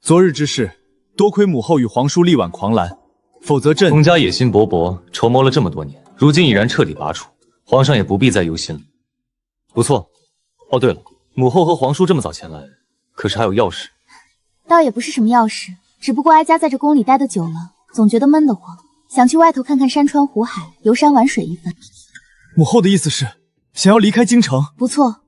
昨日之事，多亏母后与皇叔力挽狂澜，否则朕龙家野心勃勃，筹谋了这么多年，如今已然彻底拔除，皇上也不必再忧心了。不错。哦，对了，母后和皇叔这么早前来，可是还有要事？倒也不是什么要事，只不过哀家在这宫里待得久了，总觉得闷得慌，想去外头看看山川湖海，游山玩水一番。母后的意思是想要离开京城？不错，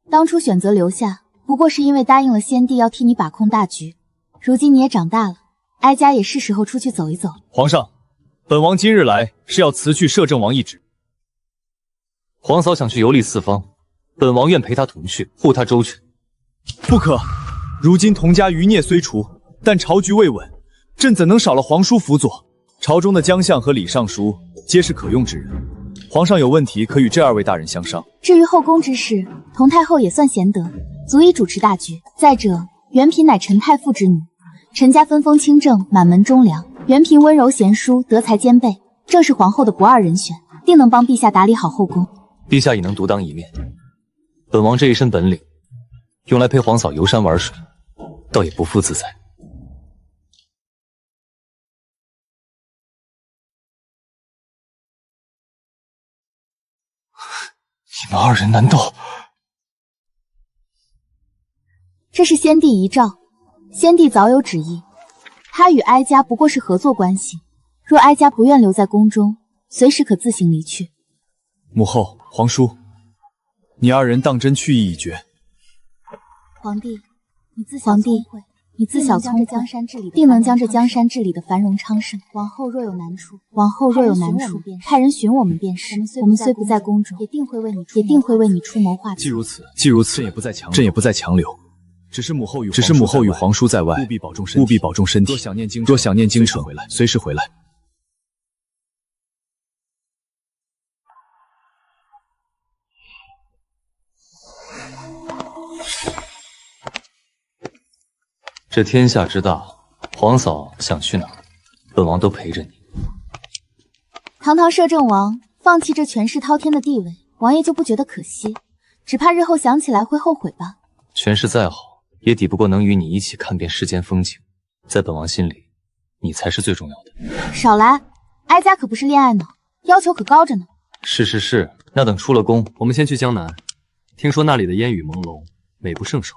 当初选择留下，不过是因为答应了先帝要替你把控大局。如今你也长大了，哀家也是时候出去走一走。皇上，本王今日来是要辞去摄政王一职。皇嫂想去游历四方，本王愿陪她同去，护她周全。不可，如今童家余孽虽除，但朝局未稳，朕怎能少了皇叔辅佐？朝中的将相和李尚书皆是可用之人，皇上有问题可与这二位大人相商。至于后宫之事，童太后也算贤德，足以主持大局。再者，元嫔乃陈太傅之女，陈家分封清正，满门忠良。元嫔温柔贤淑，德才兼备，正是皇后的不二人选，定能帮陛下打理好后宫。陛下已能独当一面，本王这一身本领，用来陪皇嫂游山玩水，倒也不负自在。你们二人难道……这是先帝遗诏，先帝早有旨意，他与哀家不过是合作关系。若哀家不愿留在宫中，随时可自行离去。母后、皇叔，你二人当真去意已决。皇帝，你自小聪慧，定能将这江山治理的繁荣昌盛。往后若有难处，派人寻我们便是。我们虽不在宫中，也定会为你出谋划策。既如此，朕也不再强留。只是母后与皇叔在外，务必保重身体。若想念京城，随时回来。这天下之大，皇嫂想去哪儿，本王都陪着你。堂堂摄政王放弃这权势滔天的地位，王爷就不觉得可惜？只怕日后想起来会后悔吧。权势再好，也抵不过能与你一起看遍世间风景。在本王心里，你才是最重要的。少来，哀家可不是恋爱脑，要求可高着呢。是，那等出了宫，我们先去江南，听说那里的烟雨朦胧，美不胜收，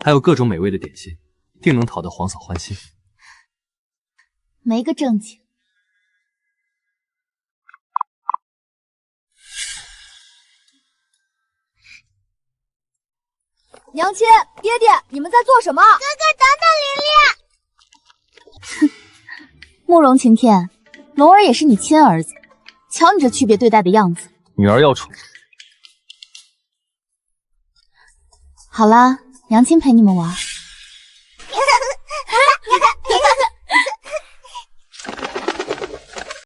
还有各种美味的点心，定能讨得皇嫂欢心。没个正经。娘亲，爹爹，你们在做什么？哥哥，等等，琳琳。慕容晴天，龙儿也是你亲儿子，瞧你这区别对待的样子。女儿要宠。好啦，娘亲陪你们玩。